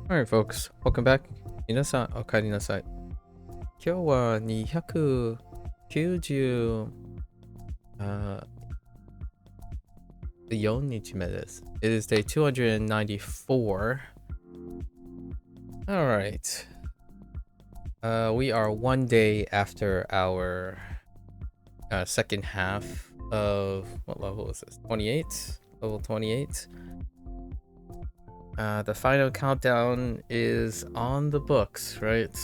Alright, folks, welcome back. 皆さん、お帰りなさい。今日は294日目です。It is day 294. Alright. We are one day after our second half of, what level is this? 28? Level 28. The final countdown is on the books, right?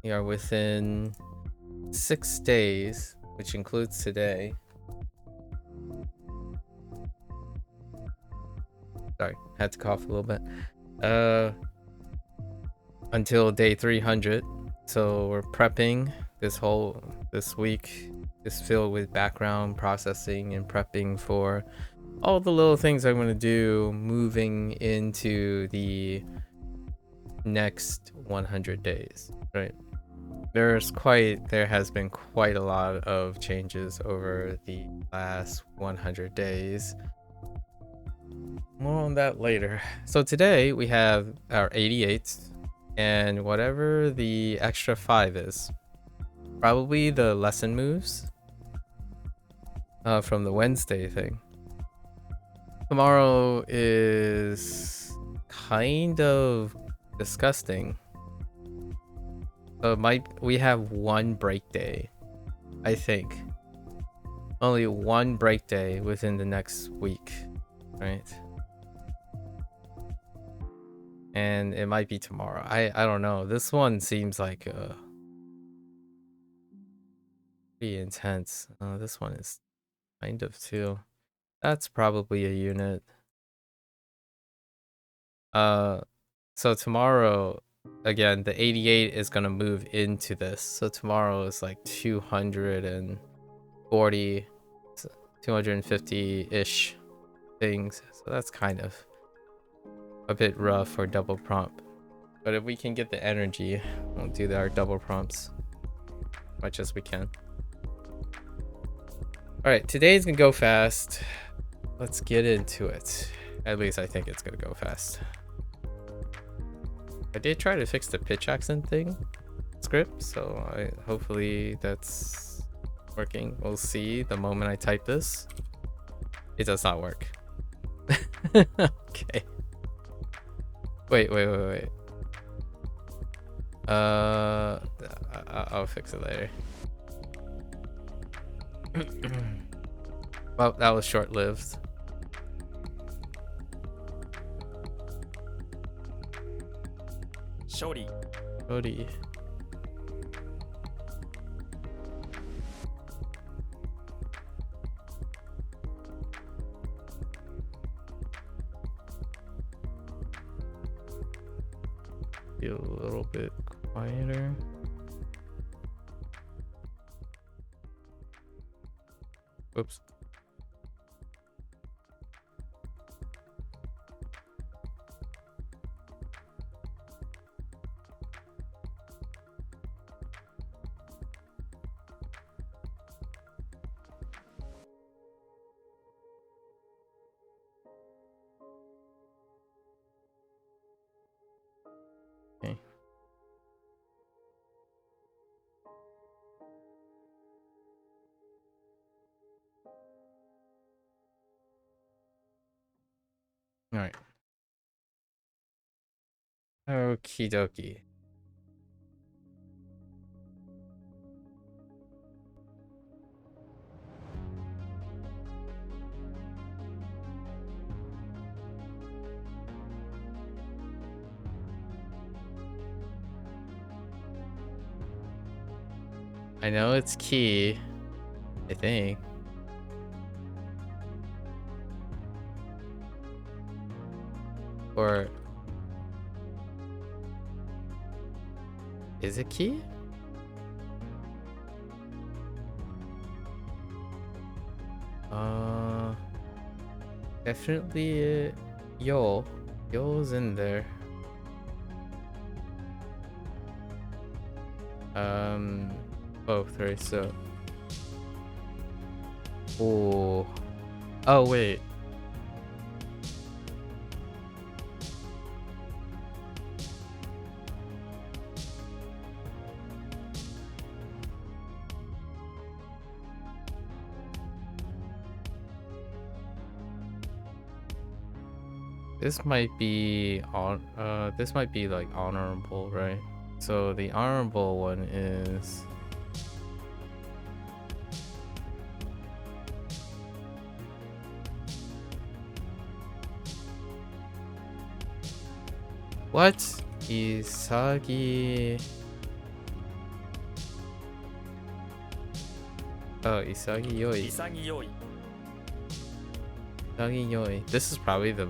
We are within 6 days, which includes today. Sorry, had to cough a little bit. Until day 300. So we're prepping this week is filled with background processing and prepping for all the little things I'm going to do moving into the next 100 days, right? There has been quite a lot of changes over the last 100 days. More on that later. So today we have our 88th and whatever the extra 5 is. Probably the lesson moves from the Wednesday thing. Tomorrow is kind of disgusting. So we have one break day, I think. Only one break day within the next week, right? And it might be tomorrow. I don't know. This one seems like pretty intense. This one is kind of too. That's probably a unit. So tomorrow, again, the 88 is gonna move into this. So tomorrow is like 240, 250-ish things. So that's kind of a bit rough for double prompt. But if we can get the energy, we'll do our double prompts as much as we can. Alright, today's gonna go fast. Let's get into it. At least I think it's gonna go fast. I did try to fix the pitch accent thing script, so hopefully that's working. We'll see the moment I type this. It does not work. Okay. Wait. I'll fix it later. Well, that was short-lived. Shorty. Be a little bit quieter. Oops. Okay. All right. Okie dokie. I know it's key, I think. Or is it key? Definitely Yo's in there. Both, right? So oh wait. This might be on. This might be like honorable, right? So the honorable one is. What? Isagi. Oh, Isagiyoi. Isagiyoi. This is probably the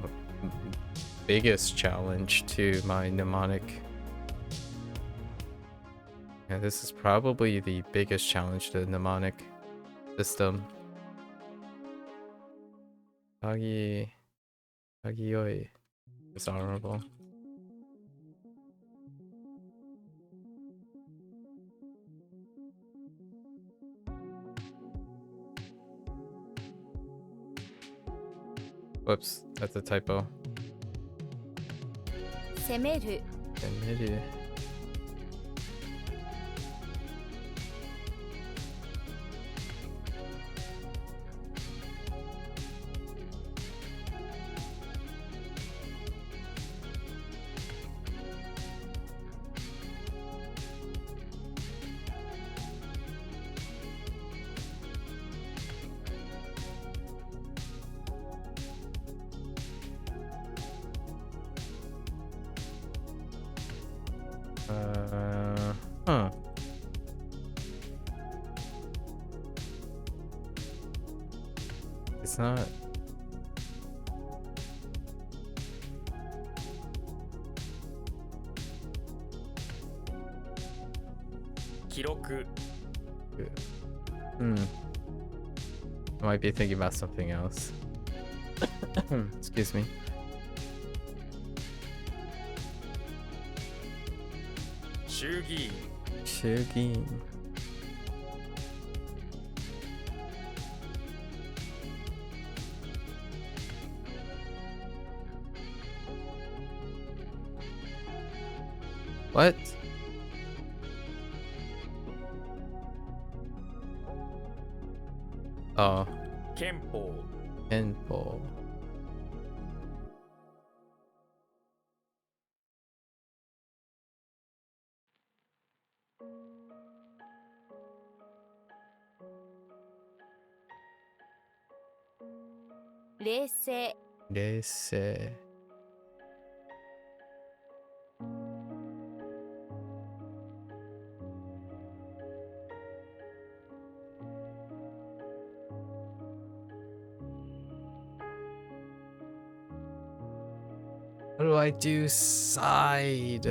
biggest challenge to my mnemonic. Yeah, this is probably the biggest challenge to the mnemonic system. Isagiyoi. It's honorable. Whoops, that's a typo. 攻める Semeru. Huh. It's not. I might be thinking about something else. Excuse me. 衆議院 衆議院. What? Oh, 憲法 Kenpo. Reisei Reisei. What do I do? Side.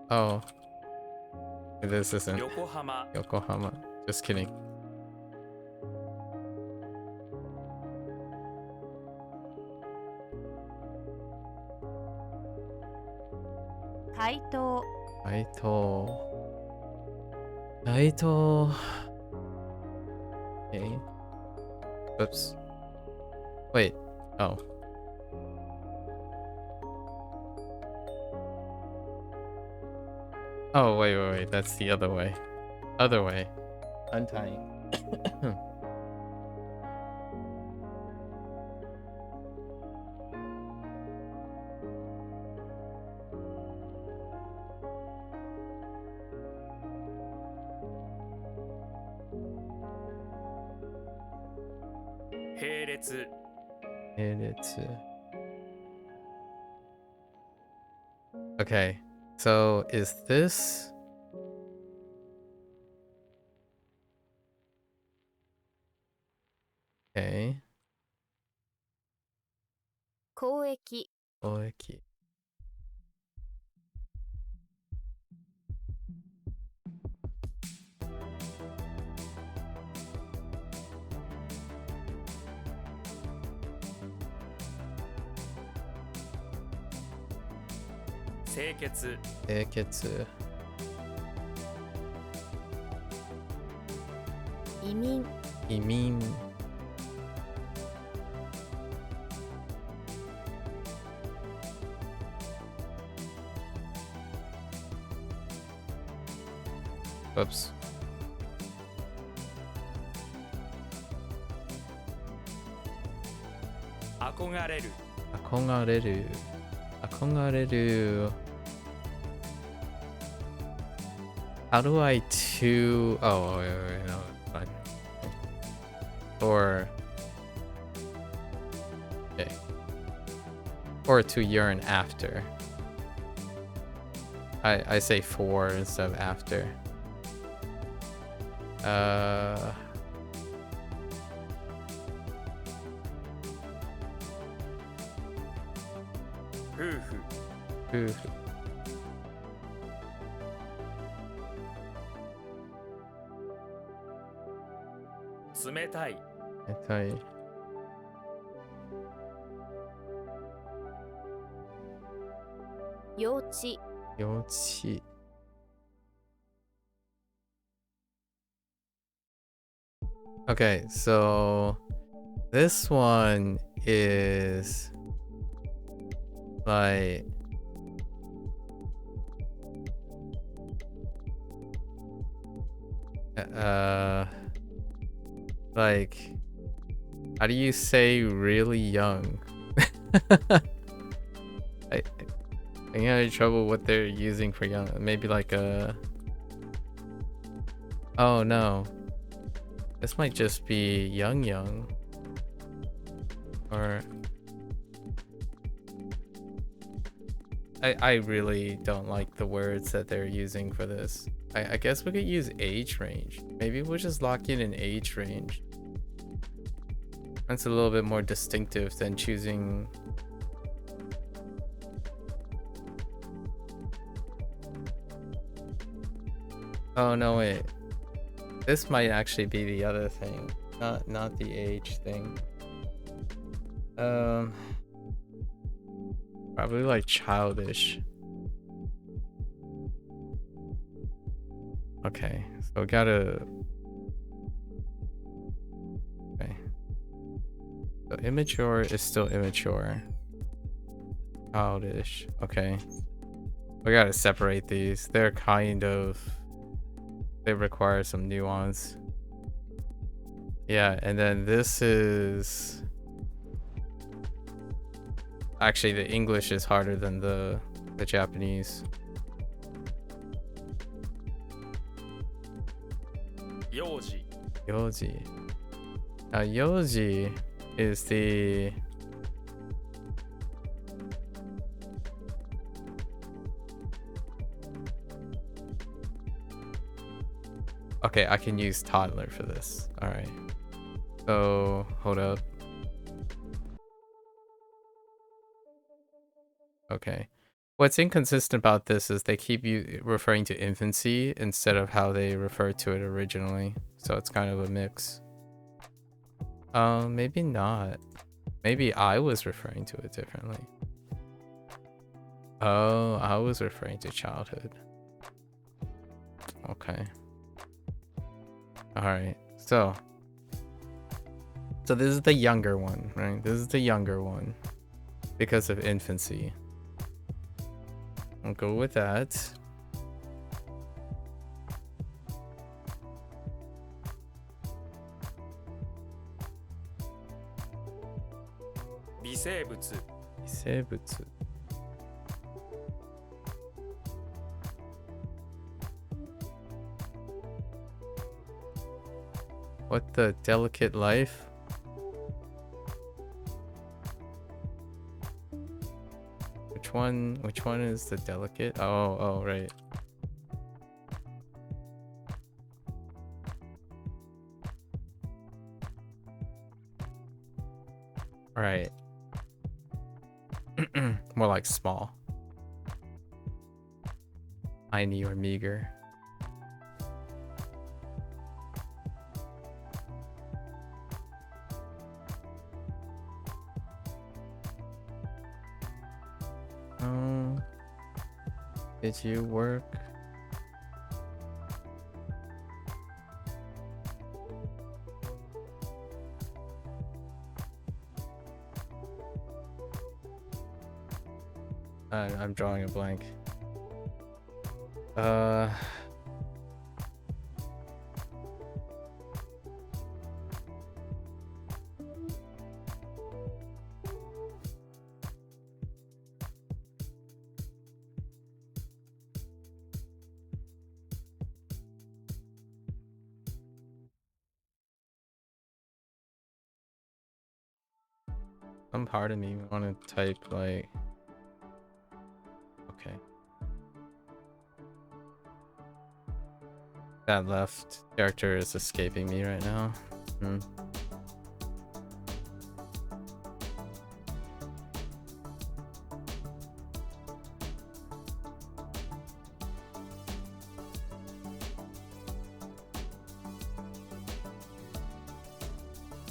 Oh. This isn't 横浜 Yokohama. Just kidding. Taito Taito. Okay. Oops. Wait. Oh. Oh, wait. That's the other way. Other way. Untying. Okay, so is this? Okay. 交易 Koichi. Seiketsu Seiketsu. 移民 Imin. Oops. 憧れる Akongareru. Akongareru. How do I to... Oh, wait, no, it's fine. Or... Okay. Or to yearn after. I say for instead of after. Fufu Ooh. 冷たい Etai. 幼稚 Yochi. Okay, so this one is like like how do you say really young? I'm having trouble what they're using for young. Maybe like a... Oh no. This might just be young. Or... I really don't like the words that they're using for this. I guess we could use age range. Maybe we'll just lock in an age range. That's a little bit more distinctive than choosing... Oh no, wait. This might actually be the other thing, not the age thing. Probably like childish. Okay, so we gotta... Okay. So immature is still immature. Childish. Okay. We gotta separate these. They're kind of... They require some nuance. Yeah, and then this is... Actually, the English is harder than the Japanese. Yoji Yoji. Now, Yoji is the... Okay, I can use toddler for this. All right. So, hold up. Okay. What's inconsistent about this is they keep referring to infancy instead of how they referred to it originally. So it's kind of a mix. Maybe not. Maybe I was referring to it differently. Oh, I was referring to childhood. Okay. All right. So this is the younger one, right? This is the younger one because of infancy. I'll go with that. Bisebutsu Isebutsu. What the delicate life? Which one is the delicate? Oh, right. All right. More like small. Tiny or meager. Did you work? I'm drawing a blank. some part of me want to type like, okay. That left character is escaping me right now.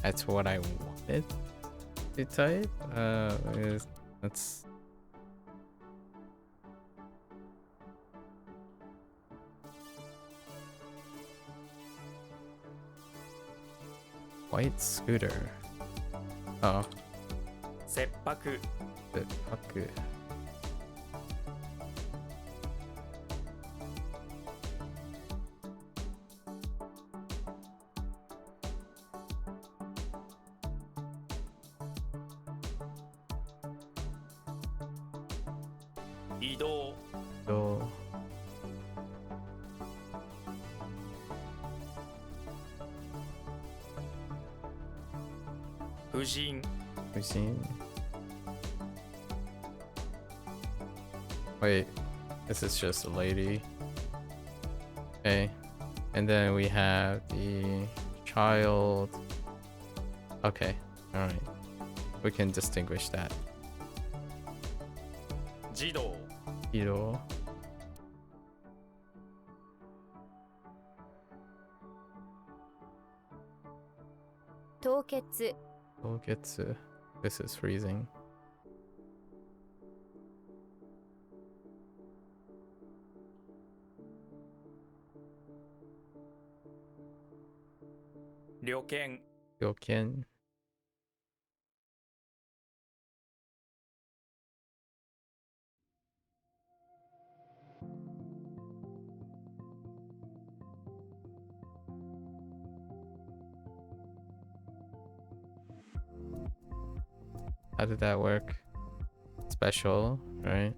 That's what I wanted to type. Let's. White scooter. Oh. 切迫 Fuck. 移動 So.婦人 We've seen. Wait, this is just a lady. Okay, and then we have the child. Okay, all right. We can distinguish that. 児童 Hiro. 凍結 Togetsu. This is freezing. 旅券 Yoken. How did that work? Special, right?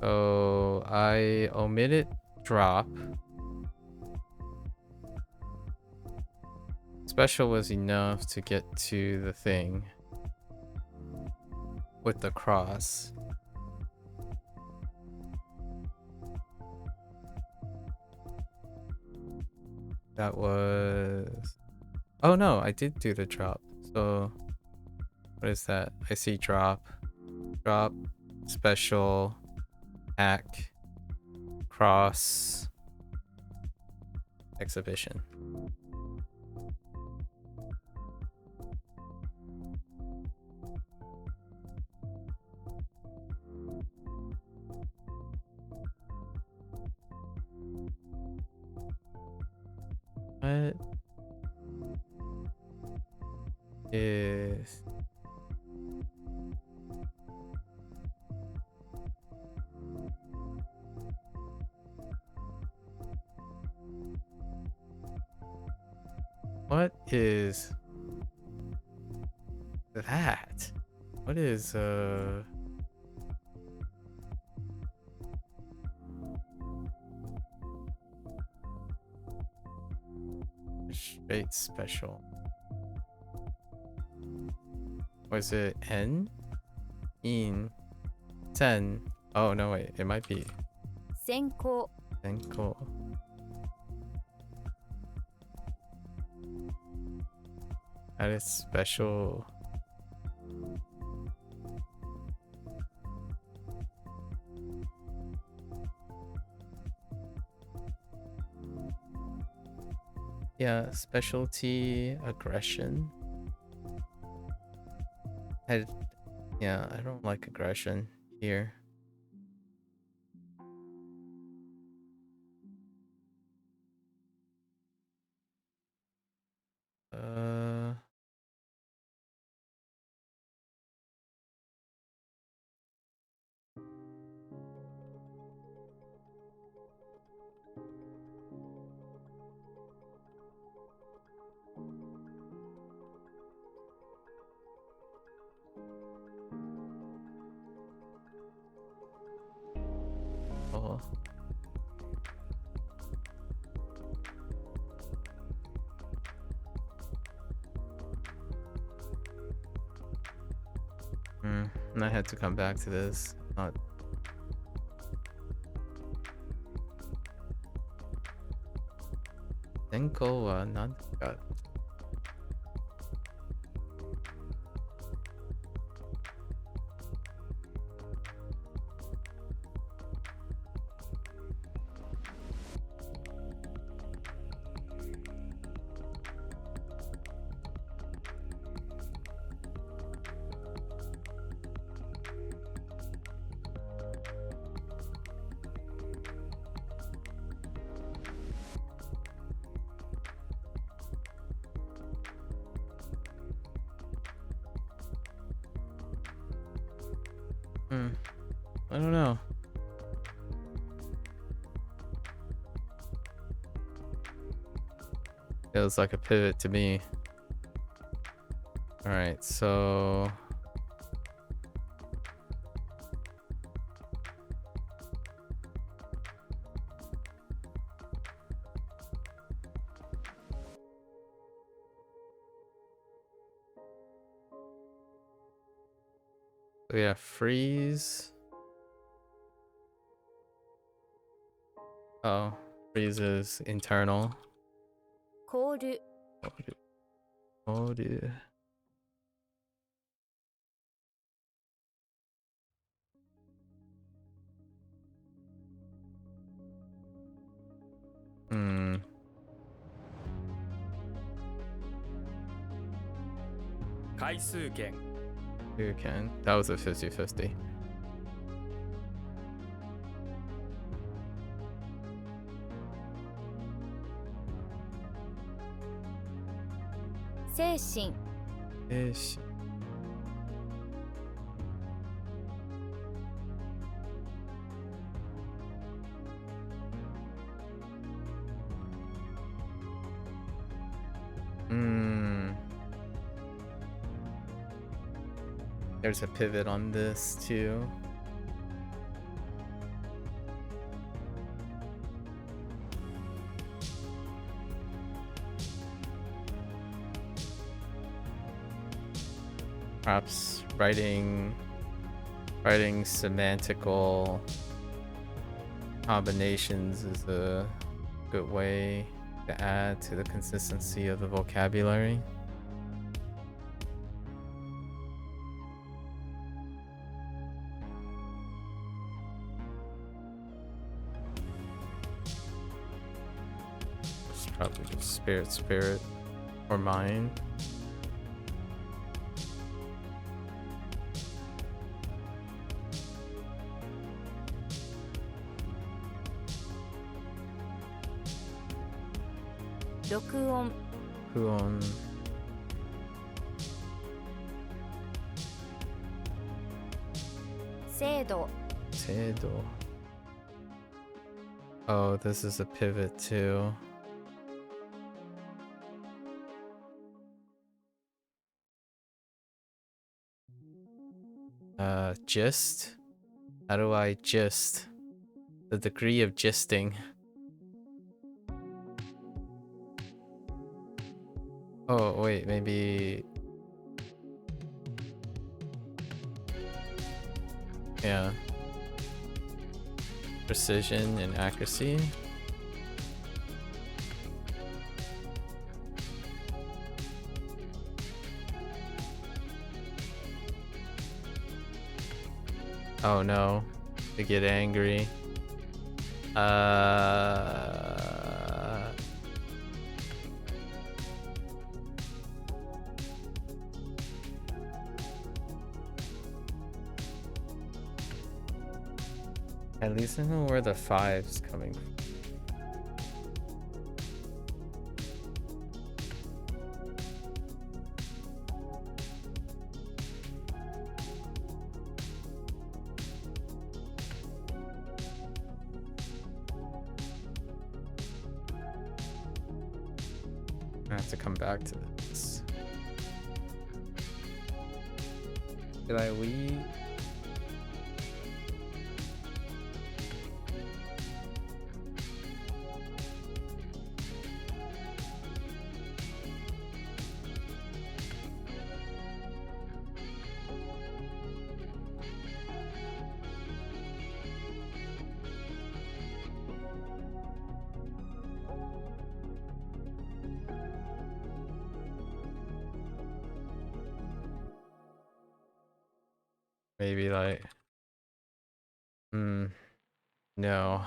So I omitted drop. Special was enough to get to the thing with the cross. That was... Oh no, I did do the drop. So what is that? I see drop, special, hack, cross, exhibition. What is... What is that? What is straight special? Was it N? In? Sen? Oh no wait, it might be 先行 Senko. That is special. Yeah, specialty aggression. Yeah, I don't like aggression here. Oh. And I had to come back to this. Not. Senko wa nan ka. I don't know. Feels like a pivot to me. All right, so we have freeze. Oh, freeze is internal. コール Oh, dear. Hmm. 回数券 You can. That was a 50-50. 精神 Ish. There's a pivot on this too. Perhaps writing semantical combinations is a good way to add to the consistency of the vocabulary. It's probably just spirit, or mind. Lokuon Huon. Seido Seido. Oh, this is a pivot too. Gist? How do I gist? The degree of gisting. Oh, wait, maybe... Yeah. Precision and accuracy. Oh no, to get angry. At least I know where the 5's coming from. I have to come back to this. Did I weed? Maybe like, no.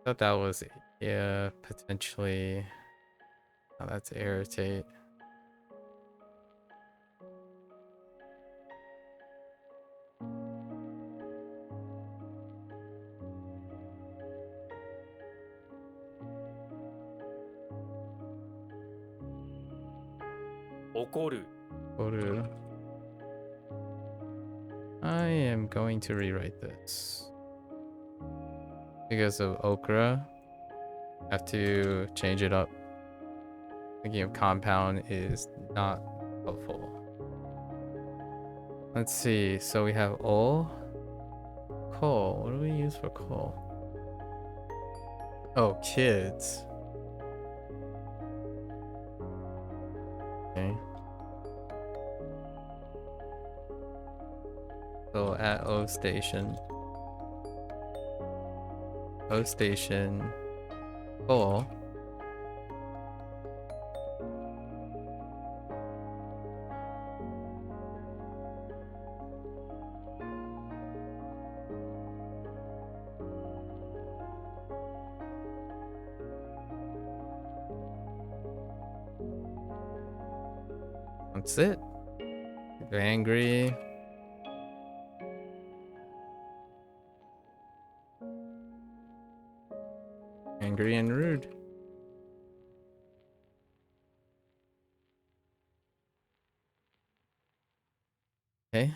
Thought that was, yeah, potentially. Oh, that's irritate. Okoru. Oru. I am going to rewrite this. Because of okra, I have to change it up. Thinking of compound is not helpful. Let's see. So we have coal. What do we use for coal? Oh, kids. Okay. So at O station. O station. Coal. That's it. Get angry. Angry and rude. Okay.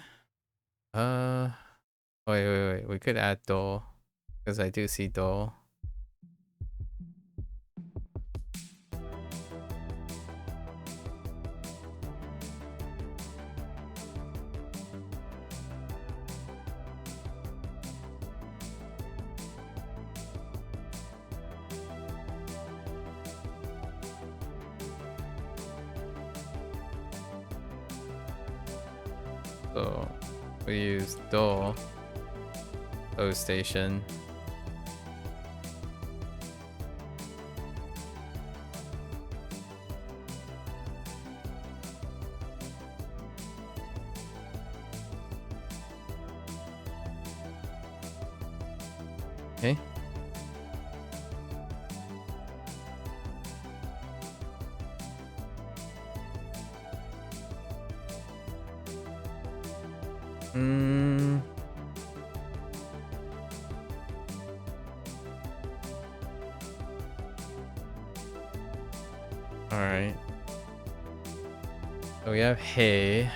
Wait. We could add dole. Because I do see dole. So we use dole. O station. Okay. Alright. So we have hay.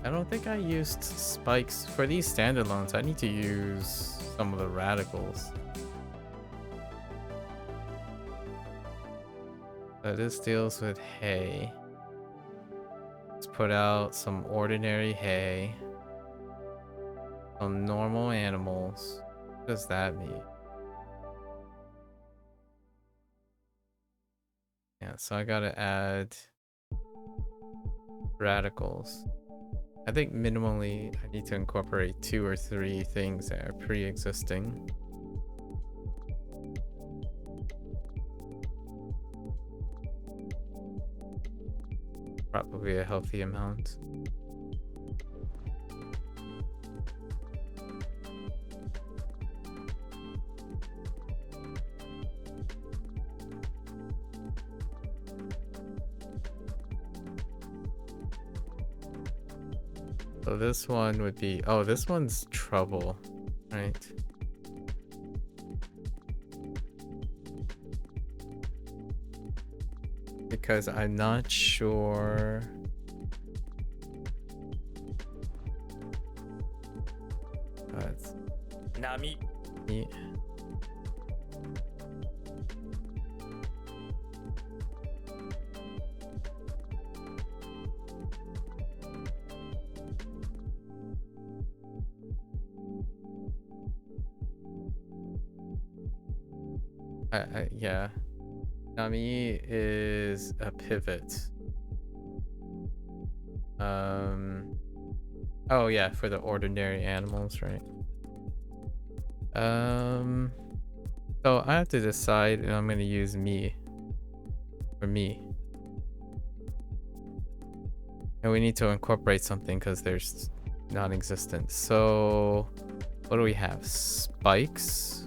I don't think I used spikes for these standalones. I need to use some of the radicals. So this deals with hay. Let's put out some ordinary hay. Some normal animals. What does that mean? Yeah, so I gotta add radicals. I think minimally I need to incorporate 2 or 3 things that are pre-existing. Probably a healthy amount. So this one would be, oh, this one's trouble, right? Because I'm not sure. That's Nami. yeah. Yeah. Nami is a pivot. Oh yeah, for the ordinary animals, right? So I have to decide if I'm gonna use me. For me. And we need to incorporate something because there's non-existent. So what do we have? Spikes,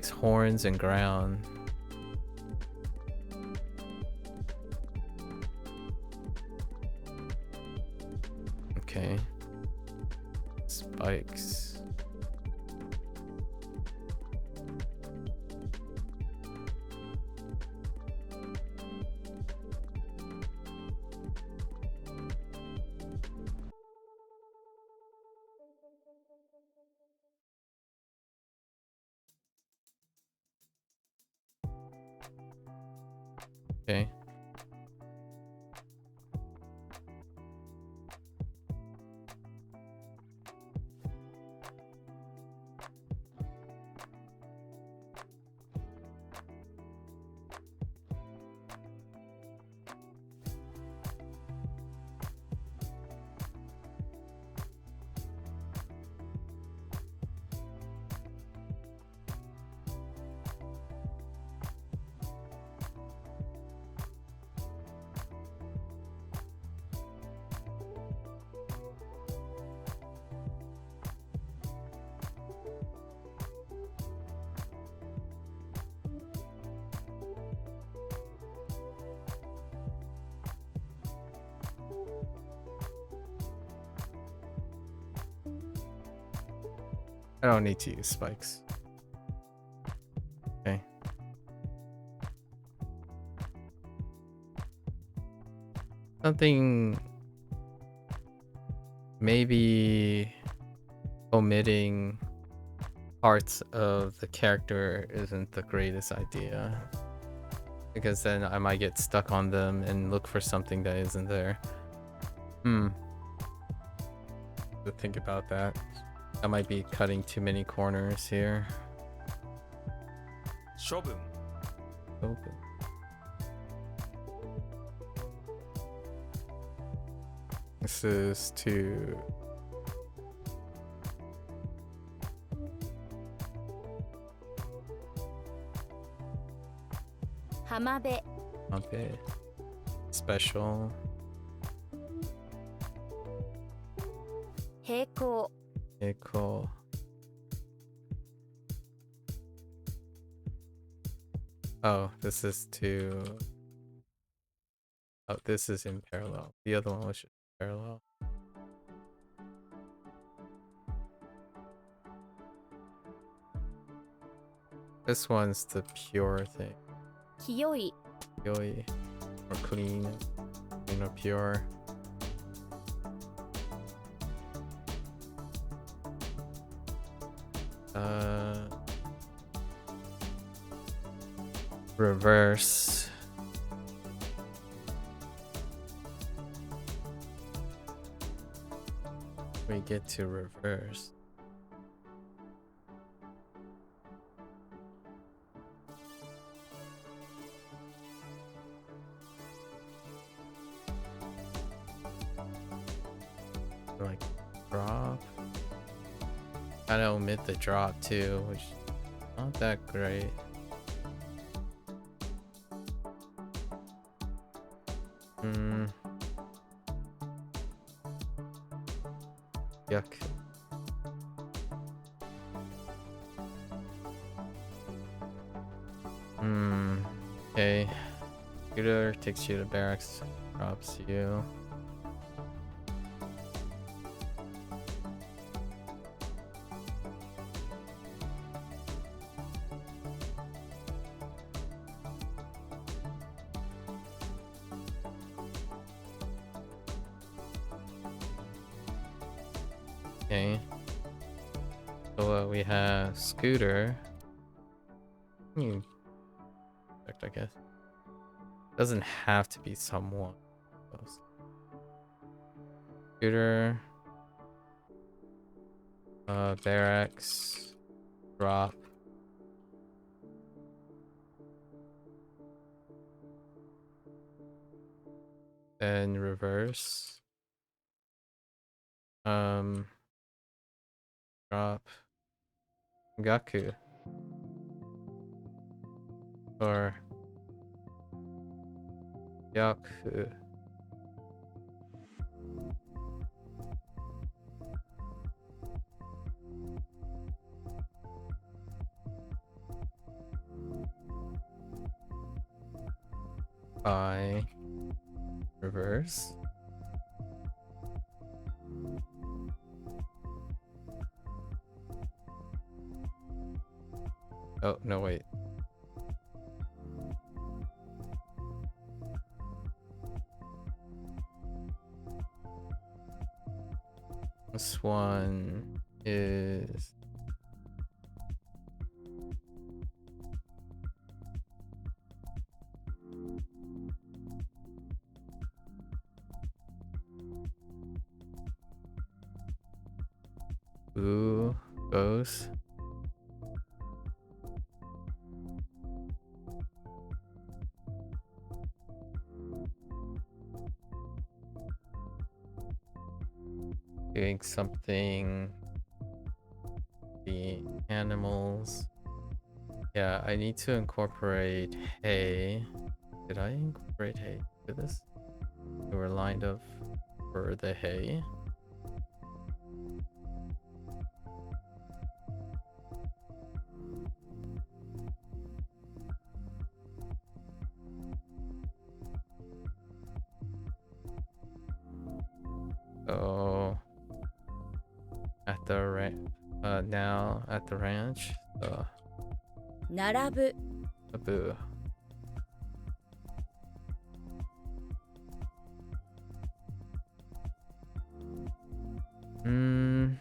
horns, and ground. Okay. Spikes. Okay. I don't need to use spikes. Okay. Something maybe omitting parts of the character isn't the greatest idea, because then I might get stuck on them and look for something that isn't there. To think about that. I might be cutting too many corners here. 処分 Open. This is to Hamabe. okay. Special. 平行 Okay, cool. Oh, this is to. Oh, this is in parallel. The other one was just parallel. This one's the pure thing. 清い Yoi. Or clean. Clean or pure. Reverse. We get to reverse. Like drop. Kind of omit the drop too, which is not that great. Yuck. Okay. Scooter takes you to barracks, drops you. Okay. So we have Scooter. I guess. Doesn't have to be someone else. Scooter. Barracks. Drop. Then reverse. Drop. Gaku. Or Yaku. by reverse. Oh, no, wait. This one is Boo goes. Doing something. The animals. Yeah, I need to incorporate hay. Did I incorporate hay to this? We were lined up for the hay. So now at the ranch, so 並ぶ a boo. Hmm.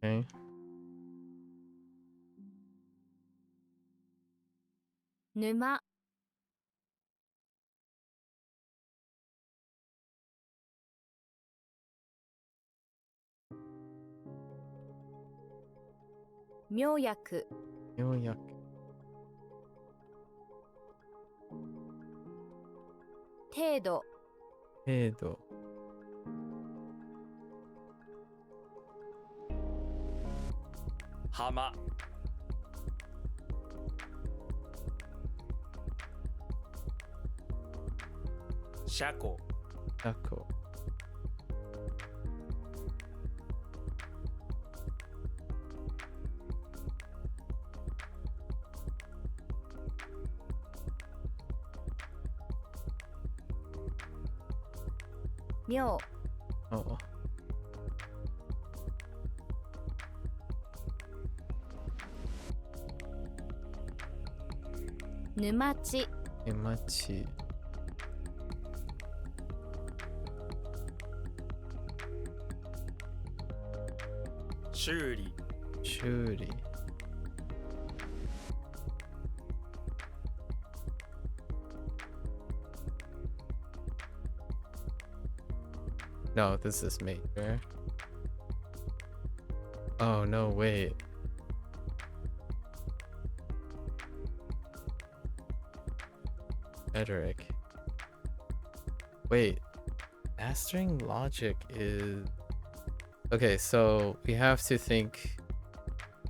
Okay. 沼 妙薬 ようやく 程度 程度 浜 車庫 車庫 妙 Oh. 沼地 Imachi. 修理 Shuri. No, this is major. Oh, no, wait. Rhetoric. Wait. Mastering logic is... Okay, so we have to think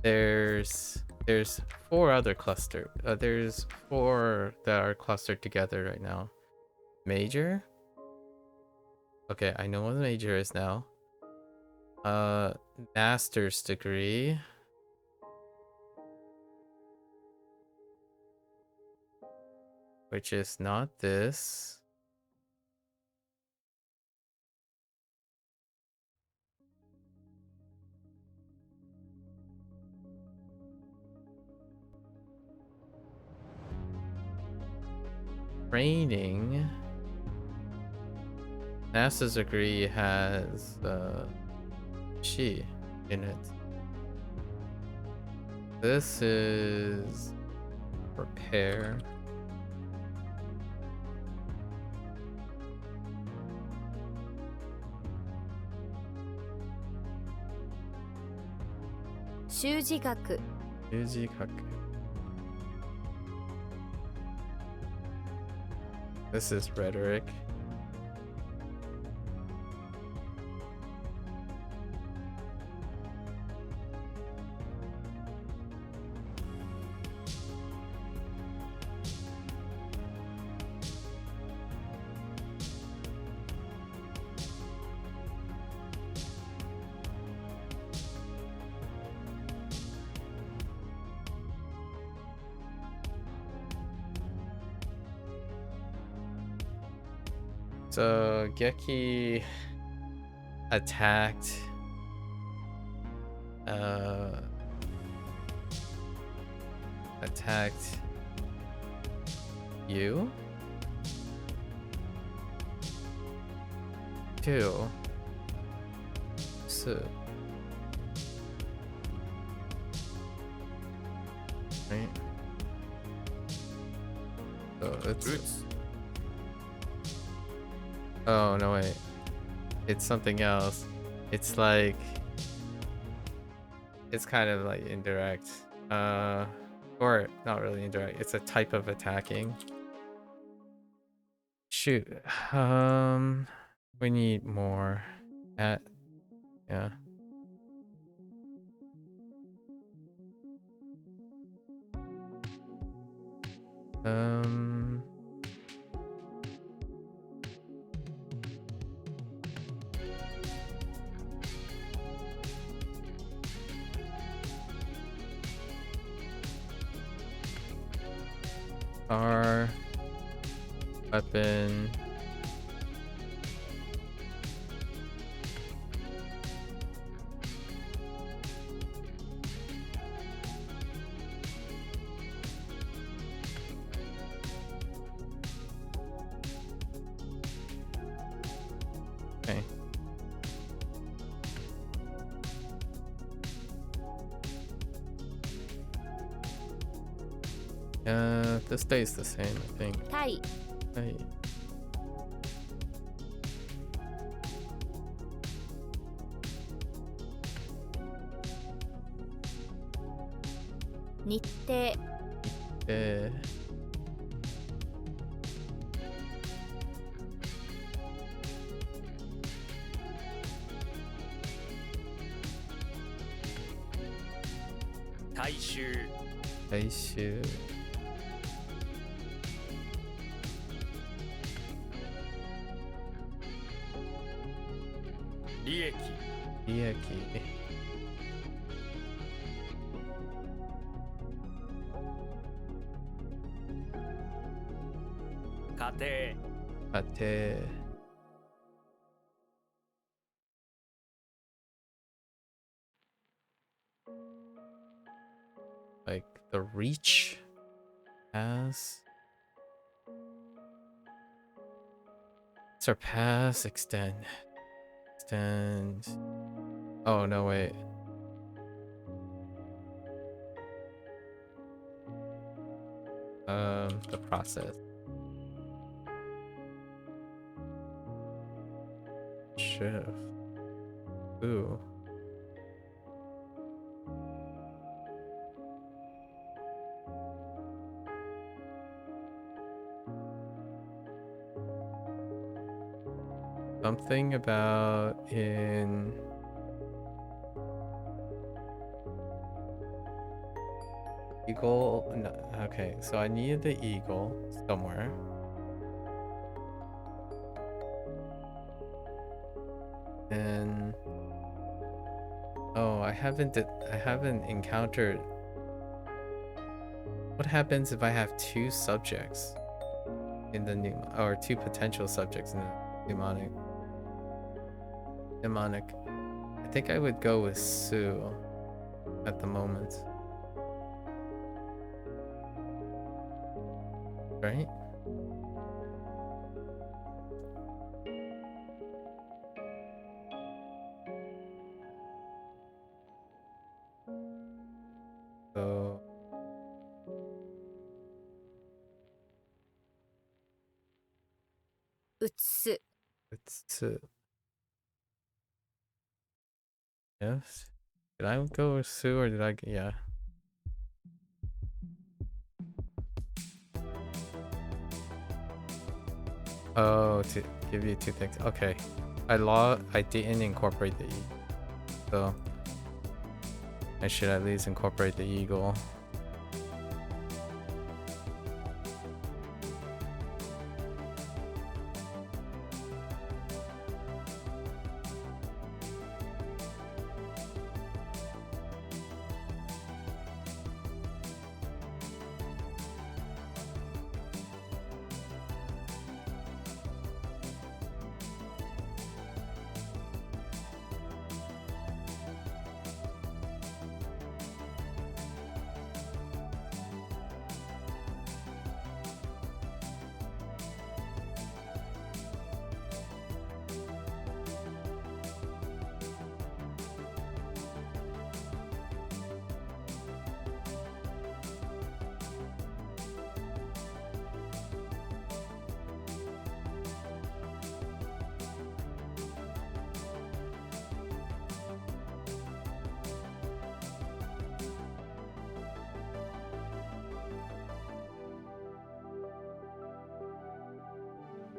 there's 4 other cluster. There's 4 that are clustered together right now. Major? Okay, I know what the major is now. Master's degree. Which is not this. Training. Master's degree has she in it. This is repair. Shujikaku Yujikaku. This is rhetoric. So Geki attacked you too. So right. So it's oh no wait. It's something else. It's like it's kind of like indirect. Or not really indirect. It's a type of attacking. Shoot. We need more. Yeah. Our weapon. Okay. This stays the same, I think. タイ Hey. 日程 大衆来週利益利益家庭家庭 like the reach has surpass extend oh no wait the process shift ooh something about in eagle no, okay so I needed the eagle somewhere and oh I haven't encountered what happens if I have two subjects in the or two potential subjects in the mnemonic. I think I would go with Sue at the moment. Right? So 移す it's Sue. Yes. Did I go with Sue or did I? Yeah. Oh, to give you two things. Okay. I didn't incorporate the E. So I should at least incorporate the eagle.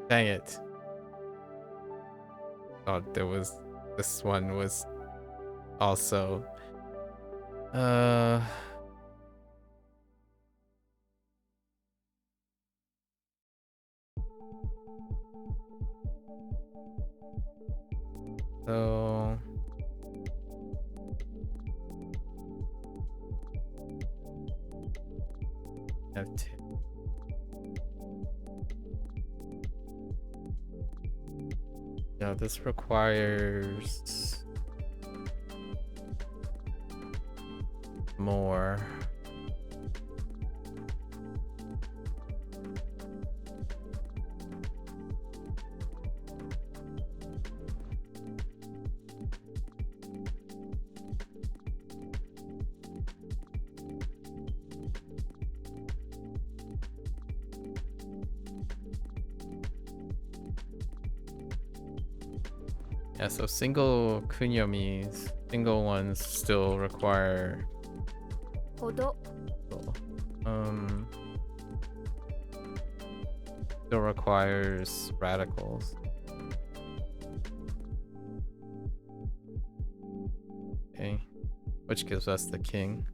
Dang it. Oh, this one was also, so have two. Yeah, this requires more. Yeah, so single kunyomis, single ones still require ほど still requires radicals. Okay, which gives us the king.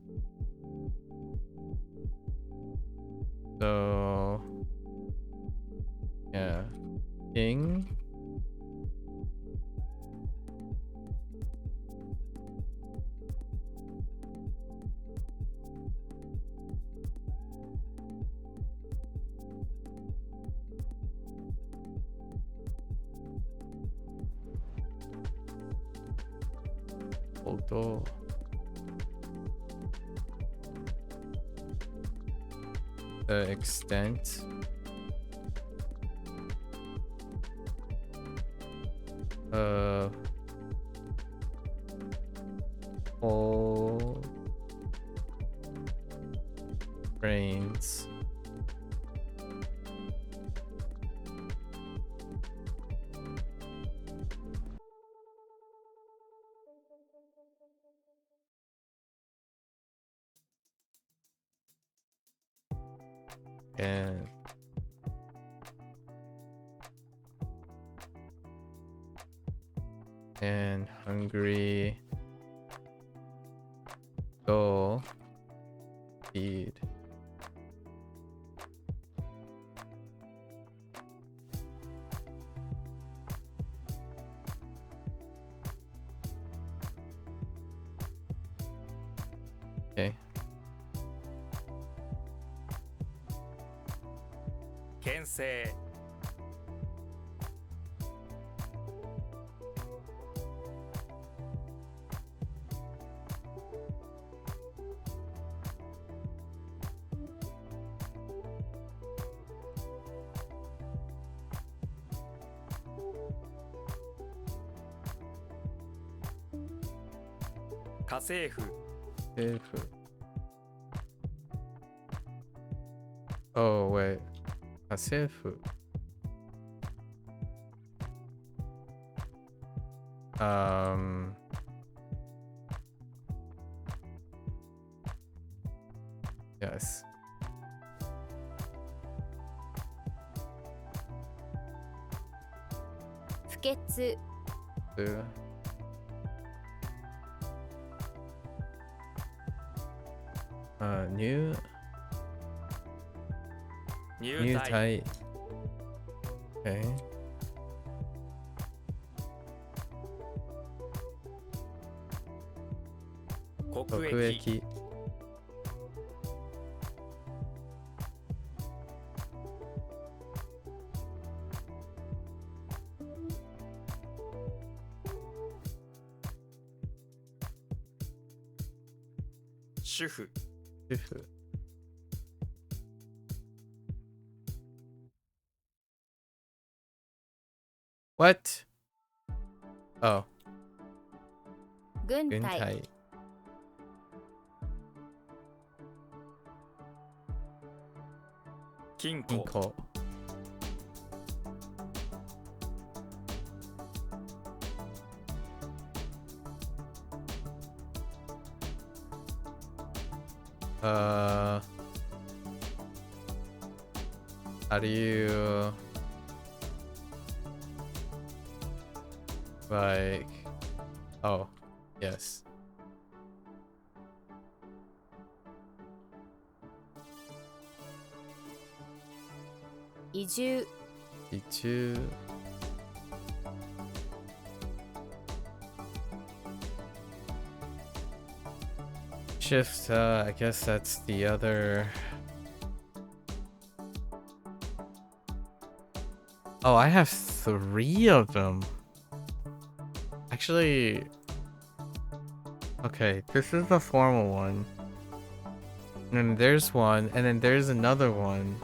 So yeah, king. Although the extent of whole grains and hungry soul feed. Okay. 牽制 家政婦 If oh wait, Hasefu. Yes. 不潔 New 入隊 type. Okay. 国国益益 主婦 主婦 What? Oh, 軍隊 軍隊 金庫金庫 How do you Like, oh, yes. Iju. D2. Shift, I guess that's the other. Oh, I have 3 of them. Actually, okay, this is the formal one. And then there's one, and then there's another one.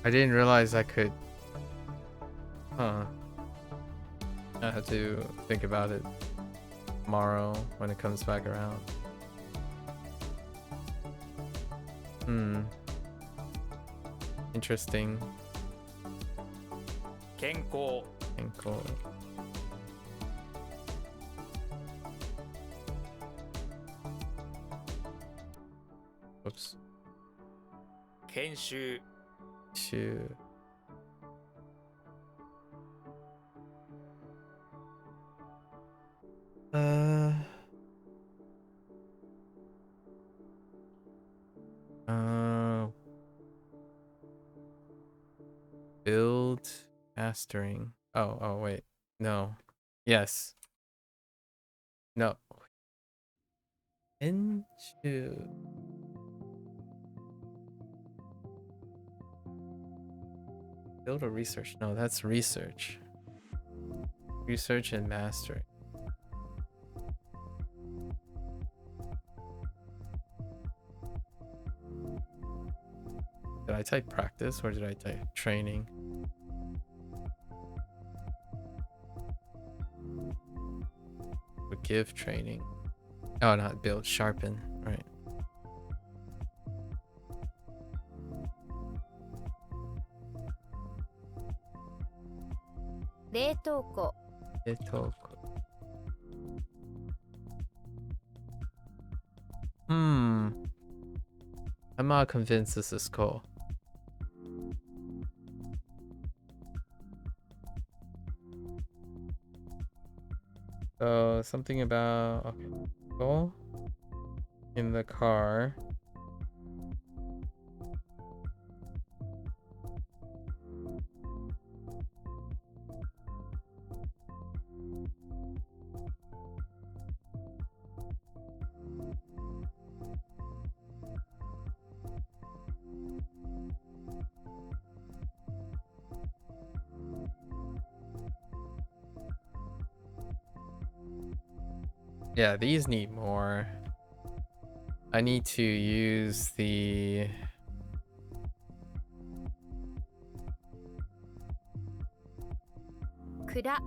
I didn't realize I could. Huh. I have to think about it tomorrow when it comes back around. Interesting. 健康 Ankle. Whoops. 研修 Shoot. Uh, build mastering. Oh, wait. No. Yes. No. Into. Build or research? No, that's research. Research and mastering. Did I type practice or did I type training? Would give training. Oh, not build, sharpen, right. Leitouko. I'm not convinced this is cool. So something about okay, cool. In the car. Yeah, these need more. I need to use the Kura.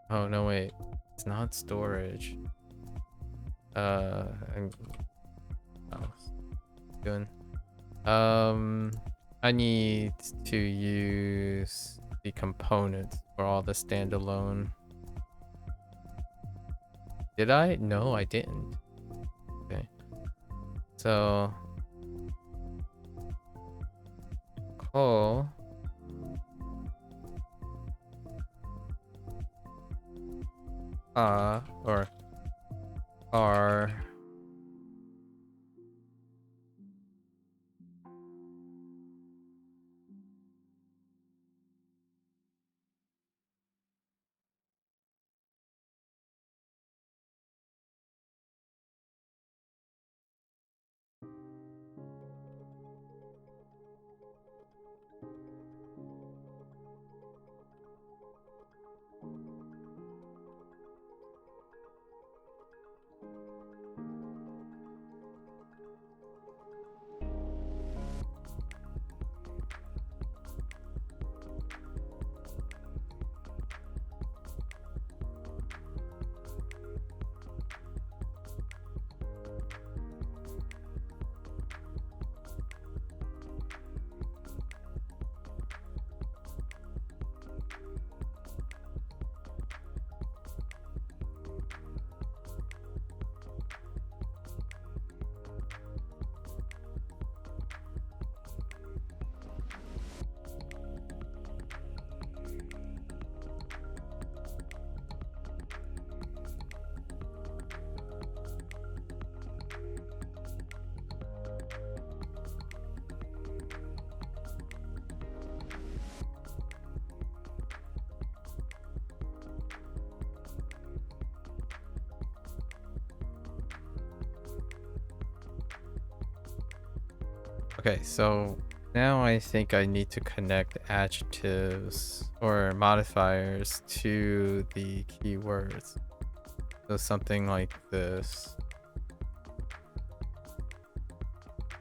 Oh no, wait, it's not storage. I'm doing. I need to use the components for all the standalone. Did I? No, I didn't. Okay. So coal. Or R. Okay, so now I think I need to connect adjectives or modifiers to the keywords. So something like this.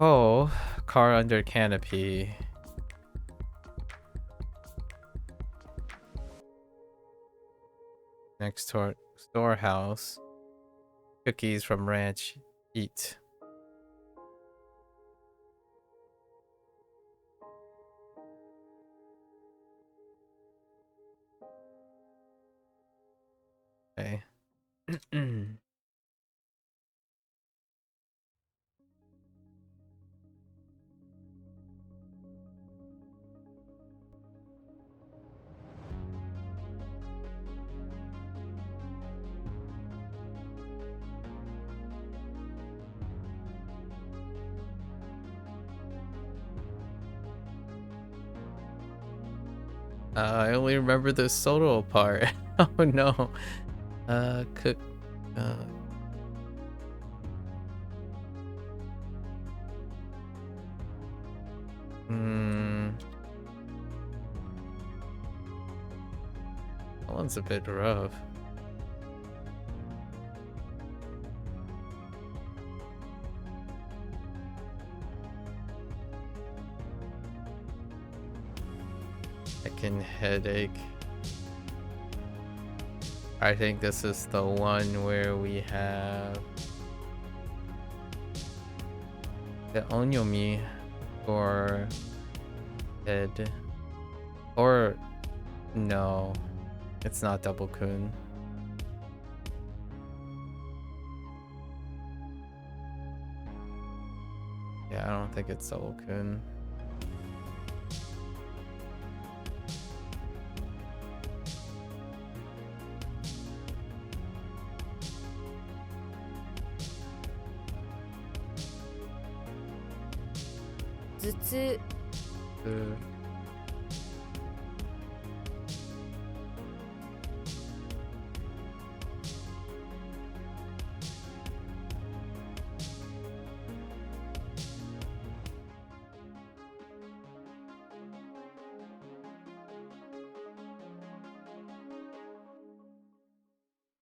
Oh, car under canopy. Next door storehouse. Cookies from ranch. Eat. Okay. I only remember the solo part. Oh no. Cook. Uh. That one's a bit rough. Second headache. I think this is the one where we have the onyomi or head. Or no, it's not double kun. Yeah, I don't think it's double kun. Zutsu.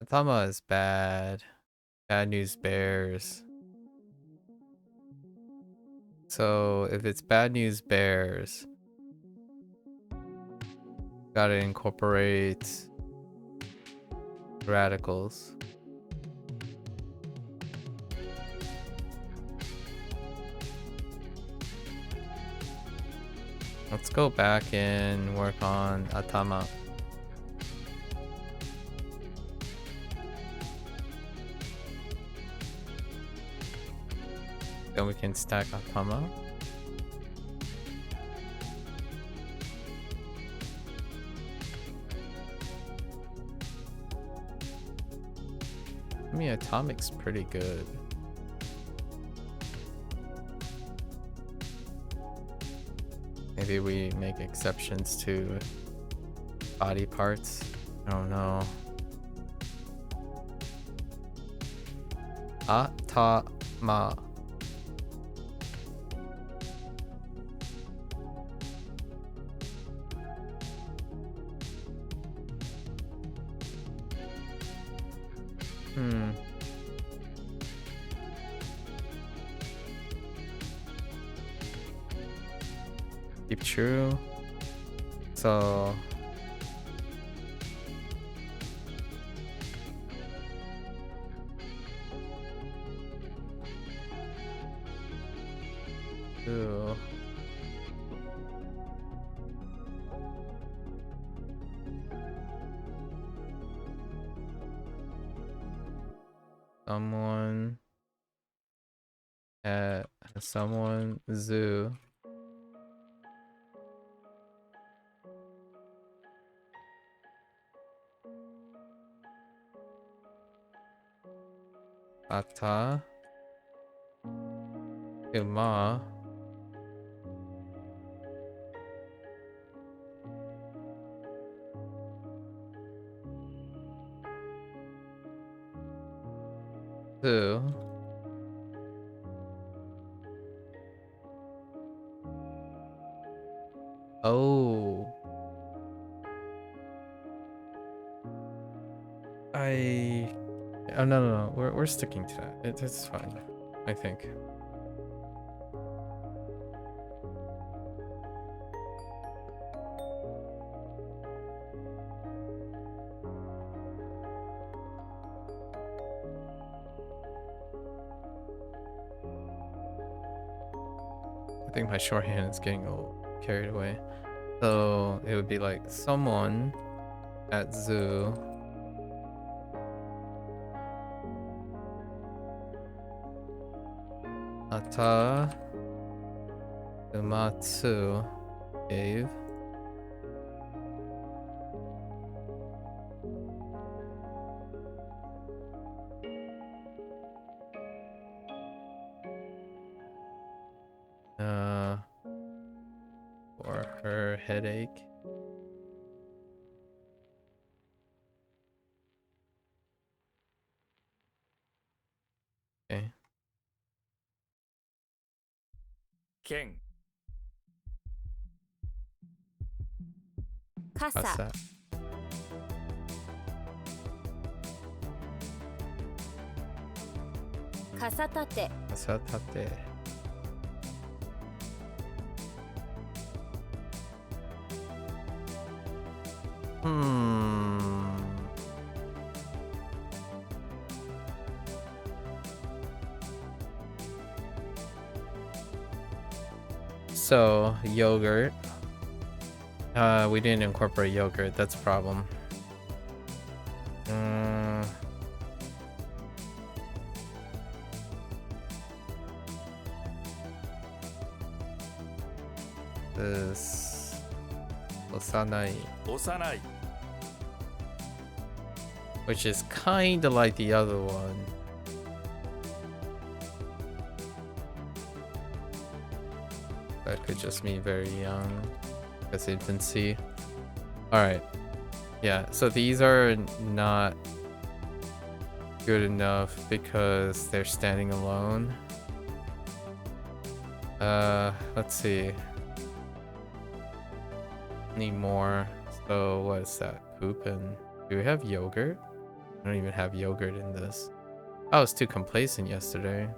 Atama is bad. Bad news bears. So if it's bad news bears, gotta incorporate radicals. Let's go back and work on Atama. Then we can stack Atama. I mean, Atomic's pretty good. Maybe we make exceptions to body parts. I don't know. Atama. Keep true. So ooh. Someone zoo. Ata. Uma. Who? Oh. Oh no. We're sticking to that. It's fine, I think. I think my shorthand is getting a little carried away. So it would be like someone at zoo ata umatsu gave for her headache. Okay. 剣 傘 Asa. 傘立て Asatate. So yogurt. We didn't incorporate yogurt. That's a problem. This osanai, 幼い which is kind of like the other one. That could just mean very young, as infancy. All right, yeah. So these are not good enough because they're standing alone. Let's see. Need more. So what is that? Poop and do we have yogurt? I don't even have yogurt in this. I was too complacent yesterday.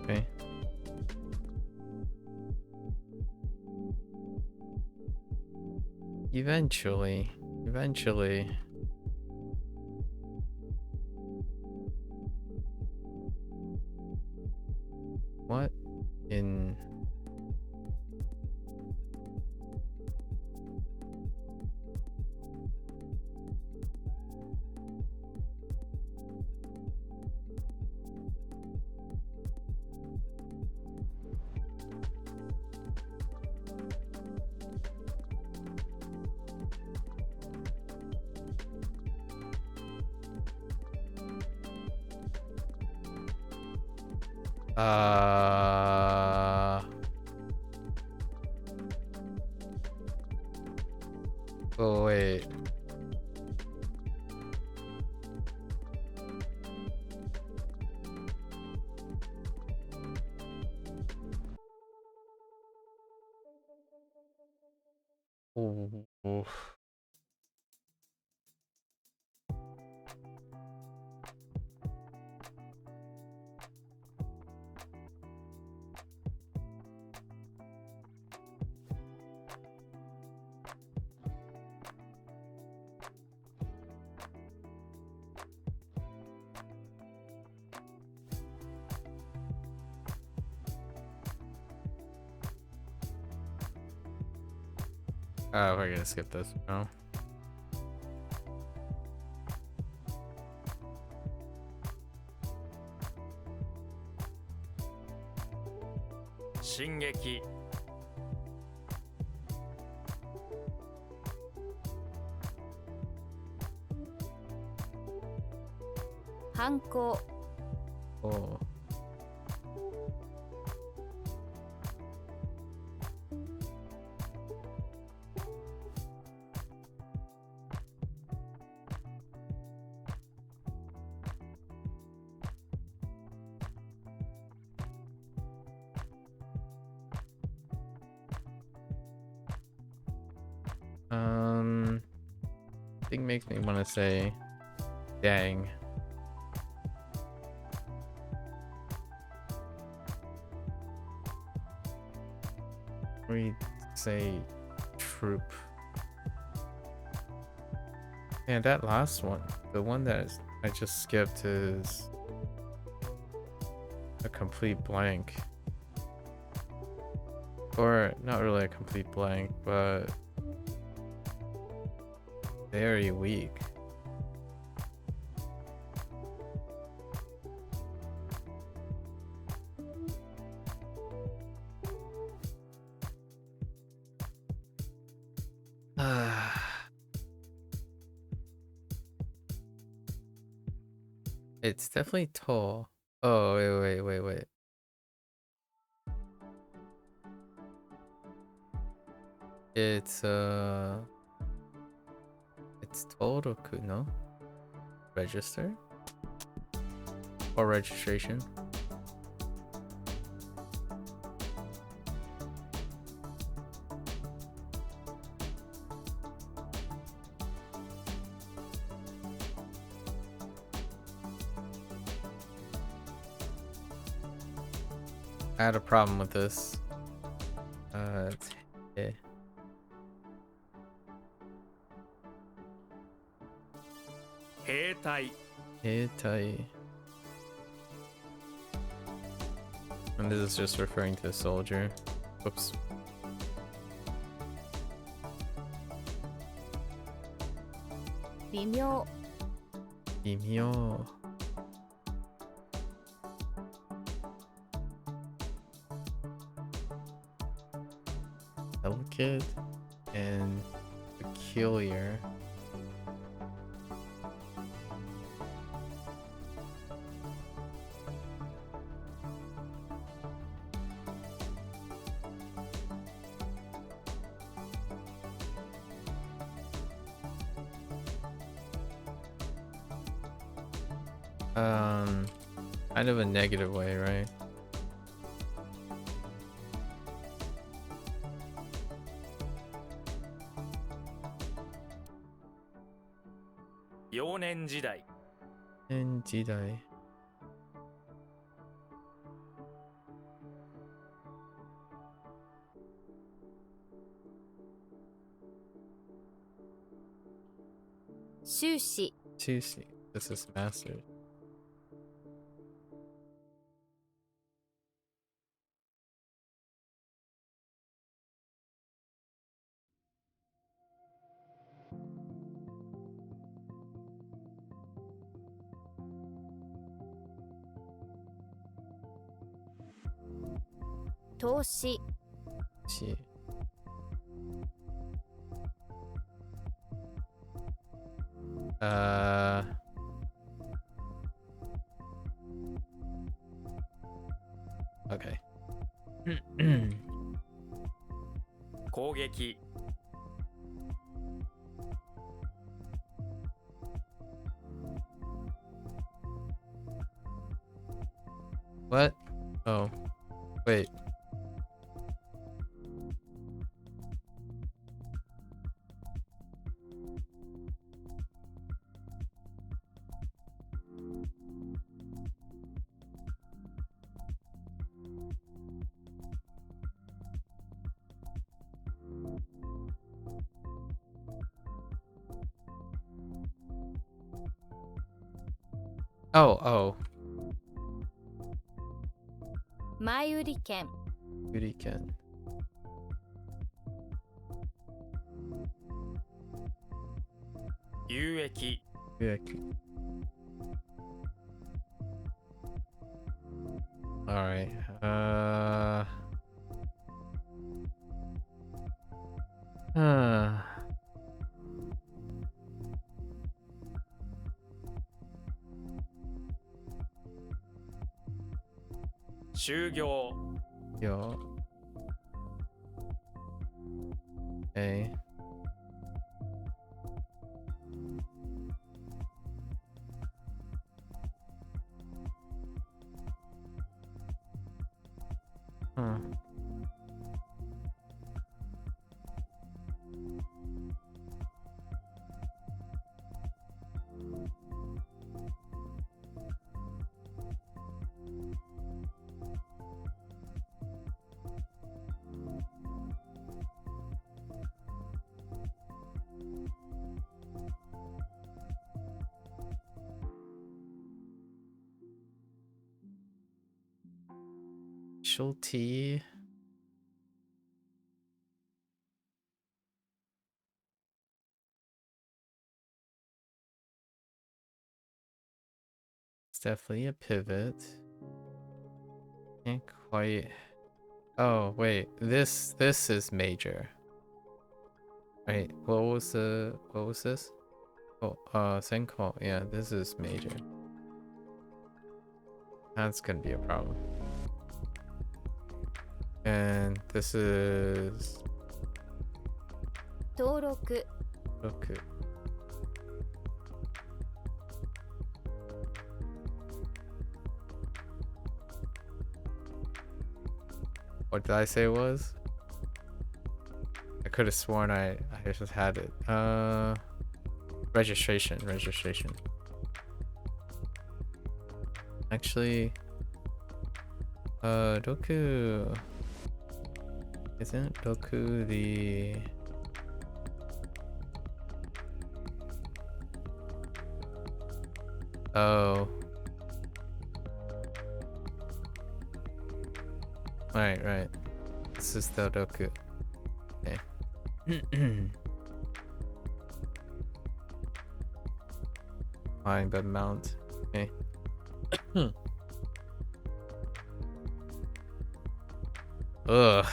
Okay. Eventually. What in... Oh, wait. Oof. We're gonna skip this. No. 進撃 反抗 Oh. I think makes me want to say, dang. We say troop. And that last one, the one that I just skipped, is a complete blank. Or not really a complete blank, but very weak. It's definitely tall. Oh, wait. It's Toroku, no? Register? Or registration? I had a problem with this. It's eh. 兵隊 Hitai. And this is just referring to a soldier. Whoops. 微妙 Imyo. Delicate and peculiar. Kind of a negative way, right? Yonen 時代 And Jidai. Sushi Sushi. This is master. Toshi She. Okay. 攻撃 What? Oh. Wait. Oh. 前売り券 Yuriken. 有益 Alright. 就業 Yo. Okay. Huh. Specialty. It's definitely a pivot. Can't quite. Oh wait, this is major. Wait, what was this? Oh, Senko. Yeah, this is major. That's gonna be a problem. And this is 登録 okay. What did I say it was? I could have sworn I just had it. Registration. Actually, Doku. Isn't Doku the... Oh. Right. This is the Doku. Okay. Fine, but mount. Okay. Ugh.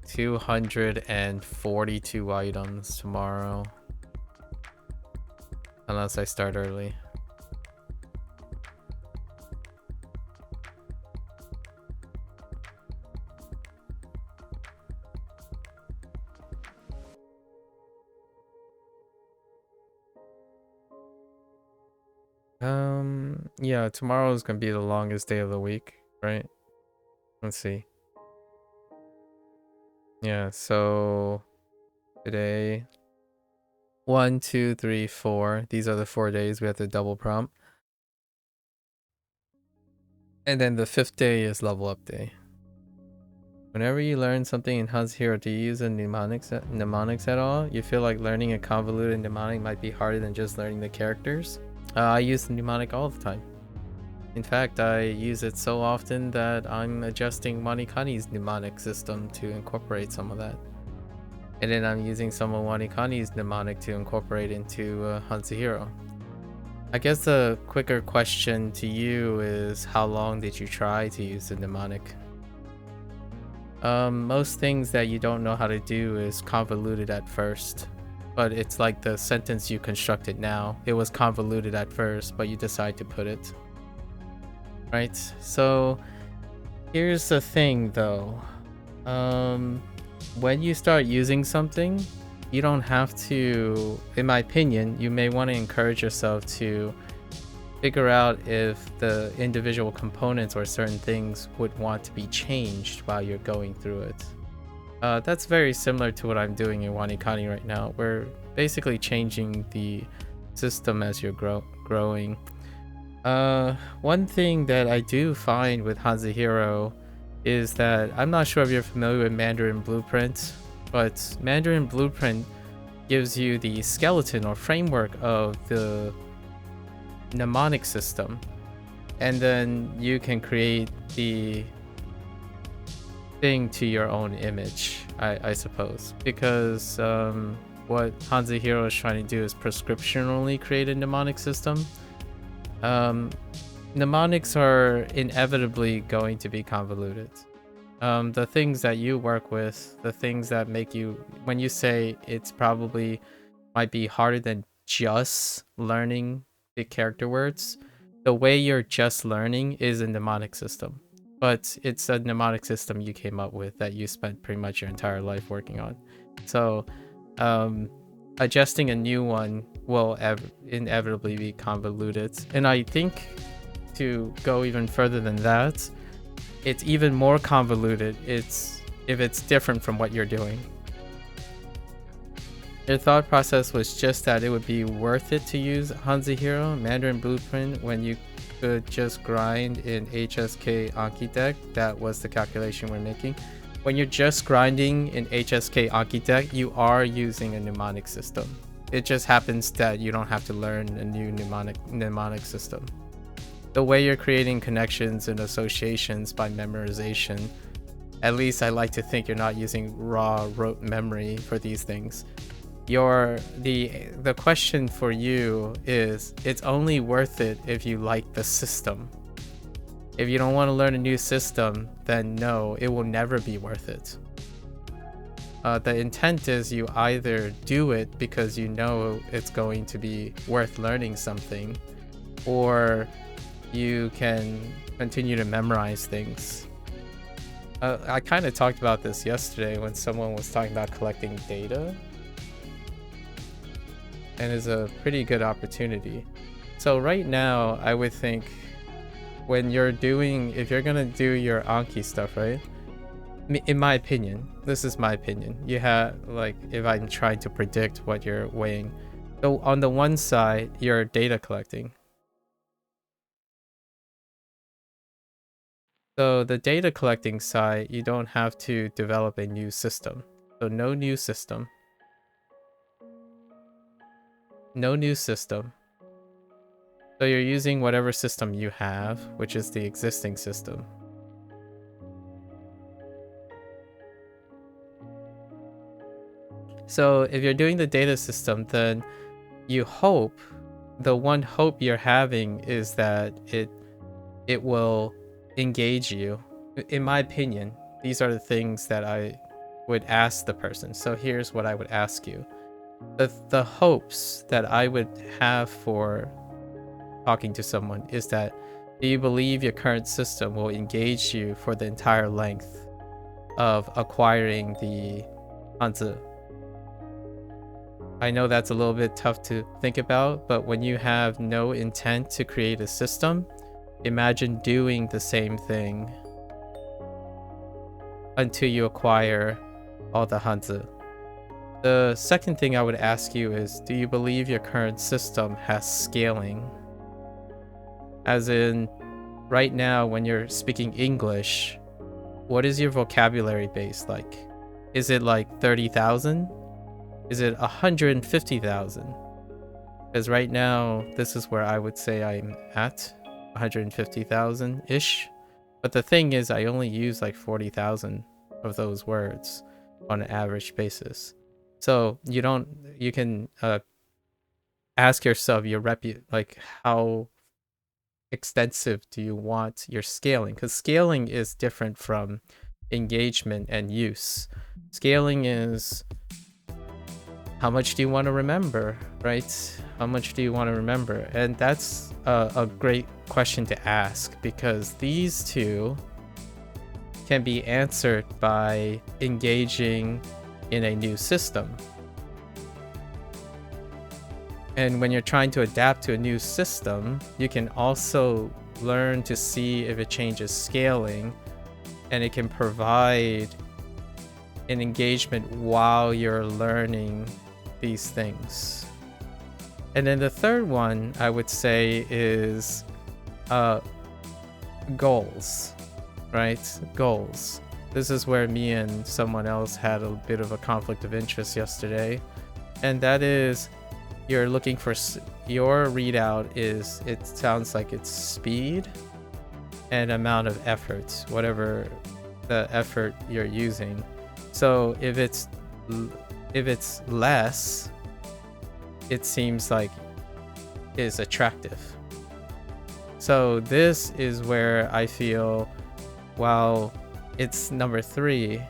242 items tomorrow. Unless I start early. Yeah, tomorrow is gonna be the longest day of the week, right? Let's see. Yeah, so today 1, 2, 3, 4. These are the 4 days we have to double prompt. And then the 5th day is level up day. Whenever you learn something in Hans Hero, do you use a mnemonics at all? You feel like learning a convoluted mnemonic might be harder than just learning the characters? I use the mnemonic all the time. In fact, I use it so often that I'm adjusting WaniKani's mnemonic system to incorporate some of that. And then I'm using some of WaniKani's mnemonic to incorporate into Hansuhiro. I guess the quicker question to you is, how long did you try to use the mnemonic? Most things that you don't know how to do is convoluted at first. But it's like the sentence you constructed now. It was convoluted at first, but you decide to put it. Right? So here's the thing though. When you start using something, you don't have to, in my opinion, you may want to encourage yourself to figure out if the individual components or certain things would want to be changed while you're going through it. That's very similar to what I'm doing in WaniKani right now. We're basically changing the system as you're growing. One thing that I do find with Hansuhiro is that, I'm not sure if you're familiar with Mandarin Blueprint, but Mandarin Blueprint gives you the skeleton or framework of the mnemonic system, and then you can create the thing to your own image, I suppose. Because what Hanzuhiro is trying to do is prescriptionally create a mnemonic system. Mnemonics are inevitably going to be convoluted. The things that you work with, the things that make you, when you say it's probably might be harder than just learning the character words, the way you're just learning is a mnemonic system. But it's a mnemonic system you came up with that you spent pretty much your entire life working on. So adjusting a new one will inevitably be convoluted. And I think to go even further than that, it's even more convoluted if it's different from what you're doing. Their thought process was just that it would be worth it to use Hanzuhiro Mandarin Blueprint when you could just grind in HSK Anki deck. That was the calculation we're making. When you're just grinding in HSK Anki deck, you are using a mnemonic system. It just happens that you don't have to learn a new mnemonic system. The way you're creating connections and associations by memorization, at least I like to think you're not using raw rote memory for these things. The question for you is, it's only worth it if you like the system. If you don't want to learn a new system, then no, it will never be worth it. The intent is you either do it because you know it's going to be worth learning something, or you can continue to memorize things. I kind of talked about this yesterday when someone was talking about collecting data, and it's a pretty good opportunity. So right now, I would think if you're gonna do your Anki stuff, right? In my opinion, this is my opinion. You have, like, if I'm trying to predict what you're weighing. So on the one side, you're data collecting. So the data collecting side, you don't have to develop a new system. So no new system. No new system. So you're using whatever system you have, which is the existing system. So if you're doing the data system, then you hope, the one hope you're having is that it will engage you. In my opinion, these are the things that I would ask the person. So here's what I would ask you. The hopes that I would have for talking to someone is that, do you believe your current system will engage you for the entire length of acquiring the Hanzi? I know that's a little bit tough to think about, but when you have no intent to create a system, imagine doing the same thing until you acquire all the Hanzi. The second thing I would ask you is, do you believe your current system has scaling? As in, right now when you're speaking English, what is your vocabulary base like? Is it like 30,000? Is it 150,000? Because right now, this is where I would say I'm at, 150,000-ish. But the thing is, I only use like 40,000 of those words on an average basis. So you can ask yourself like, how extensive do you want your scaling? Because scaling is different from engagement and use. Scaling is, how much do you want to remember, right? How much do you want to remember? And that's a great question to ask, because these two can be answered by engaging in a new system. And when you're trying to adapt to a new system, you can also learn to see if it changes scaling, and it can provide an engagement while you're learning these things. And then the third one I would say is goals, right? Goals. This is where me and someone else had a bit of a conflict of interest yesterday, and that is, you're looking for, your readout is, it sounds like it's speed and amount of effort, whatever the effort you're using. So if it's if it's less, it seems like is attractive. So this is where I feel, while it's number 3,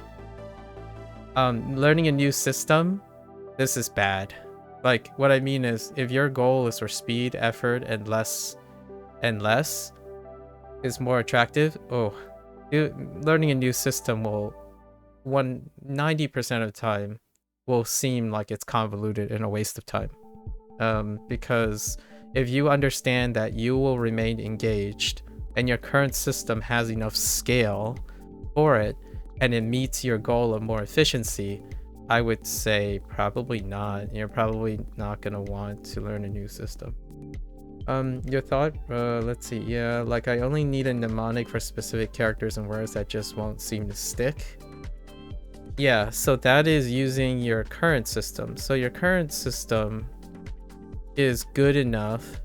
learning a new system, this is bad. Like, what I mean is, if your goal is for speed, effort, and less is more attractive, learning a new system will 90% of the time will seem like it's convoluted and a waste of time. Because if you understand that you will remain engaged and your current system has enough scale for it, and it meets your goal of more efficiency, I would say probably not. You're probably not going to want to learn a new system. Your thought? Let's see. Yeah, like I only need a mnemonic for specific characters and words that just won't seem to stick. Yeah, so that is using your current system. So your current system is good enough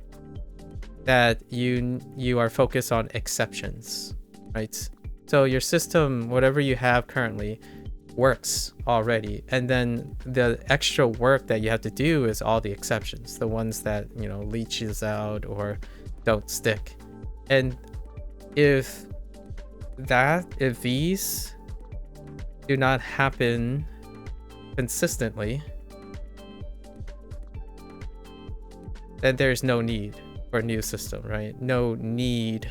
that you are focused on exceptions, right? So your system, whatever you have currently, works already, and then the extra work that you have to do is all the exceptions, the ones that, you know, leeches out or don't stick. And if these do not happen consistently, then there's no need for a new system, right? No need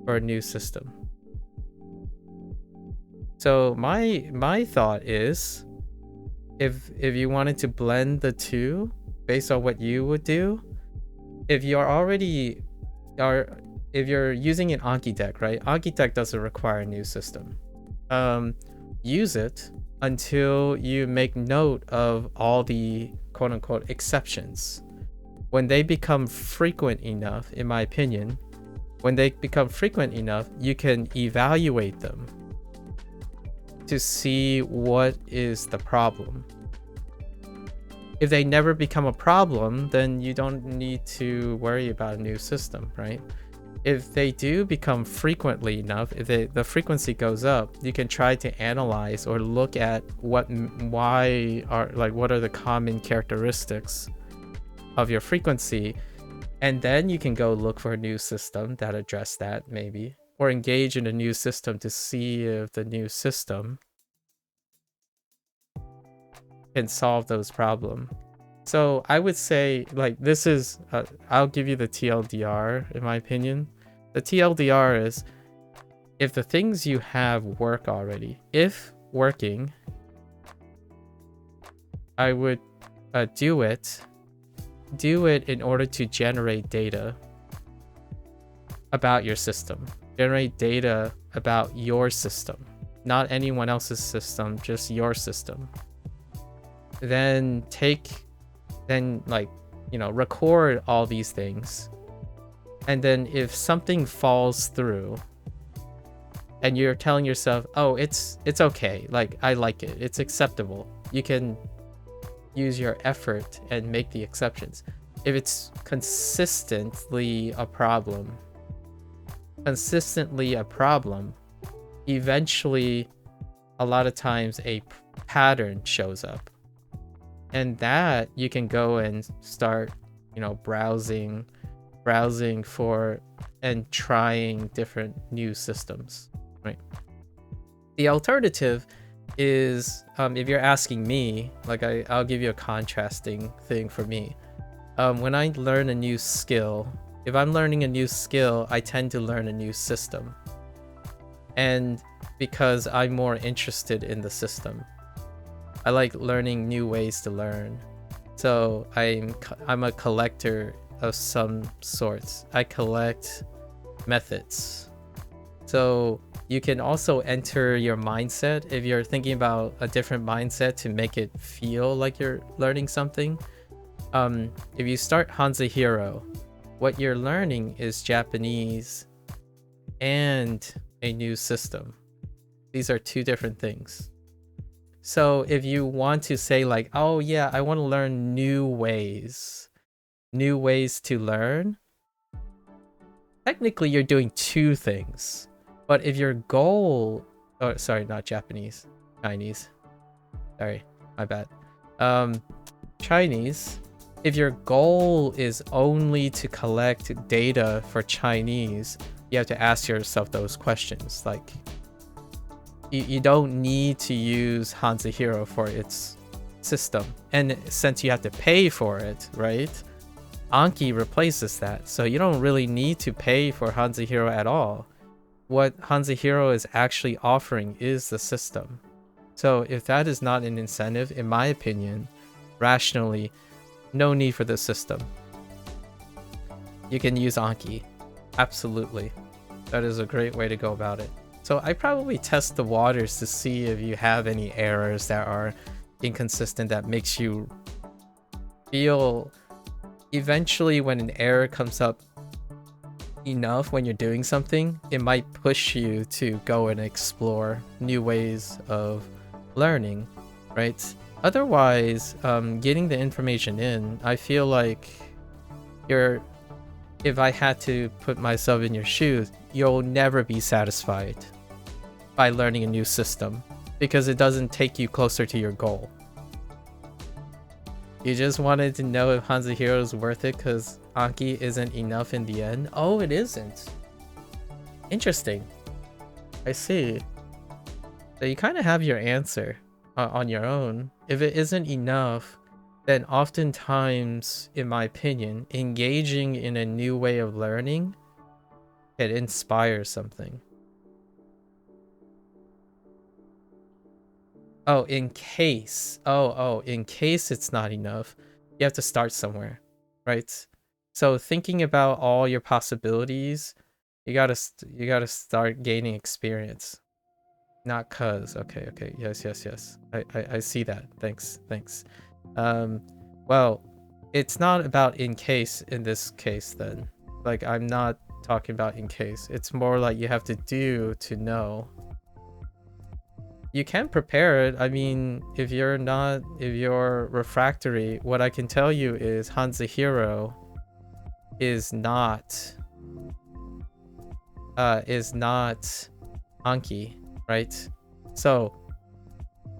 for a new system. So my thought is, if you wanted to blend the two based on what you would do, if you're using an Anki deck, right? Anki deck doesn't require a new system. Use it until you make note of all the quote unquote exceptions. When they become frequent enough, in my opinion, you can evaluate them to see what is the problem. If they never become a problem, then you don't need to worry about a new system, right? If they do become frequently enough, if the frequency goes up, you can try to analyze or look at what are the common characteristics of your frequency, and then you can go look for a new system that address that, maybe, or engage in a new system to see if the new system can solve those problems. So I would say, like, this is I'll give you the TLDR. In my opinion, the TLDR is, if the things you have work already, if working, I would do it in order to generate data about your system. Generate data about your system, not anyone else's system, just your system. Then record all these things. And then if something falls through and you're telling yourself, oh, it's okay, like, I like it, it's acceptable, you can use your effort and make the exceptions. If it's consistently a problem, eventually a lot of times a pattern shows up, and that you can go and start, browsing for and trying different new systems, right? The alternative is, if you're asking me, like, I'll give you a contrasting thing for me. When I learn a new skill, if I'm learning a new skill, I tend to learn a new system, and because I'm more interested in the system, I like learning new ways to learn. So I'm a collector of some sorts. I collect methods. So you can also enter your mindset if you're thinking about a different mindset to make it feel like you're learning something. If you start Hanza Hero, what you're learning is Japanese and a new system. These are two different things. So if you want to say, like, oh yeah, I want to learn new ways to learn, technically you're doing two things. But if your goal, not Japanese, Chinese, sorry, my bad. Chinese, if your goal is only to collect data for Chinese, you have to ask yourself those questions. Like, you don't need to use Hanzahiro for its system. And since you have to pay for it, right? Anki replaces that. So you don't really need to pay for Hanzahiro at all. What Hanzahiro is actually offering is the system. So if that is not an incentive, in my opinion, rationally, no need for the system. You can use Anki. Absolutely. That is a great way to go about it. So I probably test the waters to see if you have any errors that are inconsistent that makes you feel eventually when an error comes up enough when you're doing something, it might push you to go and explore new ways of learning, right? Otherwise, getting the information in, I feel like if I had to put myself in your shoes, you'll never be satisfied by learning a new system because it doesn't take you closer to your goal. You just wanted to know if Hanzahiro is worth it because Anki isn't enough in the end. Oh, it isn't. Interesting. I see. So you kind of have your answer on your own. If it isn't enough, then oftentimes, in my opinion, engaging in a new way of learning can inspire something. Oh, in case. In case it's not enough, you have to start somewhere, right? So thinking about all your possibilities, you gotta start gaining experience. Not cause. Okay. Yes. I see that. Thanks. Well, it's not about in case in this case then. Like, I'm not talking about in case. It's more like you have to do to know. You can prepare it. I mean, if you're refractory, what I can tell you is Hanzahiro is not Anki, right? So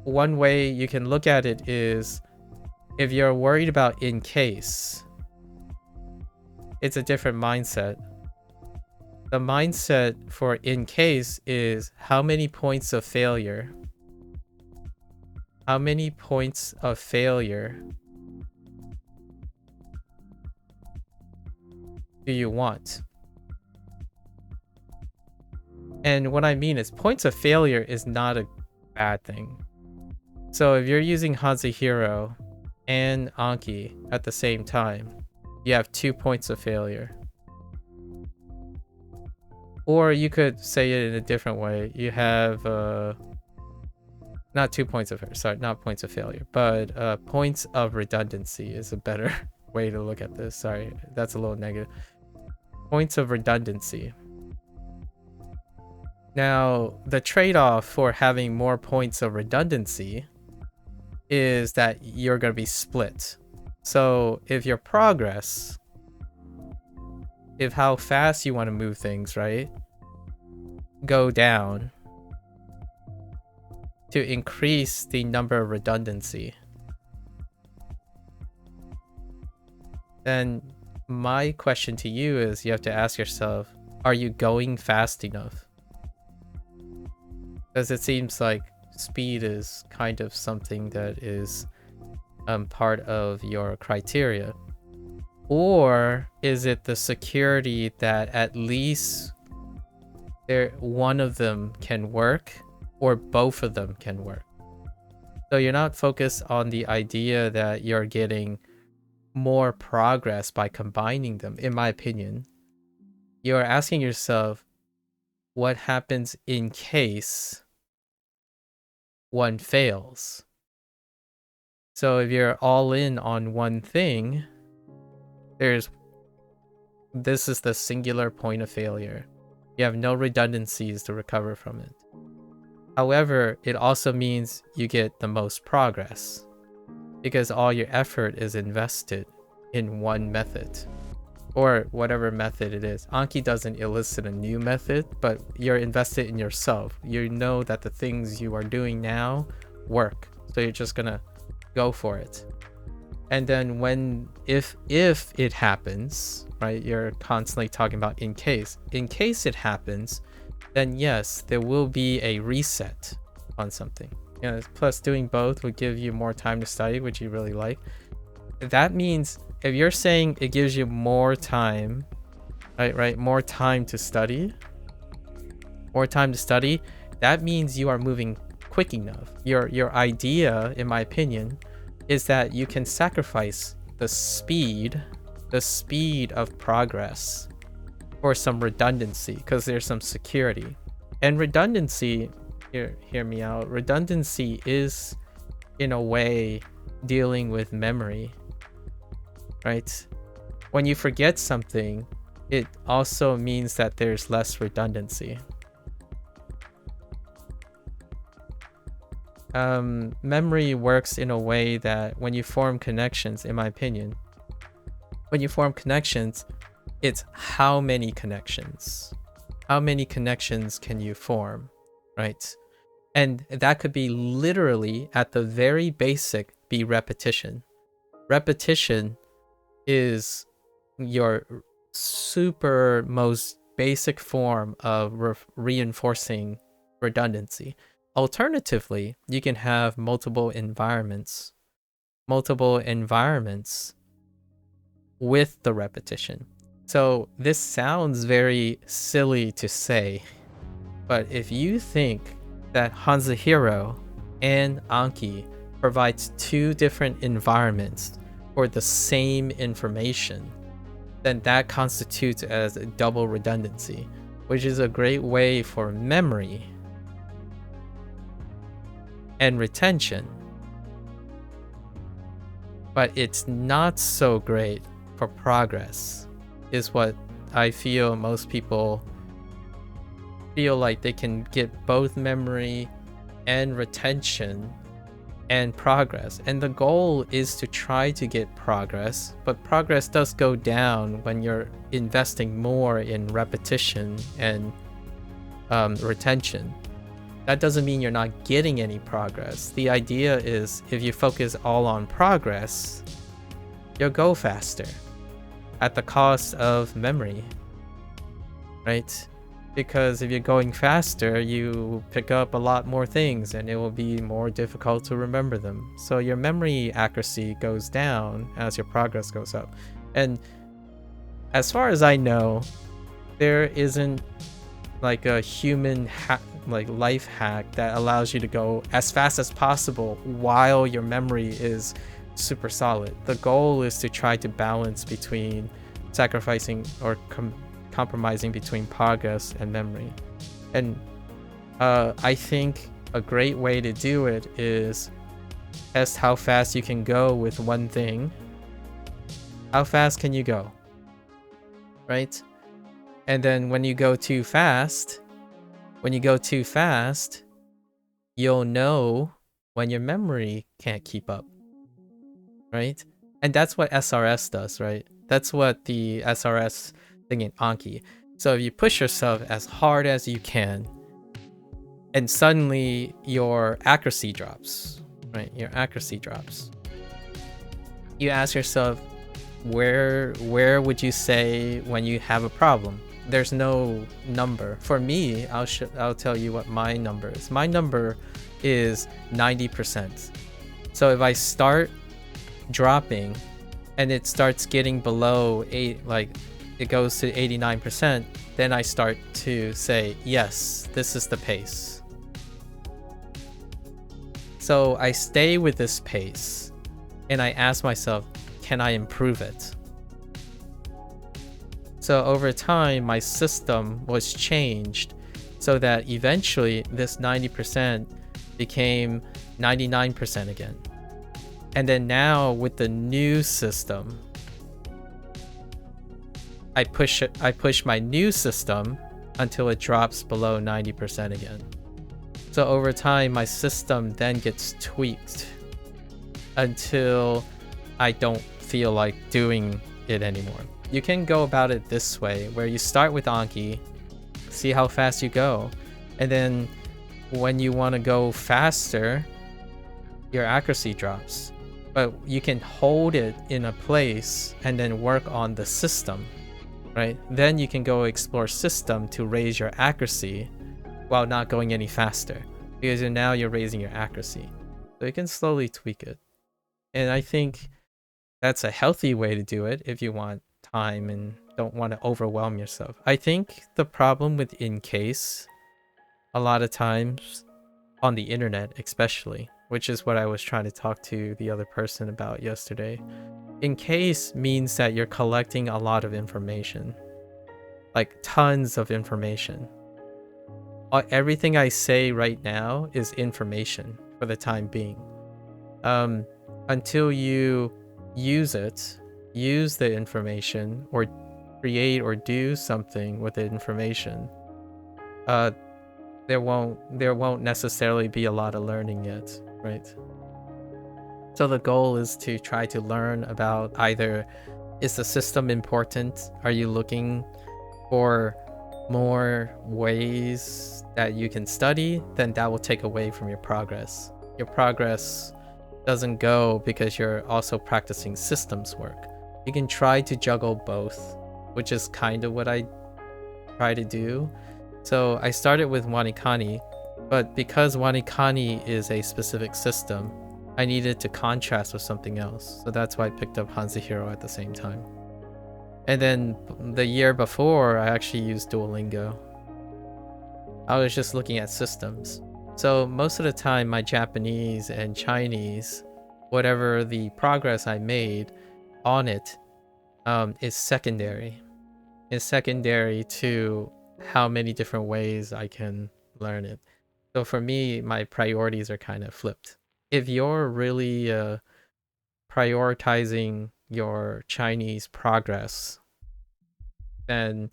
one way you can look at it is if you're worried about in case, it's a different mindset. The mindset for in case is how many points of failure? How many points of failure do you want? And what I mean is points of failure is not a bad thing. So if you're using Hanzahiro and Anki at the same time, you have 2 points of failure. Or you could say it in a different way. You have not 2 points of failure, sorry, not points of failure, but points of redundancy is a better way to look at this. Sorry, that's a little negative. Points of redundancy. Now, the trade-off for having more points of redundancy is that you're going to be split. So if your progress, if how fast you want to move things, right, go down to increase the number of redundancy, then my question to you is you have to ask yourself, are you going fast enough? Because it seems like speed is kind of something that is part of your criteria. Or is it the security that at least one of them can work or both of them can work? So you're not focused on the idea that you're getting more progress by combining them, in my opinion. You're asking yourself, what happens in case one fails? So if you're all in on one thing, this is the singular point of failure. You have no redundancies to recover from it. However, it also means you get the most progress because all your effort is invested in one method or whatever method it is. Anki doesn't elicit a new method, but you're invested in yourself. You know that the things you are doing now work. So you're just gonna go for it. And then if it happens, right, you're constantly talking about in case it happens, then yes, there will be a reset on something. Plus doing both would give you more time to study, which you really like. That means if you're saying it gives you more time, right, more time to study, that means you are moving quick enough. Your idea, in my opinion, is that you can sacrifice the speed of progress for some redundancy, because there's some security. And redundancy, hear me out, redundancy is in a way dealing with memory, right? When you forget something, it also means that there's less redundancy. Memory works in a way that when you form connections, in my opinion, when you form connections, it's how many connections can you form, right? And that could be literally, at the very basic, be repetition. Repetition is your super most basic form of reinforcing redundancy. Alternatively, you can have multiple environments with the repetition. So this sounds very silly to say, but if you think that Hanzahiro and Anki provides two different environments for the same information, then that constitutes as a double redundancy, which is a great way for memory and retention, but it's not so great for progress, is what I feel. Most people feel like they can get both memory and retention and progress, and the goal is to try to get progress, but progress does go down when you're investing more in repetition and retention. That doesn't mean you're not getting any progress. The idea is if you focus all on progress, you'll go faster at the cost of memory, right? Because if you're going faster, you pick up a lot more things and it will be more difficult to remember them. So your memory accuracy goes down as your progress goes up. And as far as I know, there isn't like a human life hack that allows you to go as fast as possible while your memory is super solid. The goal is to try to balance between sacrificing or compromising between progress and memory. And I think a great way to do it is test how fast you can go with one thing. How fast can you go, right? And then when you go too fast, you'll know when your memory can't keep up, right? And that's what SRS does, right? That's what the SRS thing in Anki. So if you push yourself as hard as you can, and suddenly your accuracy drops, right? Your accuracy drops. You ask yourself, where would you say when you have a problem? There's no number. For me, I'll tell you what my number is. My number is 90%. So if I start dropping and it starts getting below 8, like it goes to 89%, then I start to say, yes, this is the pace. So I stay with this pace and I ask myself, can I improve it? So over time, my system was changed so that eventually this 90% became 99% again. And then now with the new system, I push my new system until it drops below 90% again. So over time, my system then gets tweaked until I don't feel like doing it anymore. You can go about it this way, where you start with Anki, see how fast you go, and then when you want to go faster, your accuracy drops. but you can hold it in a place and then work on the system, right? Then you can go explore system to raise your accuracy while not going any faster, because now you're raising your accuracy. So you can slowly tweak it. And I think that's a healthy way to do it if you want time and don't want to overwhelm yourself. I think the problem with in case, a lot of times on the internet especially, which is what I was trying to talk to the other person about yesterday, in case means that you're collecting a lot of information, like tons of information. Everything I say right now is information for the time being. Until you use the information, or create or do something with the information, there won't necessarily be a lot of learning yet, right? So the goal is to try to learn about either, is the system important? Are you looking for more ways that you can study? Then that will take away from your progress. Your progress doesn't go because you're also practicing systems work. You can try to juggle both, which is kind of what I try to do. So I started with WaniKani, but because WaniKani is a specific system, I needed to contrast with something else. So that's why I picked up Hanzahiro at the same time. And then the year before, I actually used Duolingo. I was just looking at systems. So most of the time, my Japanese and Chinese, whatever the progress I made on it, is secondary. It's secondary to how many different ways I can learn it. So for me, my priorities are kind of flipped. If you're really prioritizing your Chinese progress, then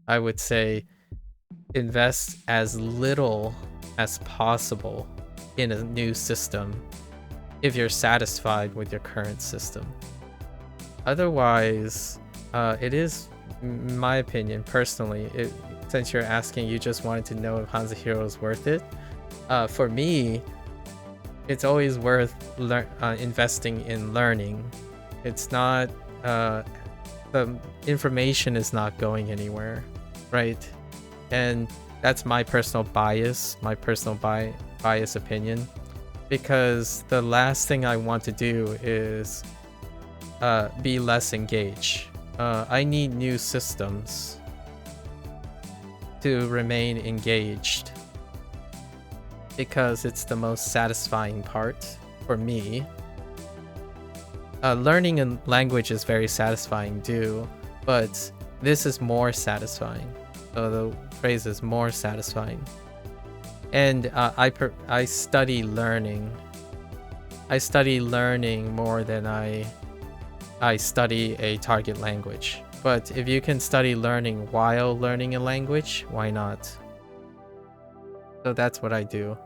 I would say invest as little as possible in a new system if you're satisfied with your current system. Otherwise, it is, in my opinion, personally, since you're asking, you just wanted to know if Hanzahiro is worth it. For me, it's always worth investing in learning. It's not, the information is not going anywhere, right? And that's my personal bias, bias opinion, because the last thing I want to do is be less engaged. I need new systems to remain engaged, because it's the most satisfying part for me. Learning a language is very satisfying too, but this is more satisfying. So the phrase is more satisfying. And I study learning. I study learning more than I study a target language. But if you can study learning while learning a language, why not? So that's what I do.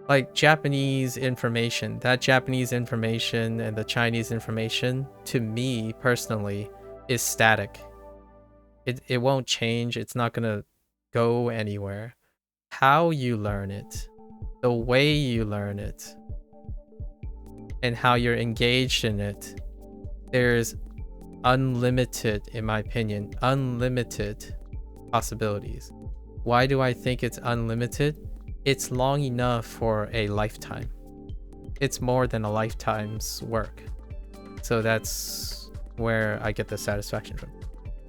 Like Japanese information, that Japanese information and the Chinese information, to me personally, is static. It won't change. It's not gonna go anywhere. How you learn it, the way you learn it, and how you're engaged in it, there's unlimited, in my opinion, unlimited possibilities. Why do I think it's unlimited? It's long enough for a lifetime. It's more than a lifetime's work. So that's where I get the satisfaction from.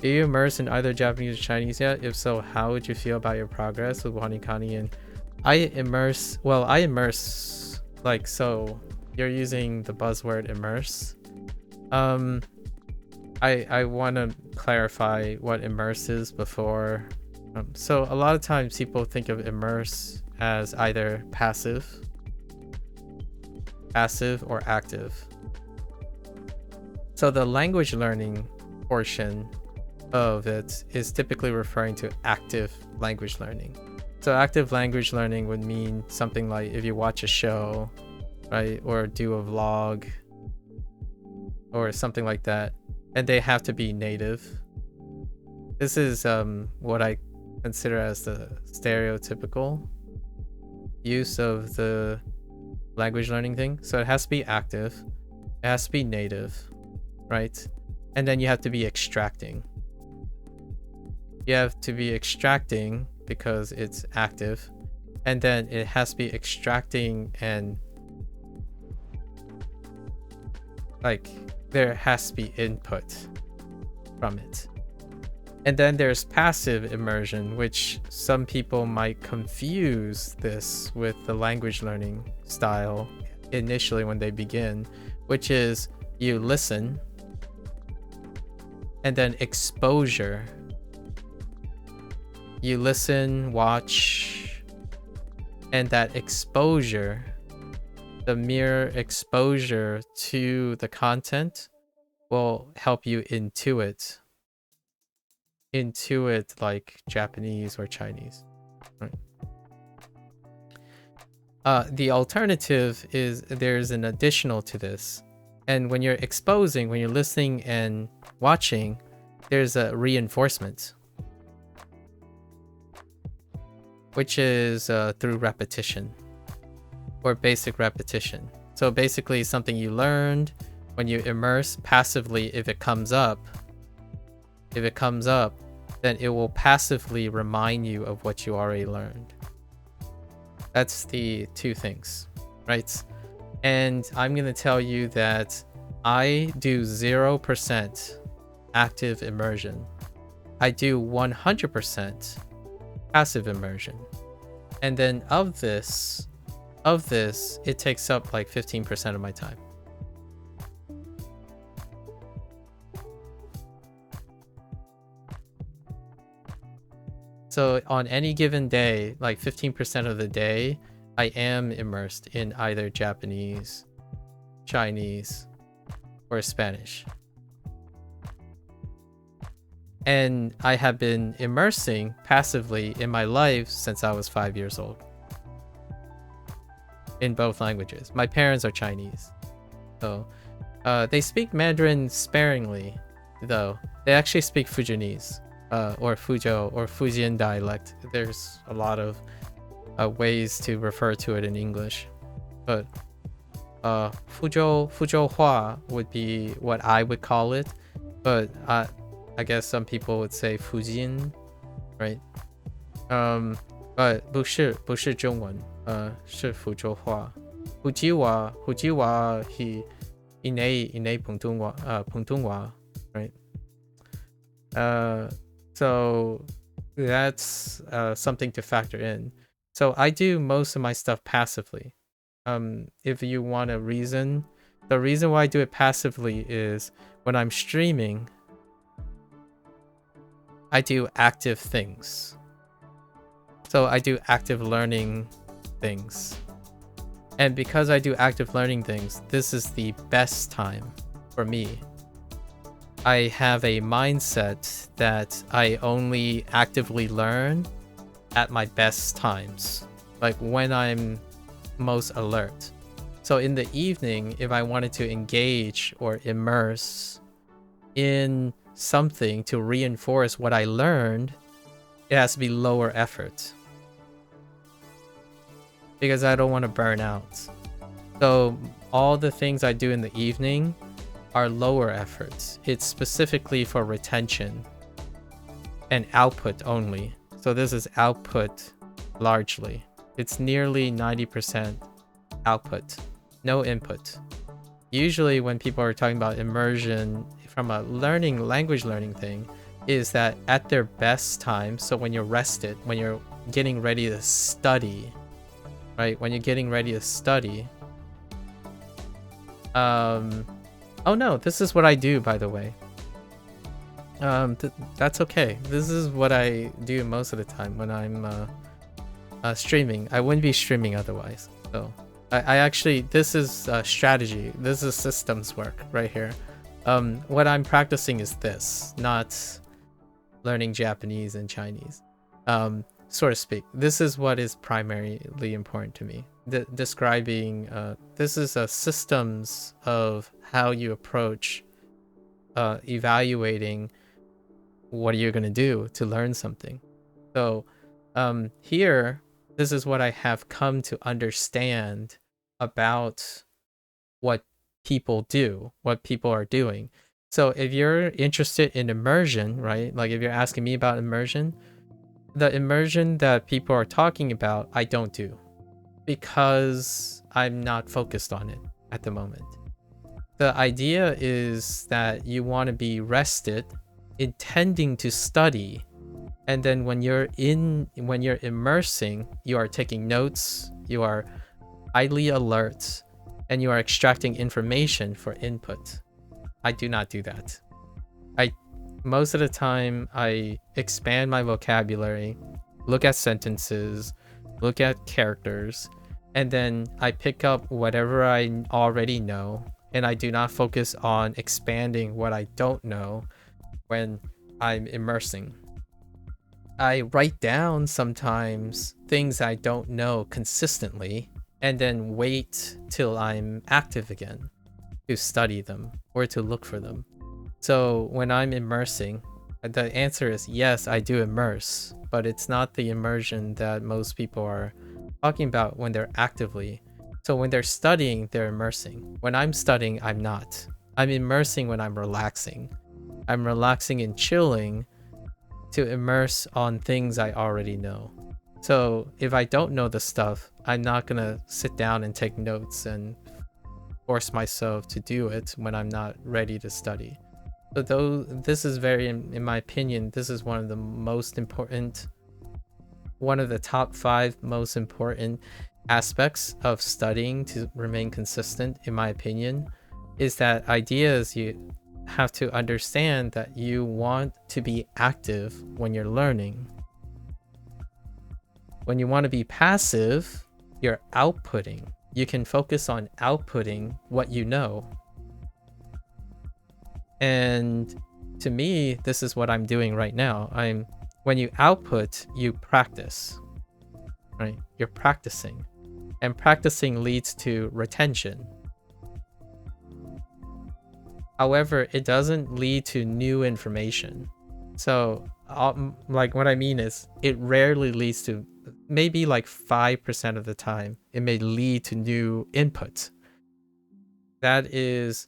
Are you immersed in either Japanese or Chinese yet? If so, how would you feel about your progress with WaniKani? And I immerse, like, so you're using the buzzword immerse. I want to clarify what immerse is before. So a lot of times people think of immerse as either passive or active. So the language learning portion of it is typically referring to active language learning. So active language learning would mean something like if you watch a show, right, or do a vlog or something like that, and they have to be native. This is what I consider as the stereotypical use of the language learning thing. So it has to be active, it has to be native, right? And then you have to be extracting. You have to be extracting because it's active, and then it has to be extracting, and like there has to be input from it. And then there's passive immersion, which some people might confuse this with the language learning style initially when they begin, which is you listen and then exposure. You listen, watch, and that exposure, the mere exposure to the content, will help you intuit like Japanese or Chinese, right? The alternative is there's an additional to this, and when you're exposing, when you're listening and watching, there's a reinforcement, which is through repetition or basic repetition. So basically something you learned, when you immerse passively, if it comes up, then it will passively remind you of what you already learned. That's the two things, right? And I'm going to tell you that I do 0% active immersion. I do 100% passive immersion. And then of this, it takes up like 15% of my time. So on any given day, like 15% of the day, I am immersed in either Japanese, Chinese, or Spanish. And I have been immersing passively in my life since I was 5 years old. In both languages. My parents are Chinese. So they speak Mandarin sparingly, though. They actually speak Fujianese. Or Fuzhou or Fujian dialect. There's a lot of ways to refer to it in English, but Fuzhou Hua would be what I would call it, but I guess some people would say Fujian, right? But 不是中文，是福州话。福州话以内普通话 right? So that's something to factor in. So I do most of my stuff passively. If you want a reason, the reason why I do it passively is when I'm streaming, I do active things. So I do active learning things. And because I do active learning things, this is the best time for me. I have a mindset that I only actively learn at my best times, like when I'm most alert. So in the evening, if I wanted to engage or immerse in something to reinforce what I learned, it has to be lower effort, because I don't want to burn out. So all the things I do in the evening are lower efforts. It's specifically for retention and output only. So this is output largely. It's nearly 90% output, no input. Usually when people are talking about immersion from a language learning thing, is that at their best time, so when you're rested, when you're getting ready to study, right? When you're getting ready to study, oh no, this is what I do, by the way. That's okay. This is what I do most of the time when I'm streaming. I wouldn't be streaming otherwise. So I actually, this is strategy. This is systems work right here. What I'm practicing is this, not learning Japanese and Chinese, so to speak. This is what is primarily important to me. Describing, this is a systems of how you approach evaluating what you're going to do to learn something. So here, this is what I have come to understand about what people do, what people are doing. So if you're interested in immersion, right? Like if you're asking me about immersion, the immersion that people are talking about, I don't do because I'm not focused on it at the moment. The idea is that you want to be rested, intending to study, and then when you're immersing, you are taking notes, you are highly alert, and you are extracting information for input. I do not do that. Most of the time I expand my vocabulary, look at sentences, look at characters, and then I pick up whatever I already know, and I do not focus on expanding what I don't know when I'm immersing. I write down sometimes things I don't know consistently and then wait till I'm active again to study them or to look for them. So when I'm immersing, the answer is yes, I do immerse, but it's not the immersion that most people are talking about when they're actively. So when they're studying, they're immersing. When I'm studying, I'm not. I'm immersing when I'm relaxing. I'm relaxing and chilling to immerse on things I already know. So if I don't know the stuff, I'm not gonna sit down and take notes and force myself to do it when I'm not ready to study. So though this is very, in my opinion, this is one of the most important, one of the top 5 most important aspects of studying to remain consistent, in my opinion, is that ideas you have to understand that you want to be active when you're learning. When you want to be passive, you're outputting. You can focus on outputting what you know. And to me, this is what I'm doing right now. When you output, you practice, right? You're practicing, and practicing leads to retention. However, it doesn't lead to new information. So like what I mean is it rarely leads to, maybe like 5% of the time, it may lead to new input. That is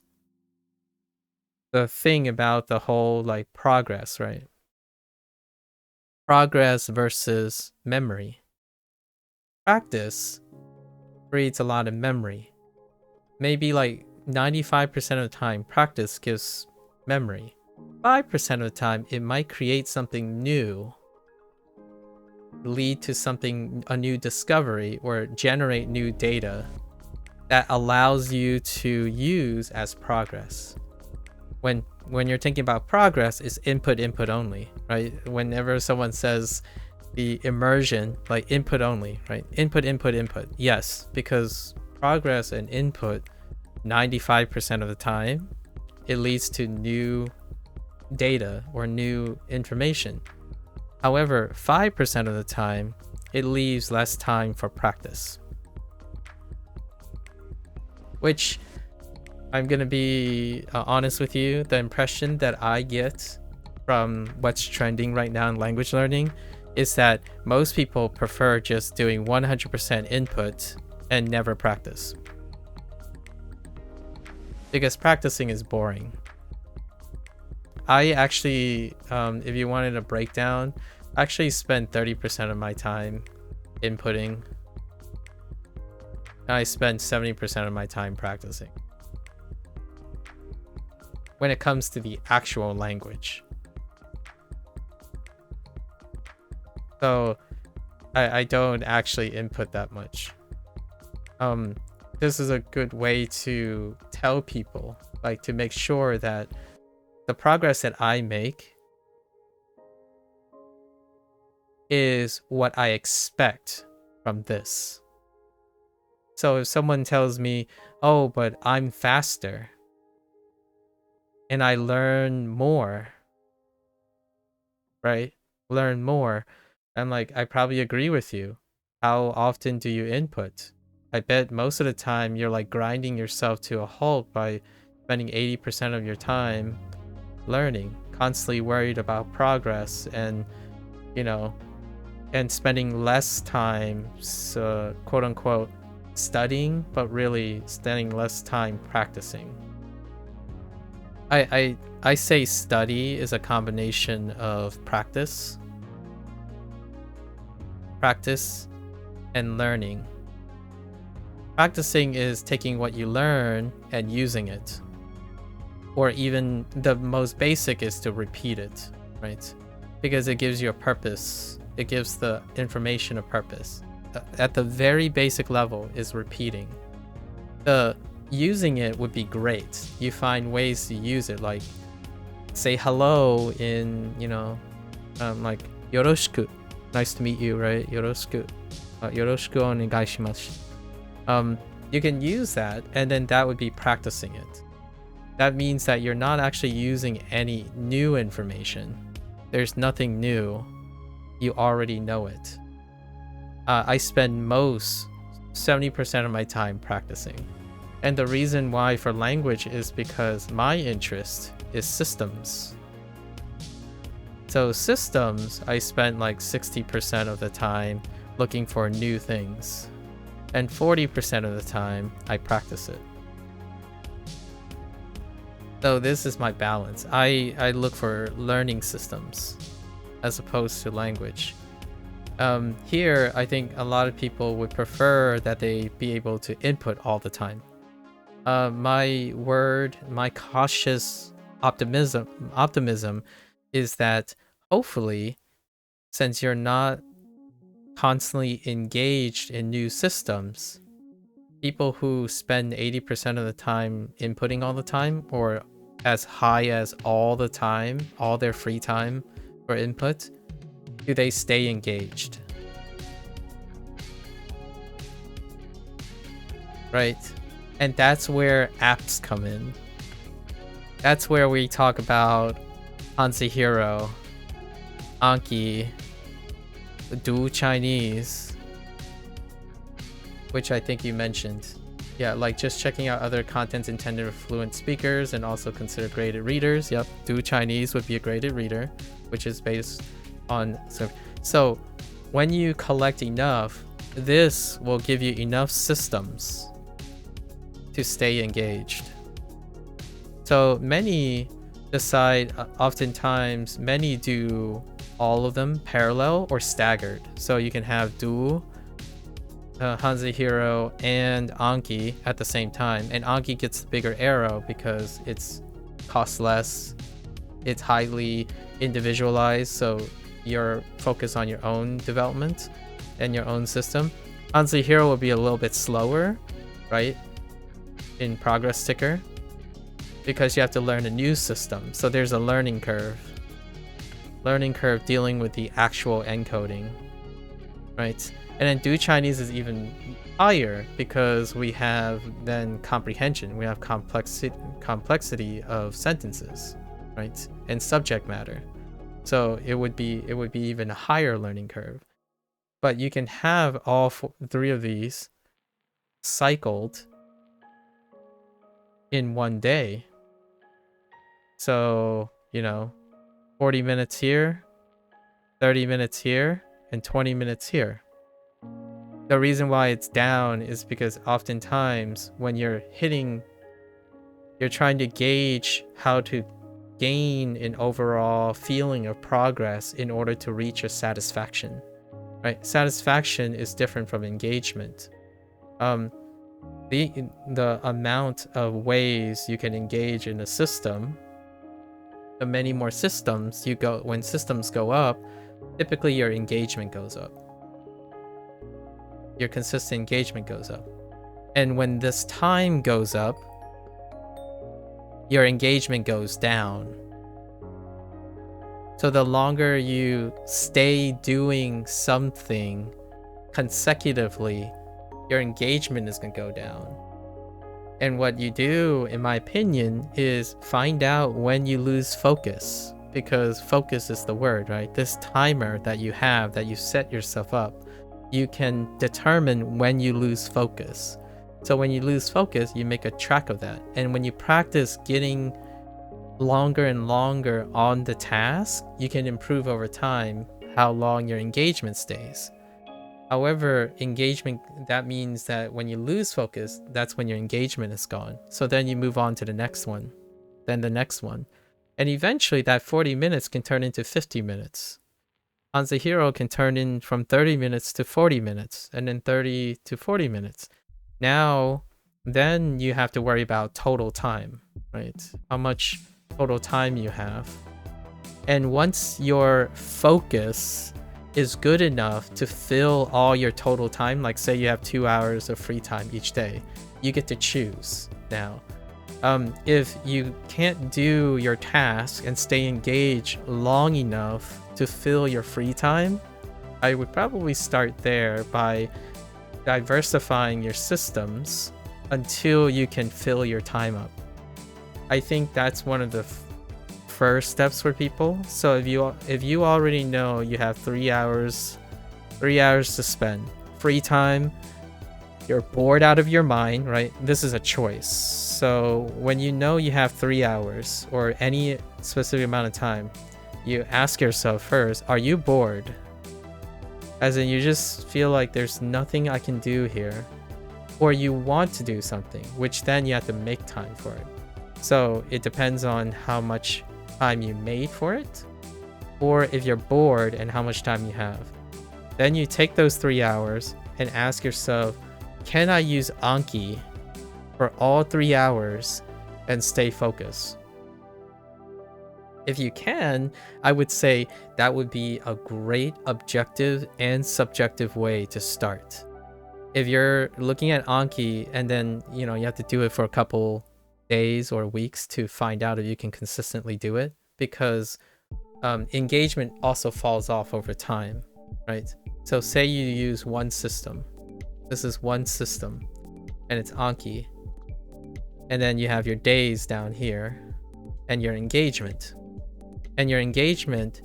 the thing about the whole like progress, right? Progress versus memory. Practice breeds a lot of memory. Maybe like 95% of the time, practice gives memory. 5% of the time, it might create something new, lead to something, a new discovery, or generate new data that allows you to use as progress. When you're thinking about progress, it's input only, right? Whenever someone says the immersion, like input only, right? Input. Yes, because progress and input, 95% of the time, it leads to new data or new information. However, 5% of the time, it leaves less time for practice. Which, I'm gonna be honest with you, the impression that I get from what's trending right now in language learning is that most people prefer just doing 100% input and never practice. Because practicing is boring. I actually, if you wanted a breakdown, I actually spend 30% of my time inputting. I spend 70% of my time practicing. When it comes to the actual language. So I don't actually input that much. This is a good way to tell people, like to make sure that the progress that I make is what I expect from this. So if someone tells me, oh, but I'm faster and I learn more, right? Learn more. I'm like, I probably agree with you. How often do you input? I bet most of the time you're like grinding yourself to a halt by spending 80% of your time learning, constantly worried about progress and, you know, and spending less time, quote unquote, studying, but really spending less time practicing. I say study is a combination of practice and learning. Practicing is taking what you learn and using it. Or even the most basic is to repeat it, right? Because it gives you a purpose. It gives the information a purpose. At the very basic level is repeating. The using it would be great. You find ways to use it, like say hello in, like yoroshiku. Nice to meet you, right? Yoroshiku. Yoroshiku onegaishimasu. You can use that, and then that would be practicing it. That means that you're not actually using any new information. There's nothing new. You already know it. I spend 70% of my time practicing. And the reason why for language is because my interest is systems. So systems, I spend like 60% of the time looking for new things. And 40% of the time, I practice it. So this is my balance. I look for learning systems as opposed to language. Here, I think a lot of people would prefer that they be able to input all the time. My cautious optimism is that hopefully, since you're not constantly engaged in new systems, people who spend 80% of the time inputting all the time, or as high as all the time, all their free time for input, do they stay engaged? Right? And that's where apps come in. That's where we talk about Hanzihiro, Anki, Do Chinese, which I think you mentioned. Yeah, like just checking out other contents intended for fluent speakers and also consider graded readers. Yep, Do Chinese would be a graded reader, which is based on... So when you collect enough, this will give you enough systems to stay engaged. So many decide, oftentimes, many do all of them parallel or staggered. So you can have Do, Hanzihiro, and Anki at the same time. And Anki gets the bigger arrow because it's costs less, it's highly individualized, so you're focused on your own development and your own system. Hanzihiro will be a little bit slower, right? In progress ticker, because you have to learn a new system. So there's a learning curve. Learning curve dealing with the actual encoding, right? And then Do Chinese is even higher because we have then comprehension. We have complexity of sentences, right? And subject matter. So it would be even a higher learning curve. But you can have all three of these cycled in one day. So, 40 minutes here, 30 minutes here, and 20 minutes here. The reason why it's down is because oftentimes when you're trying to gauge how to gain an overall feeling of progress in order to reach a satisfaction, right? Satisfaction is different from engagement. The amount of ways you can engage in a system, the many more systems when systems go up, typically your engagement goes up. Your consistent engagement goes up. And when this time goes up, your engagement goes down. So the longer you stay doing something consecutively, your engagement is going to go down. And what you do, in my opinion, is find out when you lose focus, because focus is the word, right? This timer that you have, that you set yourself up, you can determine when you lose focus. So when you lose focus, you make a track of that. And when you practice getting longer and longer on the task, you can improve over time how long your engagement stays. However, engagement, that means that when you lose focus, that's when your engagement is gone. So then you move on to the next one, then the next one. And eventually that 40 minutes can turn into 50 minutes. Hanzahiro can turn in from 30 minutes to 40 minutes, and then 30 to 40 minutes. Now, then you have to worry about total time, right? How much total time you have. And once your focus is good enough to fill all your total time, like say you have 2 hours of free time each day, you get to choose now. If you can't do your task and stay engaged long enough to fill your free time, I would probably start there by diversifying your systems until you can fill your time up. I think that's one of the first steps for people. So if you already know you have 3 hours to spend free time, you're bored out of your mind, right? This is a choice. So when you know you have 3 hours or any specific amount of time, you ask yourself first, are you bored? As in, you just feel like there's nothing I can do here, or you want to do something, which then you have to make time for it. So it depends on how much time you made for it, or if you're bored and how much time you have. Then you take those 3 hours and ask yourself, can I use Anki for all 3 hours and stay focused? If you can, I would say that would be a great objective and subjective way to start. If you're looking at Anki and then, you have to do it for a couple days or weeks to find out if you can consistently do it, because engagement also falls off over time, right? So say you use one system. This is one system and it's Anki. And then you have your days down here and your engagement. And your engagement,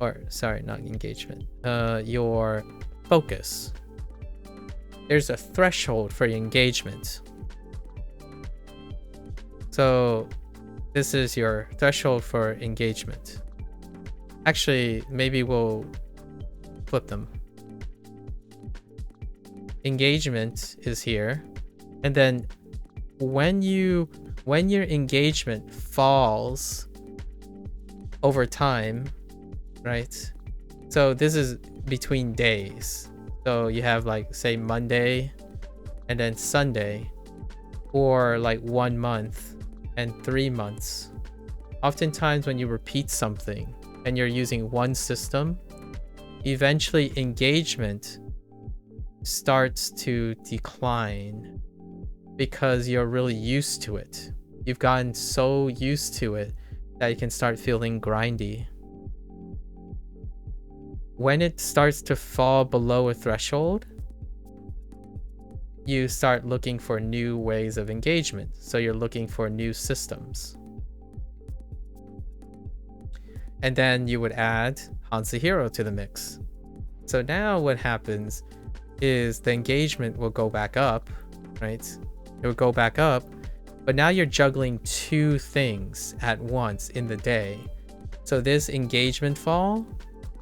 or sorry, not engagement, your focus. There's a threshold for your engagement. So this is your threshold for engagement. Actually, maybe we'll flip them. Engagement is here. And then when your engagement falls over time, right? So this is between days. So you have like say Monday and then Sunday, or like 1 month and 3 months. Oftentimes when you repeat something and you're using one system, eventually engagement starts to decline because you're really used to it. You've gotten so used to it that you can start feeling grindy. When it starts to fall below a threshold, you start looking for new ways of engagement. So you're looking for new systems. And then you would add Hanzahiro to the mix. So now what happens is the engagement will go back up, right? It will go back up, but now you're juggling 2 things at once in the day. So this engagement fall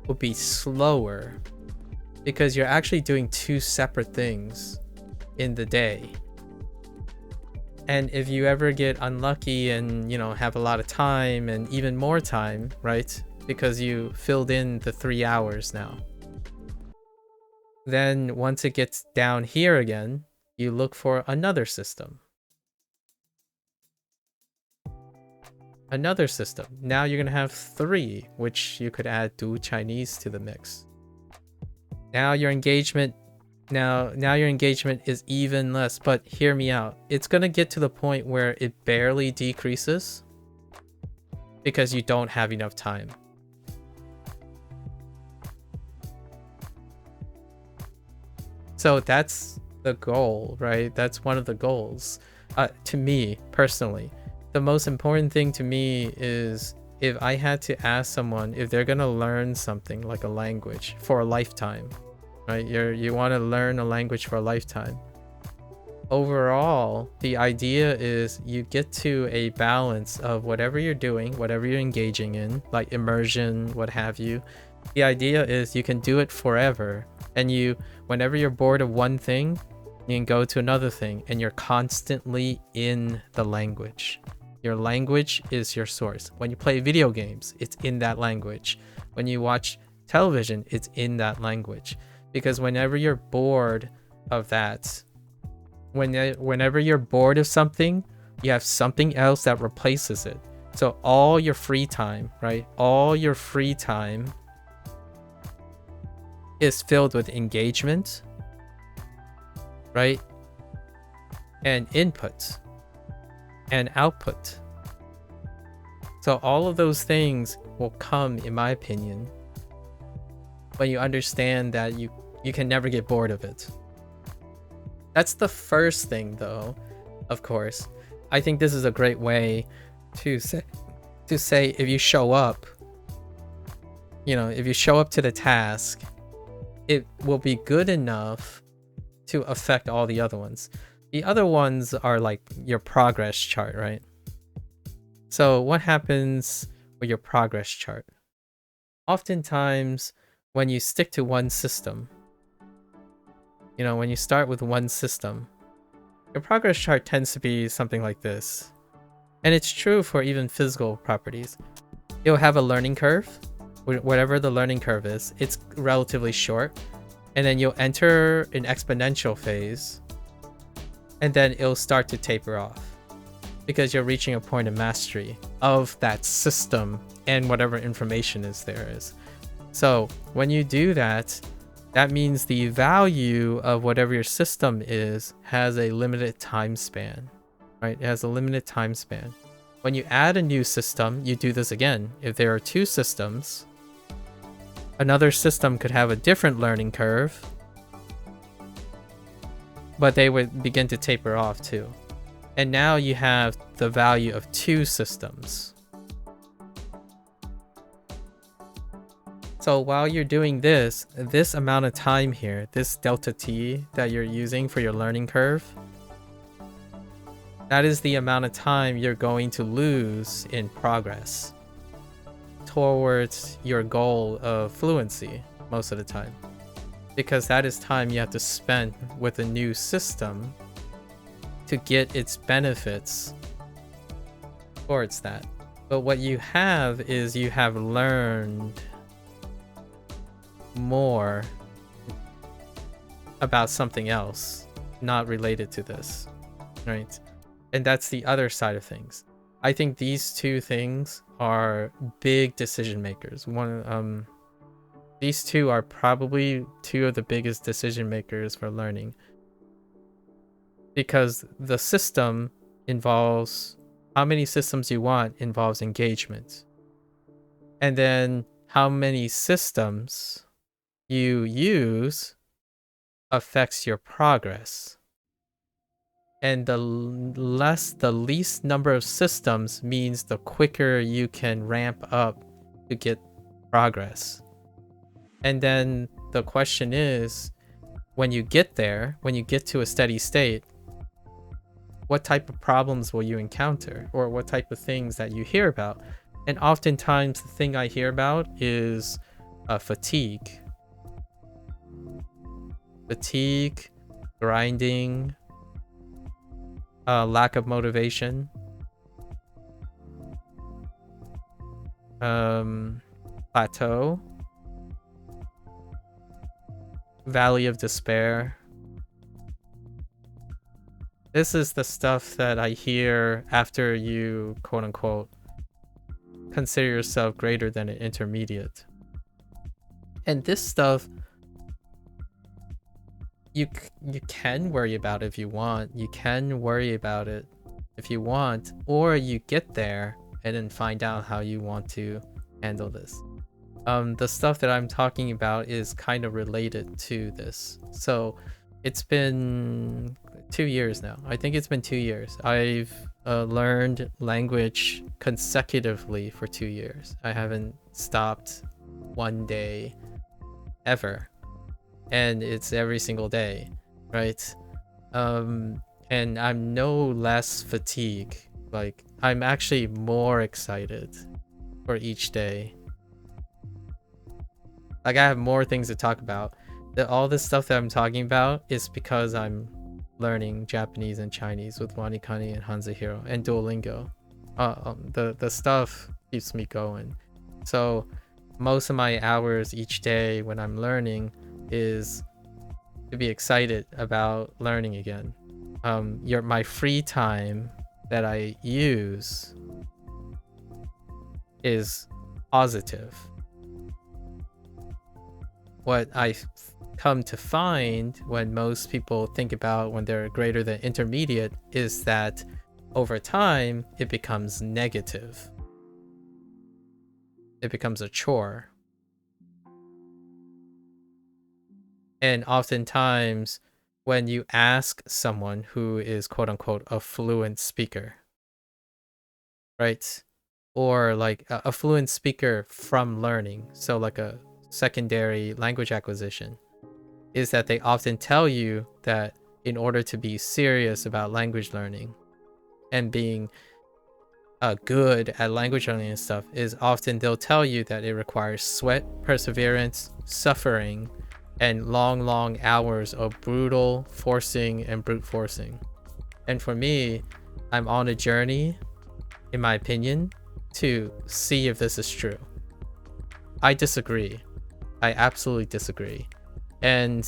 will be slower because you're actually doing 2 separate things in the day. And if you ever get unlucky and have a lot of time and even more time, right? Because you filled in the 3 hours now. Then once it gets down here again, you look for another system. Another system. Now you're gonna have 3, which you could add Du Chinese to the mix. Now your engagement your engagement is even less, but hear me out. It's gonna get to the point where it barely decreases because you don't have enough time. So that's the goal, right? That's one of the goals. To me, personally, the most important thing to me is if I had to ask someone if they're gonna learn something like a language for a lifetime, right? You want to learn a language for a lifetime. Overall, the idea is you get to a balance of whatever you're doing, whatever you're engaging in, like immersion, what have you. The idea is you can do it forever, And whenever you're bored of one thing, you can go to another thing, and you're constantly in the language. Your language is your source. When you play video games, it's in that language. When you watch television, it's in that language. Because whenever you're bored of that, whenever you're bored of something, you have something else that replaces it. So all your free time, right? All your free time is filled with engagement, right? And input and output. So all of those things will come, in my opinion, when you understand that you can never get bored of it. That's the first thing, though, of course. I think this is a great way to say if you show up, if you show up to the task, it will be good enough to affect all the other ones. The other ones are like your progress chart, right? So what happens with your progress chart? Oftentimes, when you stick to one system, when you start with one system, your progress chart tends to be something like this. And it's true for even physical properties. You'll have a learning curve. Whatever the learning curve is, it's relatively short. And then you'll enter an exponential phase. And then it'll start to taper off, because you're reaching a point of mastery of that system and whatever information there is. So when you do that, that means the value of whatever your system is has a limited time span, right? It has a limited time span. When you add a new system, you do this again. If there are two systems, another system could have a different learning curve, but they would begin to taper off too. And now you have the value of two systems. So while you're doing this amount of time here, this delta t that you're using for your learning curve, that is the amount of time you're going to lose in progress towards your goal of fluency most of the time. Because that is time you have to spend with a new system to get its benefits towards that. But what you have is you have learned more about something else not related to this, right? And that's the other side of things. I think these two things are big decision makers. These two are probably two of the biggest decision makers for learning, because the system involves how many systems you want, involves engagement, and then how many systems you use affects your progress. And the least number of systems means the quicker you can ramp up to get progress. And then the question is, when you get there, when you get to a steady state, what type of problems will you encounter, or what type of things that you hear about? And oftentimes the thing I hear about is fatigue, grinding, lack of motivation, plateau, valley of despair. This is the stuff that I hear after you, quote unquote, consider yourself greater than an intermediate. And this stuff, you can worry about if you want. You can worry about it if you want, or you get there and then find out how you want to handle this. The stuff that I'm talking about is kind of related to this. So it's been 2 years now. I think it's been 2 years. I've learned language consecutively for 2 years. I haven't stopped one day ever. And it's every single day, right? And I'm no less fatigued. Like, I'm actually more excited for each day. Like, I have more things to talk about. all this stuff that I'm talking about is because I'm learning Japanese and Chinese with WaniKani and Hanzahiro and Duolingo. The stuff keeps me going. So most of my hours each day when I'm learning is to be excited about learning again. My free time that I use is positive. What I've come to find when most people think about when they're greater than intermediate is that over time it becomes negative. It becomes a chore. And oftentimes when you ask someone who is quote unquote a fluent speaker, right? Or like a fluent speaker from learning, so like a secondary language acquisition, is that they often tell you that in order to be serious about language learning and being good at language learning and stuff, is often they'll tell you that it requires sweat, perseverance, suffering, and long hours of brutal forcing and brute forcing. And for me, I'm on a journey, in my opinion, to see if this is true. I disagree. I absolutely disagree. And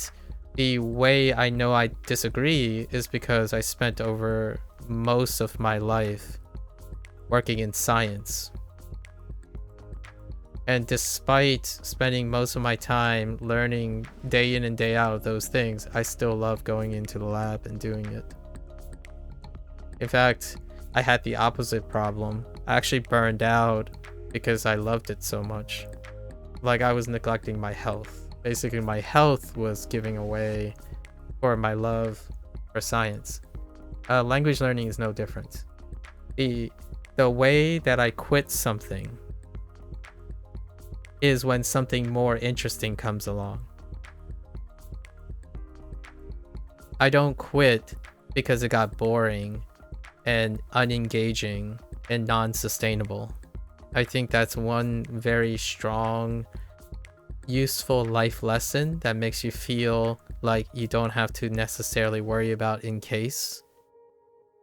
the way I know I disagree is because I spent over most of my life working in science. And despite spending most of my time learning day in and day out of those things, I still love going into the lab and doing it. In fact, I had the opposite problem. I actually burned out because I loved it so much. Like I was neglecting my health. Basically, my health was giving away for my love for science. Language learning is no different. The way that I quit something is when something more interesting comes along. I don't quit because it got boring and unengaging and non-sustainable. I think that's one very strong, useful life lesson that makes you feel like you don't have to necessarily worry about in case,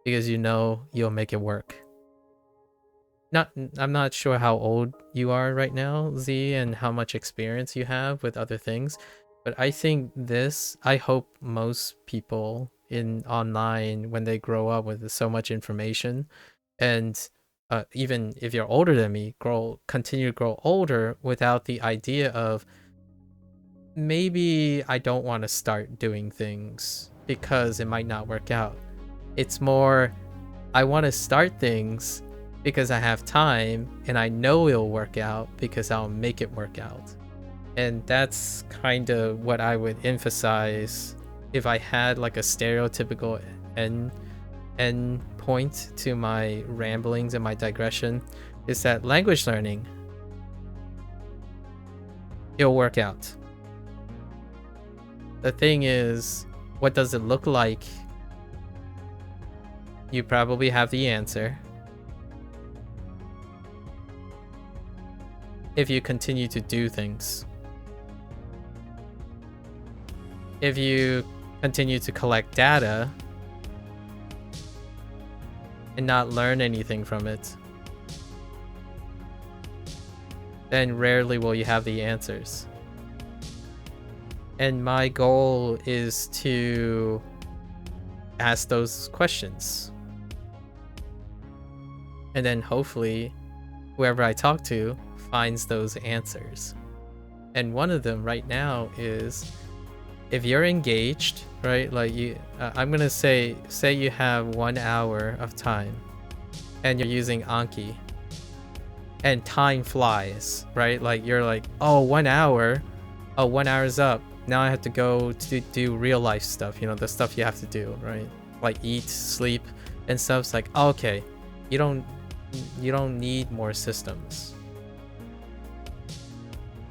because you know you'll make it work. I'm not sure how old you are right now, Z, and how much experience you have with other things, but I think I hope most people in online, when they grow up with so much information, and even if you're older than me, continue to grow older without the idea of maybe I don't want to start doing things because it might not work out. It's more, I want to start things because I have time and I know it'll work out because I'll make it work out. And that's kind of what I would emphasize if I had like a stereotypical end point to my ramblings and my digression, is that language learning, it'll work out. The thing is, what does it look like? You probably have the answer. If you continue to do things. If you continue to collect data and not learn anything from it, then rarely will you have the answers. And my goal is to ask those questions. And then hopefully whoever I talk to finds those answers. And one of them right now is, if you're engaged, right? Like I'm gonna say you have 1 hour of time and you're using Anki and time flies, right? Like you're like, oh, 1 hour. Oh, 1 hour's up. Now I have to go to do real life stuff, the stuff you have to do, right? Like eat, sleep, and stuff. It's like, oh, okay, you don't need more systems.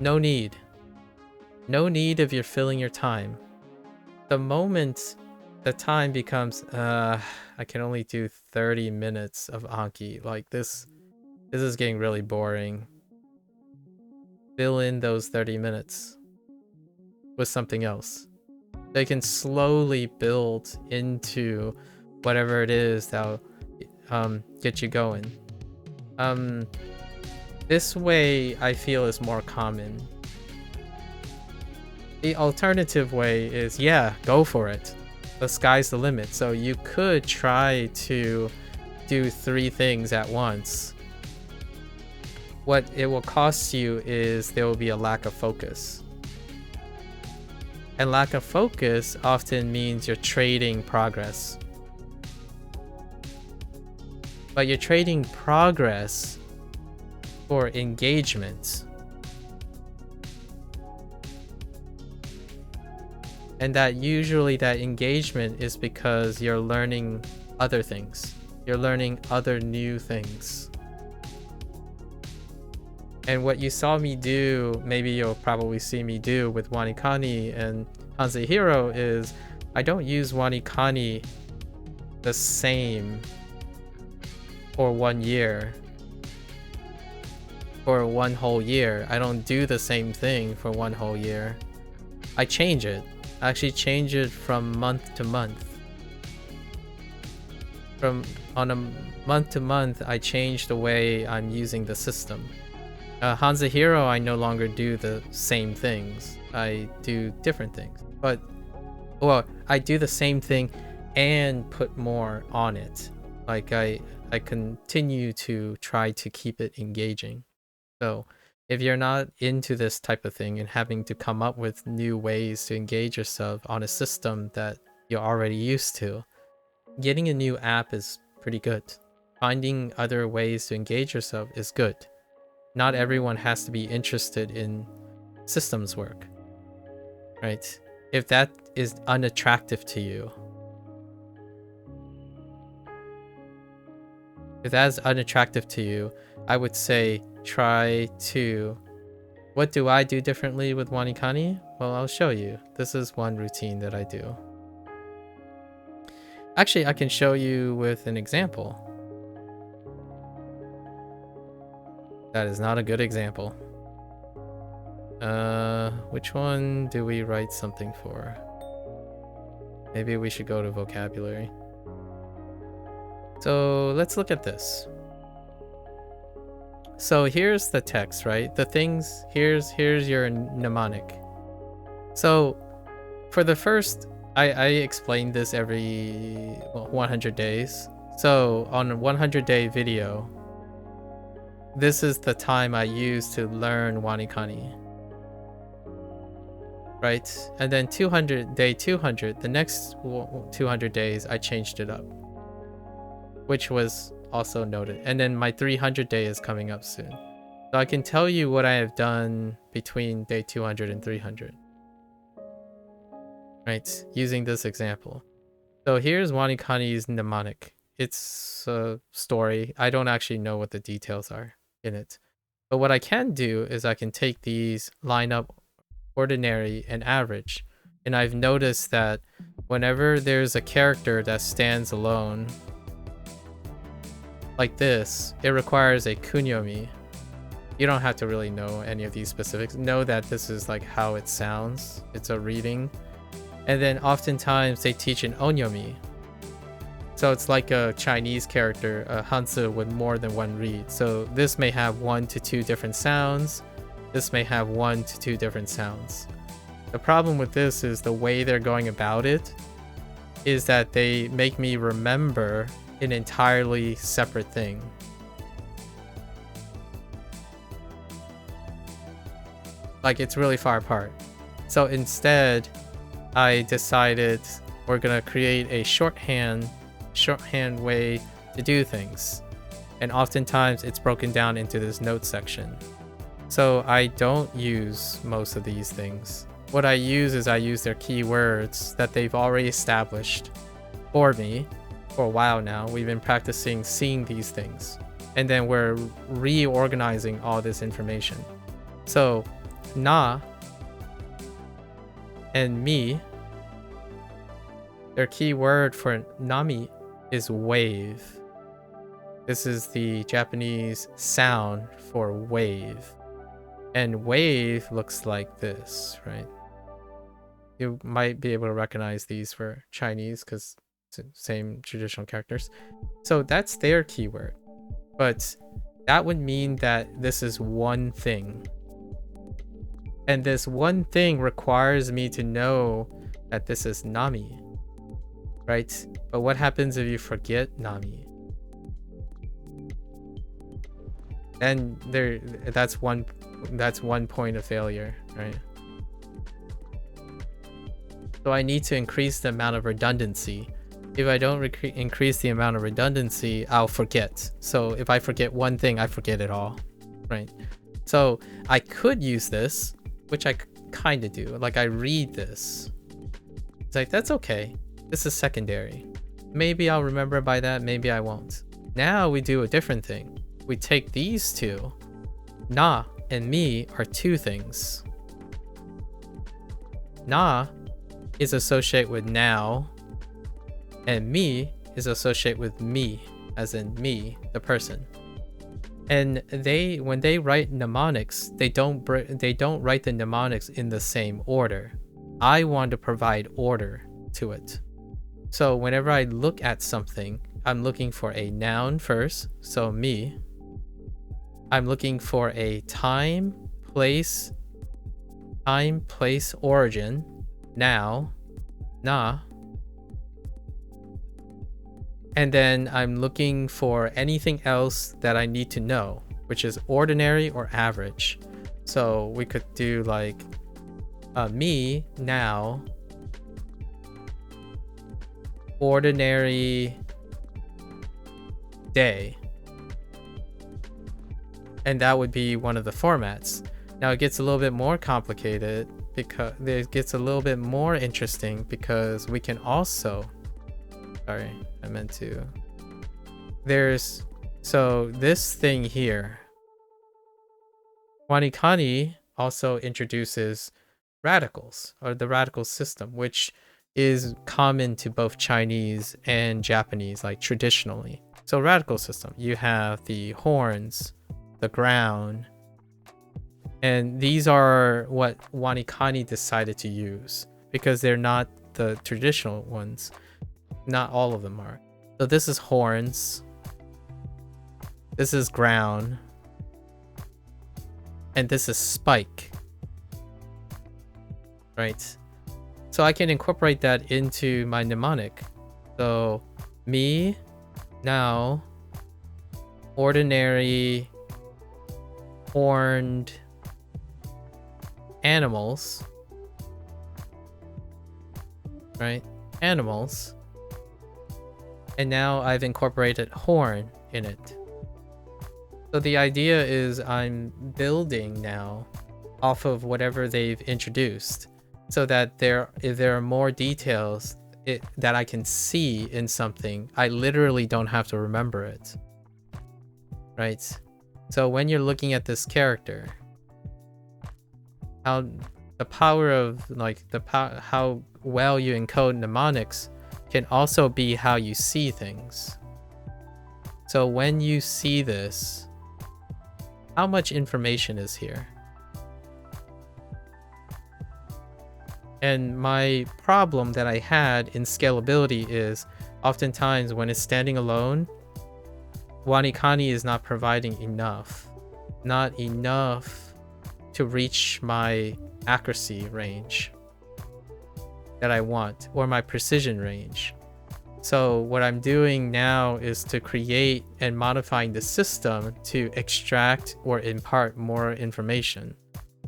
No need if you're filling your time. The moment the time becomes, I can only do 30 minutes of Anki, like this is getting really boring. Fill in those 30 minutes with something else. They can slowly build into whatever it is that'll get you going. This way I feel is more common. The alternative way is, yeah, go for it. The sky's the limit. So you could try to do 3 things at once. What it will cost you is there will be a lack of focus. And lack of focus often means you're trading progress. But you're trading progress for engagement. And that usually that engagement is because you're learning other things. You're learning other new things. And what you saw me do, maybe you'll probably see me do with WaniKani and Hanzehiro, is I don't use WaniKani the same for 1 year. For 1 whole year. I don't do the same thing for 1 whole year. I change it. I actually change it from month to month. On a month to month, I change the way I'm using the system. Hanzehiro, I no longer do the same things. I do different things. But, well, I do the same thing and put more on it. Like, I continue to try to keep it engaging. So, if you're not into this type of thing and having to come up with new ways to engage yourself on a system that you're already used to, getting a new app is pretty good. Finding other ways to engage yourself is good. Not everyone has to be interested in systems work, right? If that is unattractive to you, I would say try to... What do I do differently with WaniKani? Well, I'll show you. This is one routine that I do. Actually, I can show you with an example. That is not a good example. Which one do we write something for? Maybe we should go to vocabulary. So let's look at this. So here's the text, right? The things, here's your mnemonic. So for the first, I explained this every 100 days. So on a 100-day video, this is the time I use to learn WaniKani. Right? And then day 200, the next 200 days, I changed it up, which was also noted. And then my 300 day is coming up soon. So I can tell you what I have done between day 200 and 300. Right? Using this example. So here's WaniKani's mnemonic. It's a story. I don't actually know what the details are in it. But what I can do is I can take these, line up ordinary and average. And I've noticed that whenever there's a character that stands alone, like this, it requires a kunyomi. You don't have to really know any of these specifics. Know that this is like how it sounds. It's a reading. And then oftentimes they teach an onyomi. So it's like a Chinese character, a hanzi with more than one read. So this may have 1 to 2 different sounds. This may have 1 to 2 different sounds. The problem with this is the way they're going about it is that they make me remember an entirely separate thing. Like, it's really far apart. So instead, I decided we're gonna create a shorthand way to do things. And oftentimes it's broken down into this note section. So I don't use most of these things. What I use is I use their keywords that they've already established for me. For a while now, we've been practicing seeing these things, and then we're reorganizing all this information. So na and mi, their key word for nami is wave. This is the Japanese sound for wave, and wave looks like this, right? you might be able to recognize these for Chinese because same traditional characters. So that's their keyword. But that would mean that this is one thing. And this one thing requires me to know that this is Nami. Right? But what happens if you forget Nami? And that's one point of failure, right? So I need to increase the amount of redundancy. If I don't increase the amount of redundancy, I'll forget. So if I forget one thing, I forget it all, right? So I could use this, which I kind of do. Like I read this. It's like, that's okay. This is secondary. Maybe I'll remember by that, maybe I won't. Now we do a different thing. We take these two. Na and mi are two things. Na is associated with now, and mi is associated with me, as in me, the person. And when they write mnemonics, they don't write the mnemonics in the same order. I want to provide order to it. So whenever I look at something, I'm looking for a noun first, so me. I'm looking for a time, place, origin, now, na. And then I'm looking for anything else that I need to know, which is ordinary or average. So we could do like me, now, ordinary day. And that would be one of the formats. Now it gets a little bit more complicated because it gets a little bit more interesting because we can also, sorry, I meant to, so this thing here, WaniKani also introduces radicals, or the radical system, which is common to both Chinese and Japanese, like traditionally. So radical system, you have the horns, the ground, and these are what WaniKani decided to use because they're not the traditional ones. Not all of them are. So this is horns, this is ground, and this is spike, right? So I can incorporate that into my mnemonic. So me, now, ordinary horned animals, right? Animals. And now I've incorporated horn in it. So the idea is I'm building now off of whatever they've introduced, so that if there are more details that I can see in something, I literally don't have to remember it, right? So when you're looking at this character, how the power of like how well you encode mnemonics can also be how you see things. So when you see this, how much information is here? And my problem that I had in scalability is oftentimes when it's standing alone, WaniKani is not providing enough. Not enough to reach my accuracy range that I want, or my precision range. So what I'm doing now is to create and modifying the system to extract or impart more information,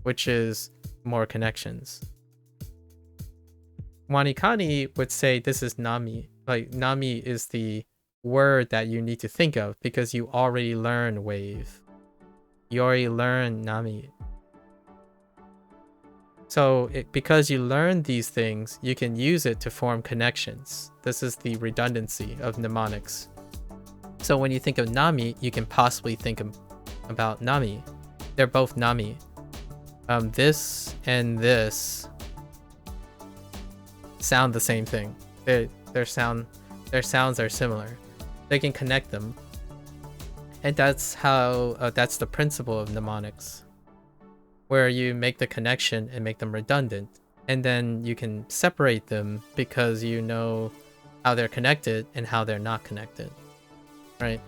which is more connections. WaniKani would say this is Nami. Like Nami is the word that you need to think of because you already learned wave. You already learned Nami. So because you learn these things, you can use it to form connections. This is the redundancy of mnemonics. So when you think of Nami, you can possibly think about Nami. They're both Nami. This and this sound the same thing. Their sounds are similar. They can connect them, and that's how that's the principle of mnemonics, where you make the connection and make them redundant, and then you can separate them because you know how they're connected and how they're not connected, right?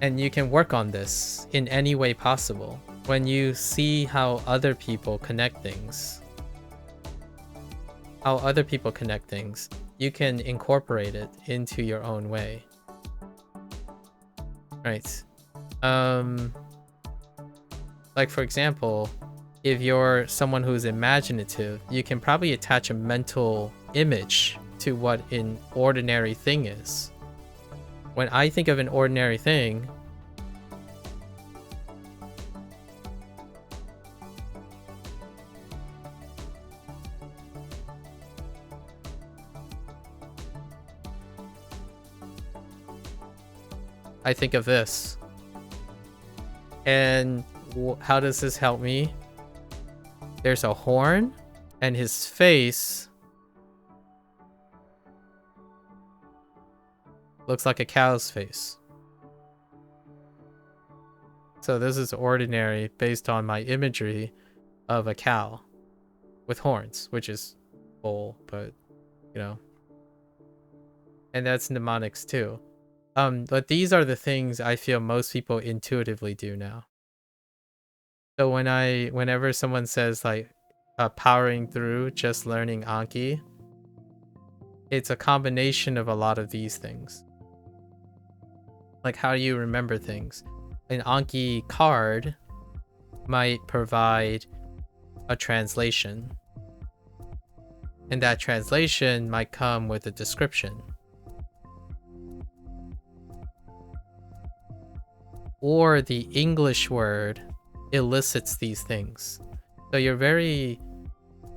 And you can work on this in any way possible. When you see how other people connect things, you can incorporate it into your own way, right? Like for example, if you're someone who's imaginative, you can probably attach a mental image to what an ordinary thing is. When I think of an ordinary thing, I think of this. And how does this help me? There's a horn, and his face looks like a cow's face. So this is ordinary based on my imagery of a cow with horns, which is bull, but you know. And that's mnemonics too. But these are the things I feel most people intuitively do now. So whenever someone says like powering through just learning Anki, it's a combination of a lot of these things. Like how do you remember things? An Anki card might provide a translation, and that translation might come with a description. Or the English word elicits these things. So you're very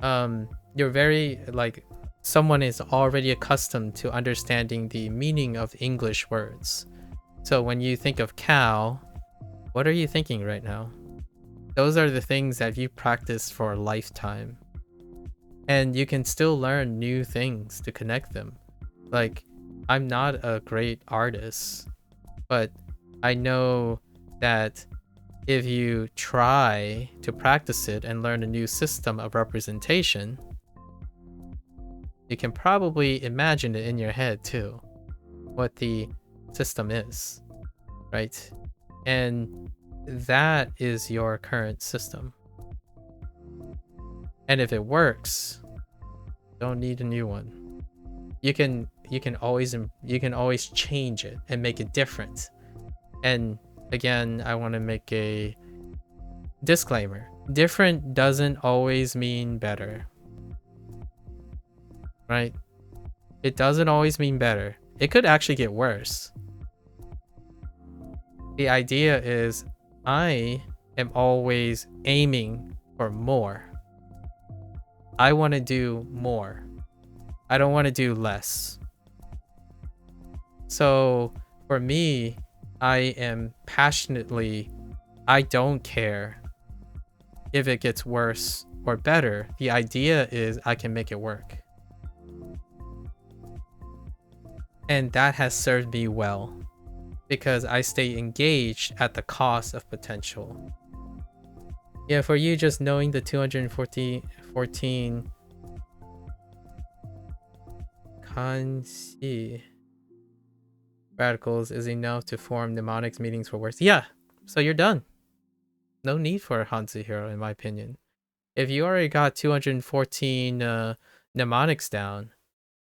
like someone is already accustomed to understanding the meaning of English words. So when you think of cow, what are you thinking right now? Those are the things that you practice for a lifetime. And you can still learn new things to connect them. Like, I'm not a great artist, but I know that if you try to practice it and learn a new system of representation, you can probably imagine it in your head too, what the system is, right? And that is your current system. And if it works, don't need a new one. You can always change it and make it different. And again, I want to make a disclaimer. Different doesn't always mean better. Right? It doesn't always mean better. It could actually get worse. The idea is I am always aiming for more. I want to do more. I don't want to do less. So for me, I am passionately, I don't care if it gets worse or better. The idea is I can make it work. And that has served me well because I stay engaged at the cost of potential. Yeah, for you, just knowing the 214 kanji radicals is enough to form mnemonics meanings for words. Yeah, so you're done. No need for a Hanzi hero, in my opinion. If you already got 214 mnemonics down,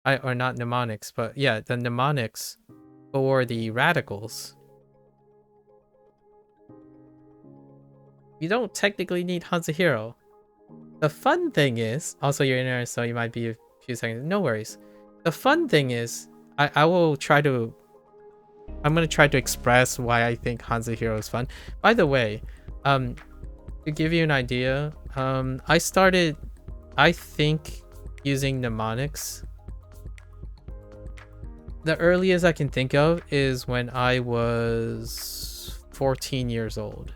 or not mnemonics, but yeah, the mnemonics for the radicals, you don't technically need Hanzi hero. The fun thing is, also you're in there, so you might be a few seconds. No worries. The fun thing is, I'm going to try to express why I think Hanzi hero is fun. By the way, to give you an idea, I started, I think, using mnemonics. The earliest I can think of is when I was 14 years old.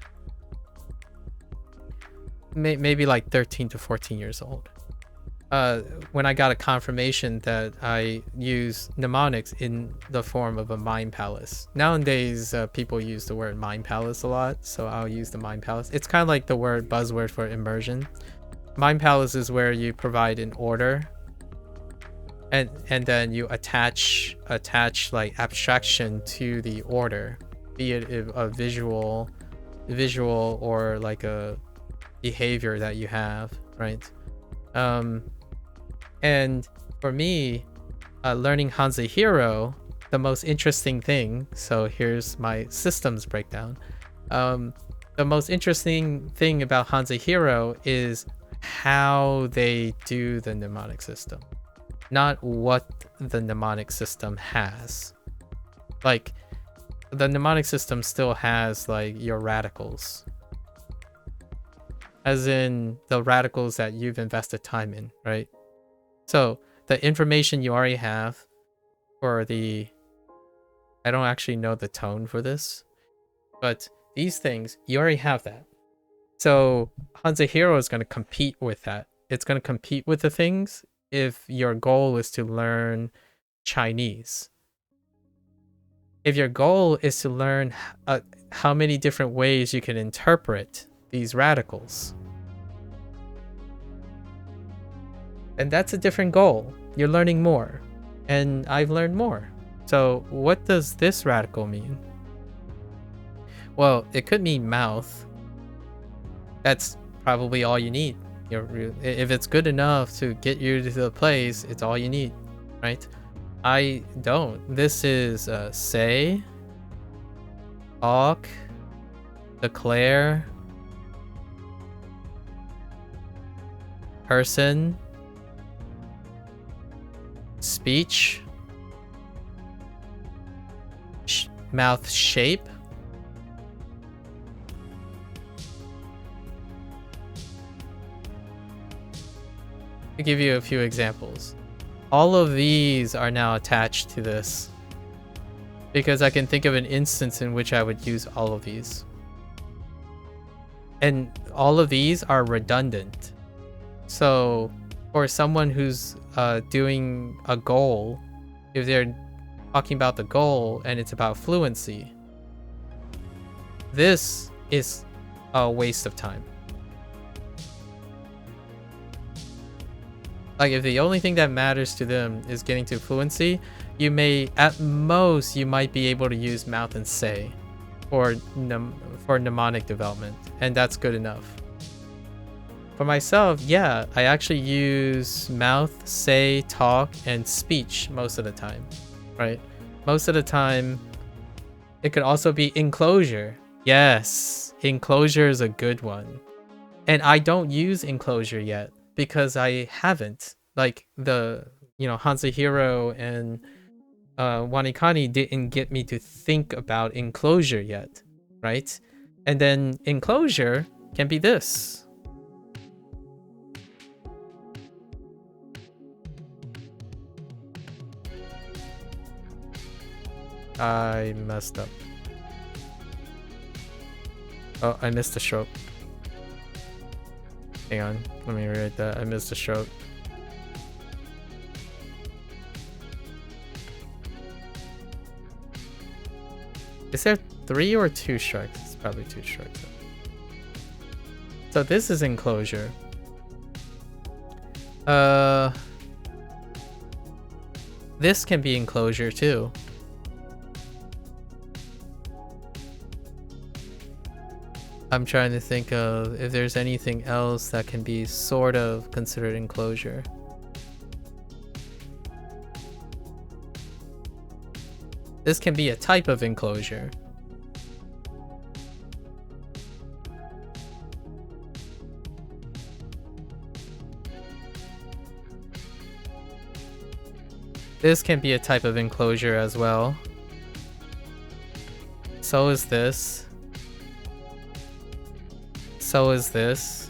Maybe like 13 to 14 years old. When I got a confirmation that I use mnemonics in the form of a mind palace. Nowadays, people use the word mind palace a lot, so I'll use the mind palace. It's kind of like the buzzword for immersion. Mind palace is where you provide an order, and then you attach like abstraction to the order, be it a visual or like a behavior that you have, right? And for me, learning Hanzahiro, the most interesting thing, so here's my systems breakdown. The most interesting thing about Hanzahiro is how they do the mnemonic system, not what the mnemonic system has. Like, the mnemonic system still has like your radicals, as in the radicals that you've invested time in, right? So the information you already have for the, I don't actually know the tone for this, but these things, you already have that. So Hanzahiro is going to compete with that. It's going to compete with the things if your goal is to learn Chinese. If your goal is to learn how many different ways you can interpret these radicals, and that's a different goal. You're learning more, and I've learned more. So what does this radical mean? Well, it could mean mouth. That's probably all you need. If it's good enough to get you to the place, it's all you need, right? I don't. This is say, talk, declare, person, speech, mouth shape, to give you a few examples. All of these are now attached to this because I can think of an instance in which I would use all of these. And all of these are redundant. So for someone who's doing a goal, if they're talking about the goal and it's about fluency, this is a waste of time. Like, if the only thing that matters to them is getting to fluency, you may, at most, you might be able to use mouth and say for mnemonic development, and that's good enough. For myself, yeah, I actually use mouth, say, talk, and speech most of the time, right? Most of the time, it could also be enclosure. Yes, enclosure is a good one. And I don't use enclosure yet because I haven't. Like, the, Hanzahiro and WaniKani didn't get me to think about enclosure yet, right? And then enclosure can be this. I messed up. Oh, I missed a stroke. Hang on, let me rewrite that. I missed a stroke. Is there 3 or 2 strikes? It's probably 2 strikes. So this is enclosure. This can be enclosure too. I'm trying to think of if there's anything else that can be sort of considered enclosure. This can be a type of enclosure. This can be a type of enclosure as well. So is this. So is this.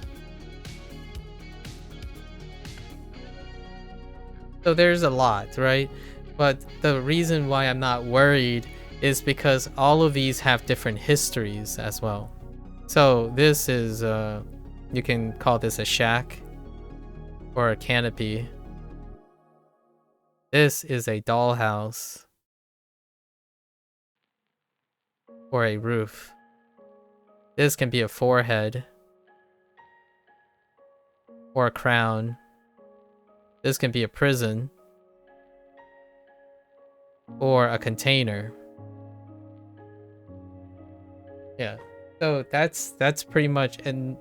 So there's a lot, right? But the reason why I'm not worried is because all of these have different histories as well. So this is, you can call this a shack or a canopy. This is a dollhouse or a roof. This can be a forehead. or a crown. This can be a prison or a container. Yeah. So that's pretty much, and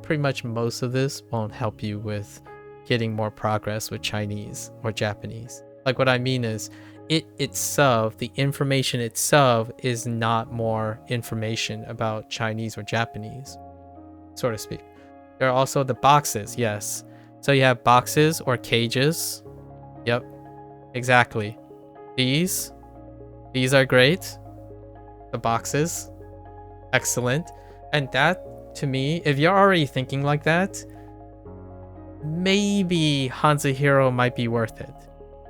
pretty much most of this won't help you with getting more progress with Chinese or Japanese. Like what I mean is it itself, the information itself is not more information about Chinese or Japanese, so to speak. There are also the boxes, yes. So you have boxes or cages. Yep, exactly. These are great. The boxes, excellent. And that, to me, if you're already thinking like that, maybe Hanzahiro might be worth it.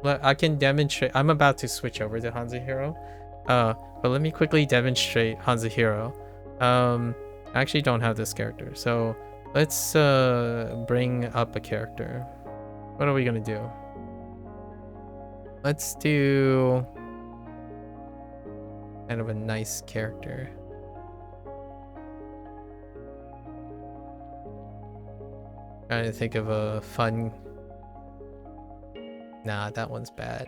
But I can demonstrate. I'm about to switch over to Hanzahiro. But let me quickly demonstrate Hanzahiro. I actually don't have this character, so let's bring up a character. What are we gonna do? Let's do kind of a nice character. Trying to think of a fun. Nah, that one's bad.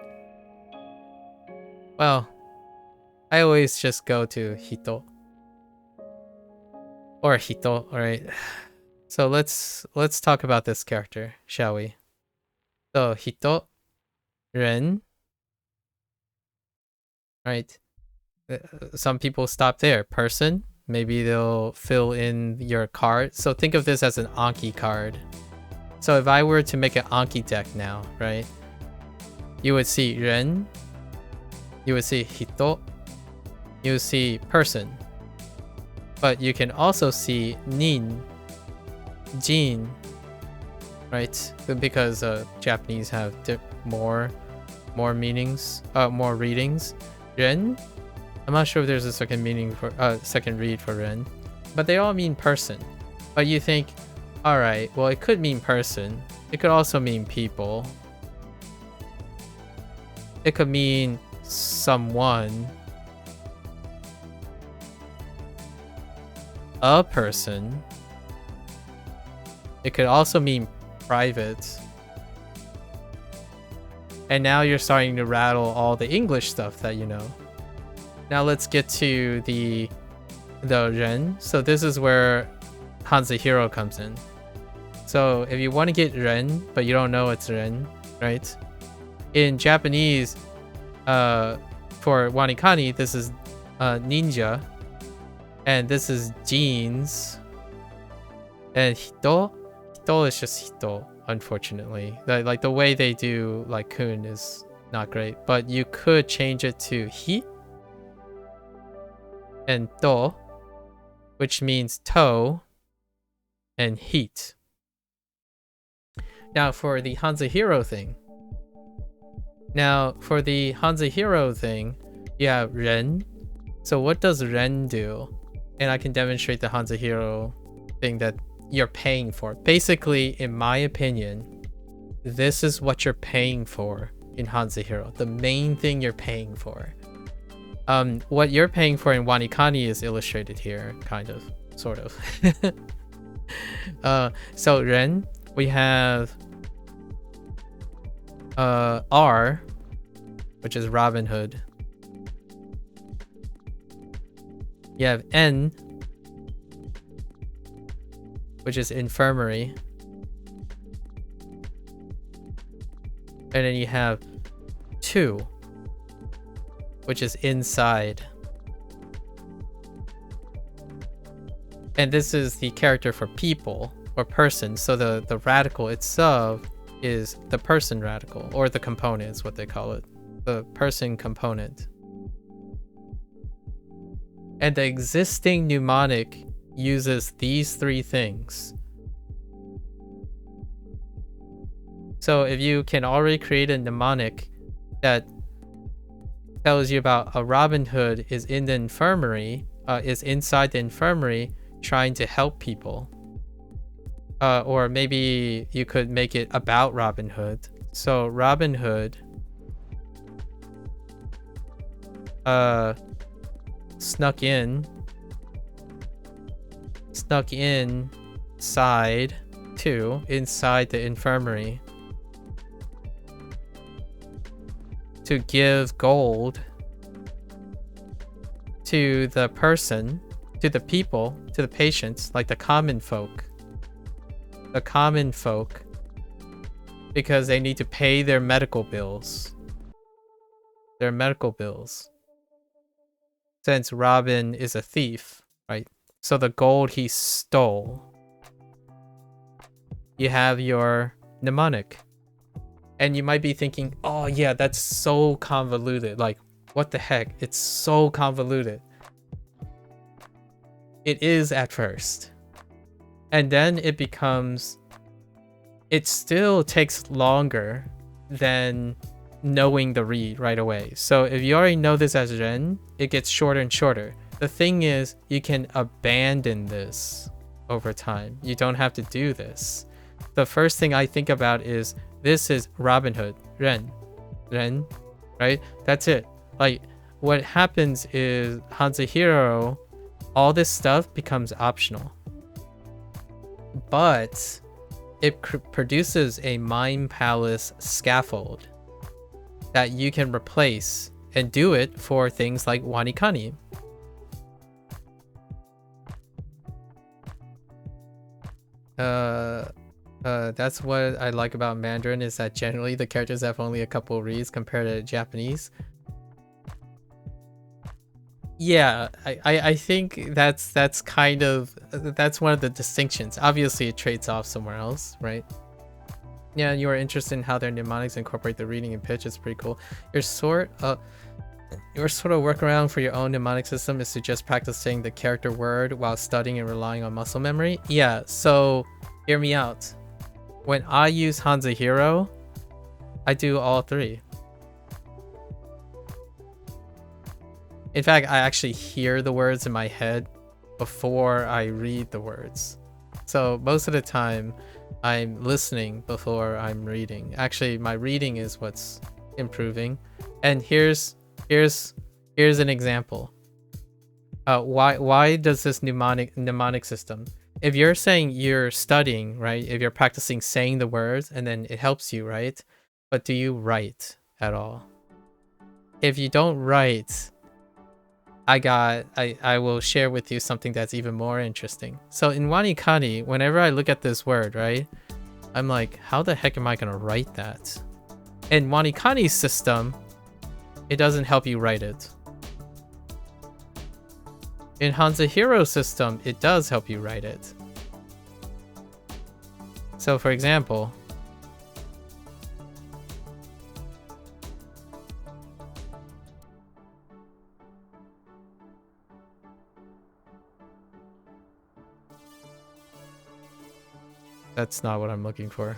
Well, I always just go to Hito. Or Hito, alright. So let's talk about this character, shall we? So Hito, Ren. Right. Some people stop there. Person. Maybe they'll fill in your card. So think of this as an Anki card. So if I were to make an Anki deck now, right? You would see Ren. You would see Hito. You would see person. But you can also see Nin, Jin, right? Because Japanese have more meanings, more readings. Ren. I'm not sure if there's a second meaning for second read for Ren, but they all mean person. But you think, all right, well, it could mean person. It could also mean people. It could mean someone, a person. It could also mean private. And now you're starting to rattle all the English stuff that you know. Now let's get to the Ren. So this is where Hanzahiro comes in. So if you want to get Ren, but you don't know it's Ren, right? In Japanese, for WaniKani, this is ninja. And this is jeans. And Hito is just Hito, unfortunately. Like the way they do like kun is not great. But you could change it to Hi and To, which means toe, and heat. Now for the Hanzahiro thing. You have Ren. So what does Ren do? And I can demonstrate the Hanzahiro thing that you're paying for. Basically, in my opinion, this is what you're paying for in Hanzahiro. The main thing you're paying for. What you're paying for in WaniKani is illustrated here, kind of, sort of. So Ren, we have R, which is Robin Hood. You have N, which is infirmary. And then you have 2, which is inside. And this is the character for people or person. So the radical itself is the person radical, or the component is what they call it. The person component. And the existing mnemonic uses these 3 things. So if you can already create a mnemonic that tells you about a Robin Hood is in the infirmary, is inside the infirmary trying to help people. Or maybe you could make it about Robin Hood. So Robin Hood snuck inside to inside the infirmary to give gold to the person, to the people, to the patients, like the common folk. The common folk, because they need to pay their medical bills. Their medical bills. Since Robin is a thief, right? So the gold he stole. You have your mnemonic. And you might be thinking, oh yeah, that's so convoluted. Like, what the heck? It's so convoluted. It is at first. And then it becomes... It still takes longer than knowing the read right away. So if you already know this as Ren, it gets shorter and shorter. The thing is, you can abandon this over time. You don't have to do this. The first thing I think about is, this is Robin Hood, Ren, right? That's it. Like, what happens is Hanzahiro, all this stuff becomes optional. But it produces a Mind Palace scaffold that you can replace and do it for things like WaniKani. That's what I like about Mandarin, is that generally the characters have only a couple reads compared to Japanese. Yeah, I think that's kind of, that's one of the distinctions. Obviously it trades off somewhere else, right? Yeah, you are interested in how their mnemonics incorporate the reading and pitch. It's pretty cool. Your sort of workaround for your own mnemonic system is to just practice saying the character word while studying and relying on muscle memory. Yeah, so hear me out. When I use Hanzahiro, I do all three. In fact, I actually hear the words in my head before I read the words. So most of the time, I'm listening before I'm reading. Actually, my reading is what's improving. And here's an example. Why does this mnemonic system? If you're saying you're studying, right? If you're practicing saying the words, and then it helps you, right? But do you write at all? If you don't write, I will share with you something that's even more interesting. So in WaniKani, whenever I look at this word, right? I'm like, how the heck am I gonna write that? In WaniKani's system, it doesn't help you write it. In Hanzahiro's system, it does help you write it. So for example, that's not what I'm looking for.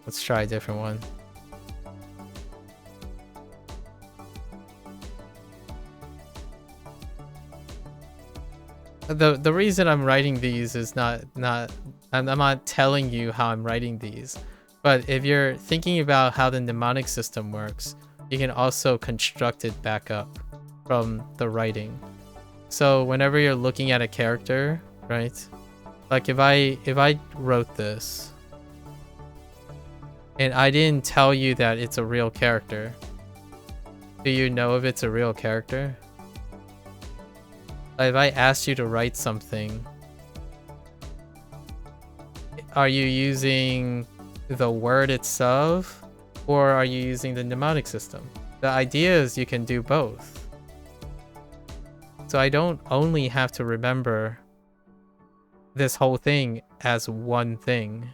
Let's try a different one. The reason I'm writing these is I'm not telling you how I'm writing these, but if you're thinking about how the mnemonic system works, you can also construct it back up from the writing. So whenever you're looking at a character, right? Like if I wrote this and I didn't tell you that it's a real character, do you know if it's a real character? If I asked you to write something, are you using the word itself, or are you using the mnemonic system? The idea is you can do both. So I don't only have to remember this whole thing as one thing.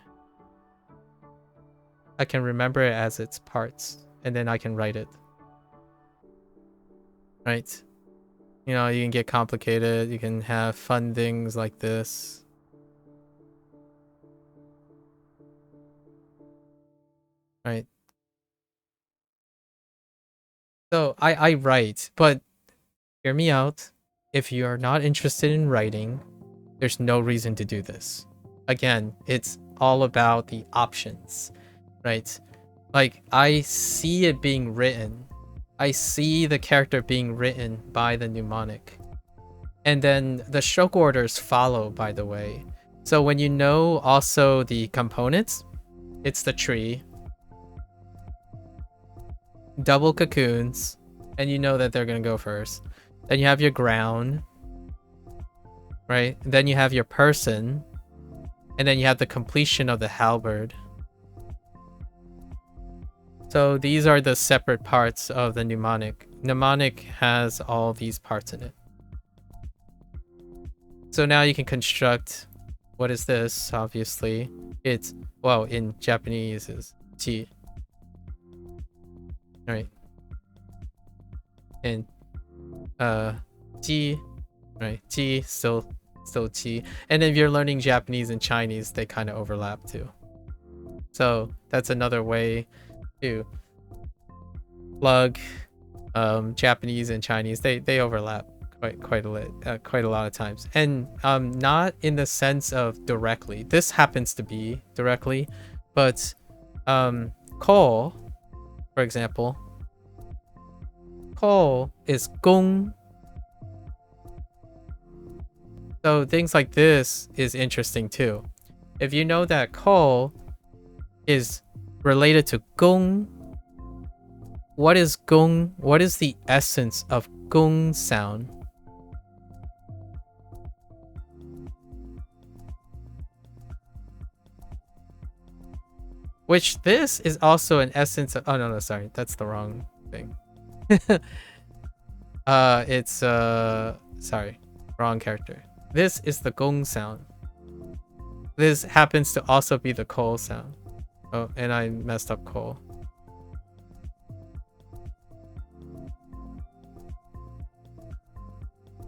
I can remember it as its parts, and then I can write it. Right? You know, you can get complicated, you can have fun things like this. Right? So I write, but hear me out. If you are not interested in writing, there's no reason to do this. Again, it's all about the options, right? Like, I see it being written. I see the character being written by the mnemonic. And then the stroke orders follow, by the way. So when you know also the components, it's the tree, double cocoons, and you know that they're gonna go first. Then you have your ground, right? Then you have your person, and then you have the completion of the halberd. So these are the separate parts of the mnemonic. Mnemonic has all these parts in it. So now you can construct, what is this? Obviously, it's, well, in Japanese is ji. Right. And ji, right? Ji, still chi. And if you're learning Japanese and Chinese, they kind of overlap too. So that's another way to plug Japanese and Chinese. They overlap quite a lot of times, and not in the sense of directly. This happens to be directly, but ko, for example, ko is gong. So things like this is interesting too. If you know that ko is related to gong, what is gong? What is the essence of gong sound? Which this is also an essence of, oh no, sorry, that's the wrong thing. It's sorry, wrong character. This is the gong sound. This happens to also be the ko sound. Oh, and I messed up ko.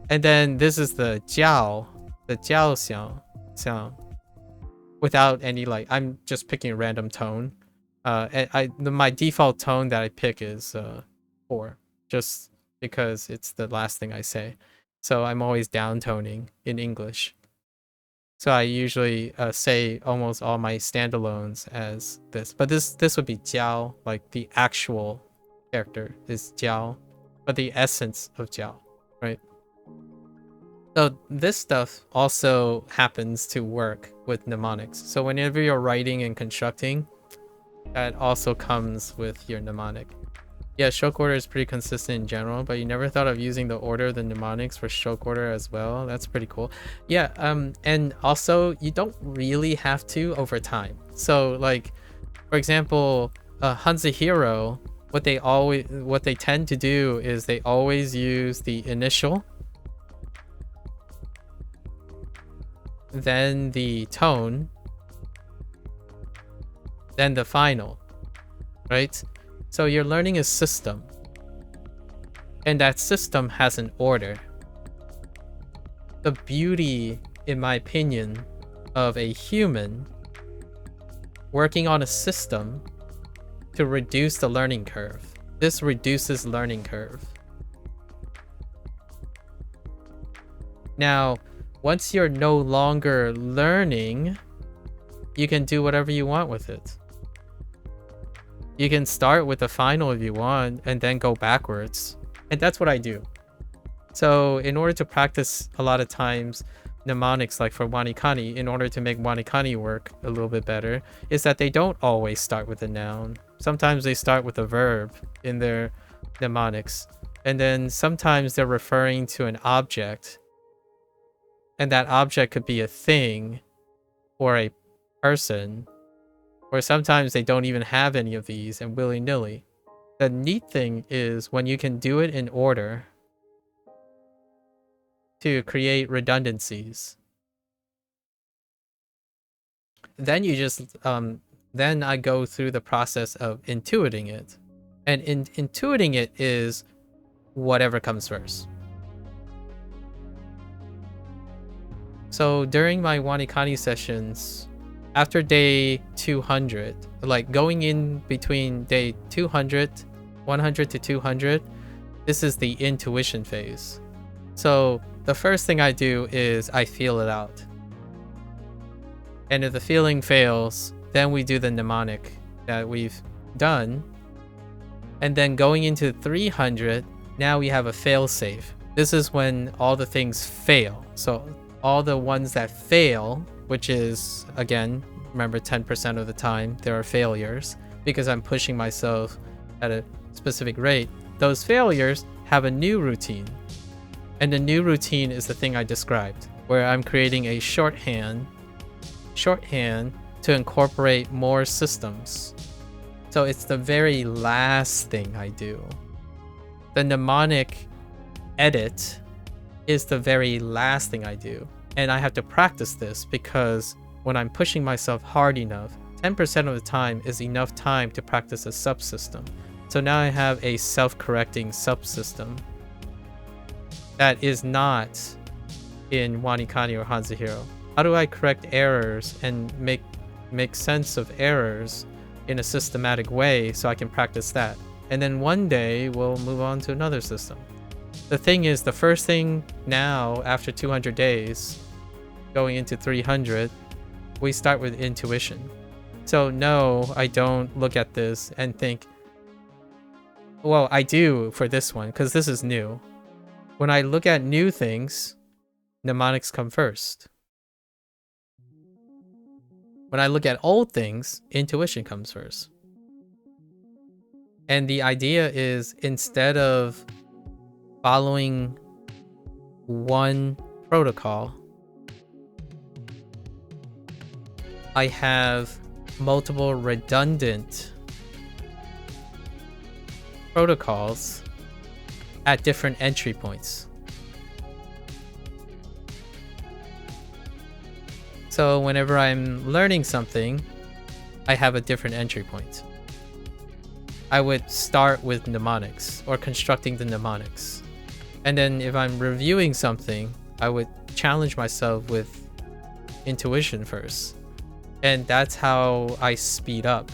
And then this is the jiao sound. Without any, like, I'm just picking a random tone. And my default tone that I pick is 4, just because it's the last thing I say. So I'm always downtoning in English. So I usually say almost all my standalones as this. But this would be jiao, like the actual character is jiao, but the essence of jiao, right? So this stuff also happens to work with mnemonics. So whenever you're writing and constructing, that also comes with your mnemonic. Yeah, stroke order is pretty consistent in general, but you never thought of using the order of the mnemonics for stroke order as well. That's pretty cool. Yeah, and also you don't really have to over time. So like, for example, Hanzahiro, what they tend to do is they always use the initial, then the tone, then the final, right? So you're learning a system, and that system has an order. The beauty, in my opinion, of a human working on a system to reduce the learning curve. This reduces learning curve. Now, once you're no longer learning, you can do whatever you want with it. You can start with the final if you want, and then go backwards. And that's what I do. So in order to practice a lot of times mnemonics, like for WaniKani, in order to make WaniKani work a little bit better, is that they don't always start with a noun. Sometimes they start with a verb in their mnemonics. And then sometimes they're referring to an object. And that object could be a thing or a person. Or sometimes they don't even have any of these and willy-nilly. The neat thing is when you can do it in order to create redundancies. Then you just, then I go through the process of intuiting it. And intuiting it is whatever comes first. So during my WaniKani sessions, after day 200, like going in between day 200, 100 to 200, this is the intuition phase. So the first thing I do is I feel it out. And if the feeling fails, then we do the mnemonic that we've done. And then going into 300, now we have a fail safe. This is when all the things fail. So all the ones that fail, which is, again, remember 10% of the time there are failures because I'm pushing myself at a specific rate. Those failures have a new routine. And the new routine is the thing I described, where I'm creating a shorthand to incorporate more systems. So it's the very last thing I do. The mnemonic edit is the very last thing I do. And I have to practice this because when I'm pushing myself hard enough, 10% of the time is enough time to practice a subsystem. So now I have a self-correcting subsystem that is not in WaniKani or Hanzahiro. How do I correct errors and make sense of errors in a systematic way so I can practice that? And then one day we'll move on to another system. The thing is, the first thing now, after 200 days, going into 300, we start with intuition. So no, I don't look at this and think, well, I do for this one, because this is new. When I look at new things, mnemonics come first. When I look at old things, intuition comes first. And the idea is, instead of following one protocol, I have multiple redundant protocols at different entry points. So whenever I'm learning something, I have a different entry point. I would start with mnemonics or constructing the mnemonics. And then if I'm reviewing something, I would challenge myself with intuition first. And that's how I speed up.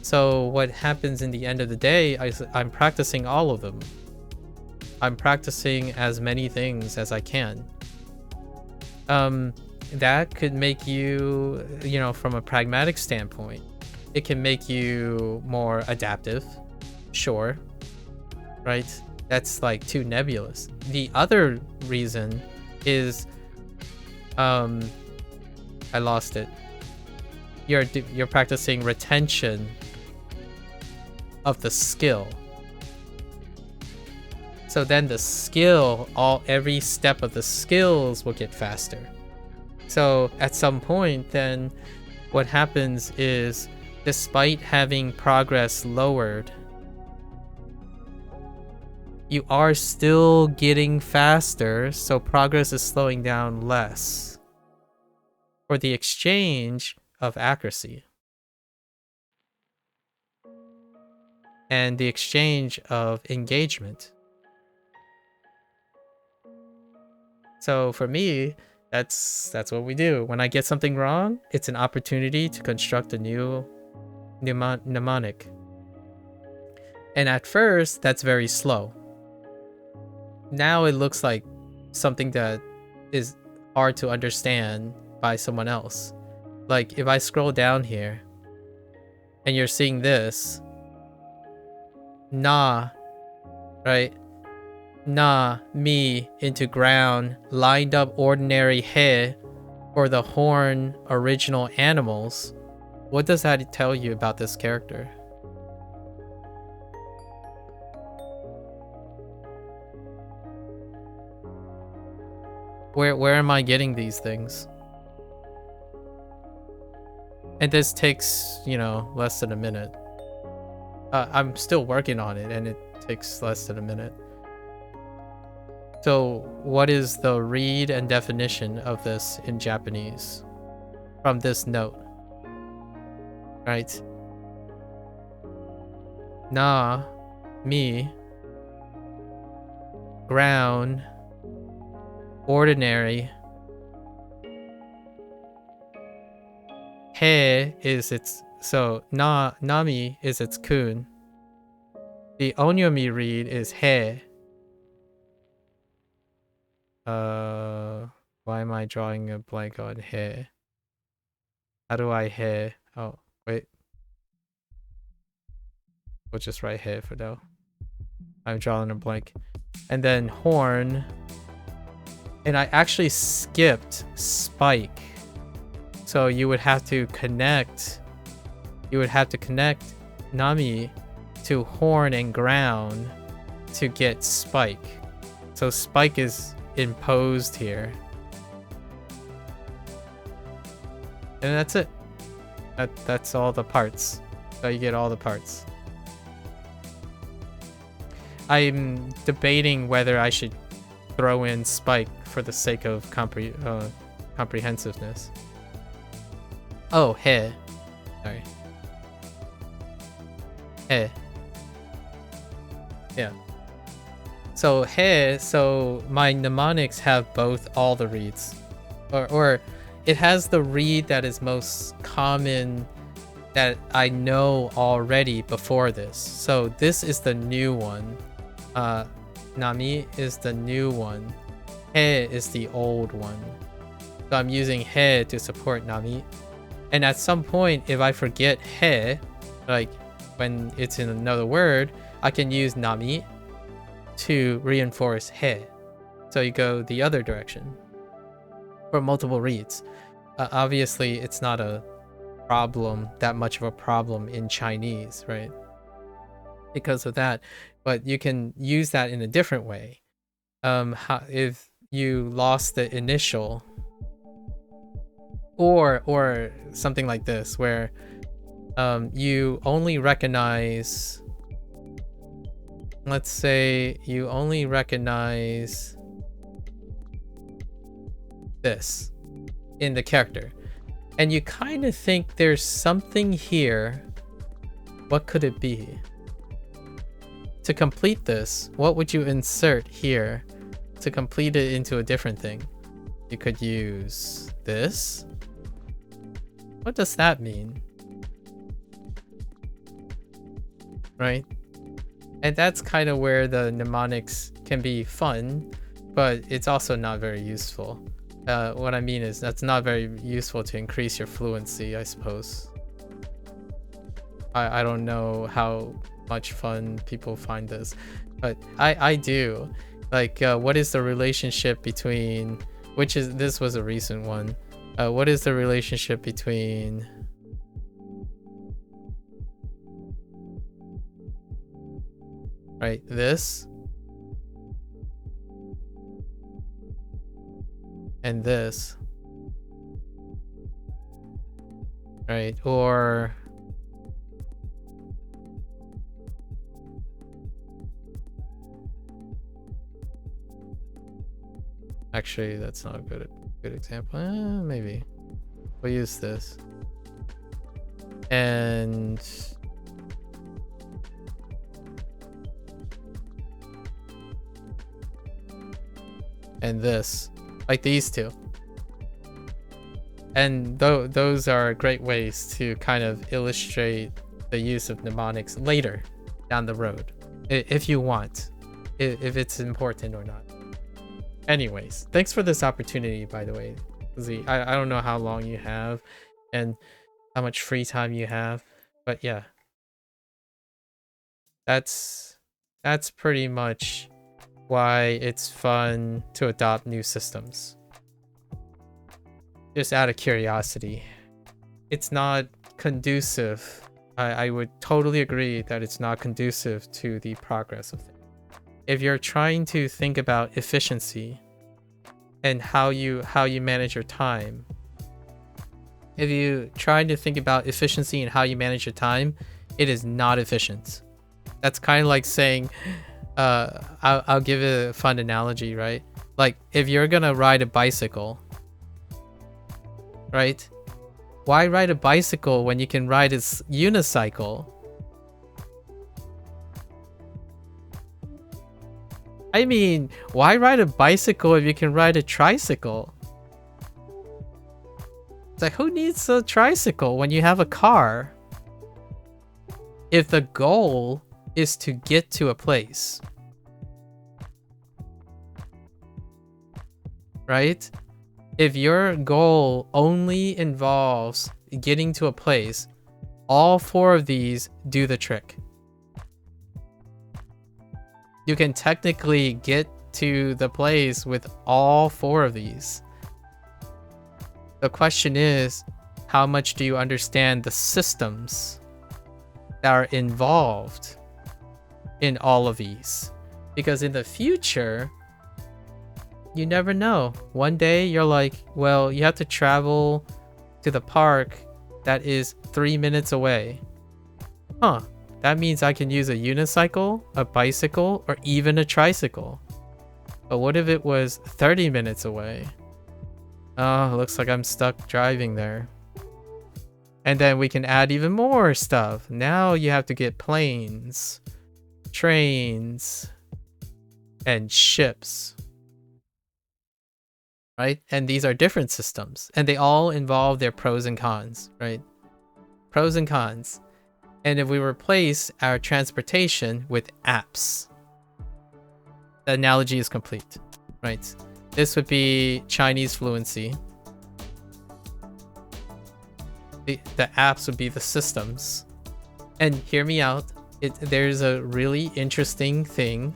So what happens in the end of the day, I'm practicing all of them. I'm practicing as many things as I can. That could make you, from a pragmatic standpoint, it can make you more adaptive. Sure. Right? That's like too nebulous. The other reason is, I lost it. You're practicing retention of the skill. So then the skill, every step of the skills will get faster. So at some point, then what happens is, despite having progress lowered, you are still getting faster, so progress is slowing down less for the exchange of accuracy and the exchange of engagement. So for me, that's what we do. When I get something wrong, it's an opportunity to construct a new mnemonic. And at first, that's very slow. Now it looks like something that is hard to understand by someone else. Like if I scroll down here and you're seeing this, na, right? Na, mi into ground, lined up ordinary he for the horn original animals. What does that tell you about this character? Where am I getting these things? And this takes, less than a minute. I'm still working on it and it takes less than a minute. So what is the read and definition of this in Japanese from this note? Right? Na, mi, ground, ordinary. He is its, so nami is its kun. The onyomi read is he. Why am I drawing a blank on he? How do I he? Oh, wait. We'll just write he for now. I'm drawing a blank. And then horn, And I actually skipped spike. So you would have to connect Nami to horn and ground to get spike. So spike is imposed here. And that's it. That's all the parts. So you get all the parts. I'm debating whether I should throw in spike for the sake of comprehensiveness. Oh, he. Sorry. He. Yeah. So he, so my mnemonics have both all the reads. Or it has the read that is most common that I know already before this. So this is the new one. Nami is the new one. He is the old one. So I'm using he to support Nami. And at some point, if I forget he, like when it's in another word, I can use Nami to reinforce he. So you go the other direction for multiple reads. Obviously, it's not a problem, that much of a problem in Chinese, right? Because of that. But you can use that in a different way. If you lost the initial, or something like this, where you only recognize, let's say you only recognize this in the character, and you kind of think there's something here. What could it be? To complete this, what would you insert here to complete it into a different thing? You could use this. What does that mean? Right? And that's kind of where the mnemonics can be fun, but it's also not very useful. What I mean is that's not very useful to increase your fluency, I suppose. I don't know how much fun people find this, but I do. Like, what is the relationship between, this was a recent one. What is the relationship between this and this, right? Or actually, that's not a good example. Maybe we'll use this and this, like these two. And those are great ways to kind of illustrate the use of mnemonics later down the road, if you want, if it's important or not. Anyways, thanks for this opportunity, by the way, Z. I don't know how long you have and how much free time you have, but yeah, that's pretty much why it's fun to adopt new systems. Just out of curiosity. It's not conducive. I would totally agree that it's not conducive to the progress of things. If you're trying to think about efficiency and how you manage your time, if you try to think about efficiency and how you manage your time, it is not efficient. That's kind of like saying, I'll give a fun analogy, right? Like if you're gonna ride a bicycle, right? Why ride a bicycle when you can ride a unicycle? I mean, why ride a bicycle if you can ride a tricycle? It's like, who needs a tricycle when you have a car? If the goal is to get to a place, right? If your goal only involves getting to a place, all four of these do the trick. You can technically get to the place with all 4 of these. The question is, how much do you understand the systems that are involved in all of these? Because in the future, you never know. One day you're like, well, you have to travel to the park that is 3 minutes away. Huh, that means I can use a unicycle, a bicycle, or even a tricycle. But what if it was 30 minutes away? Oh, looks like I'm stuck driving there. And then we can add even more stuff. Now you have to get planes, trains, and ships. Right? And these are different systems. And they all involve their pros and cons, right? Pros and cons. And if we replace our transportation with apps, the analogy is complete, right? This would be Chinese fluency. The apps would be the systems. And hear me out. There's a really interesting thing.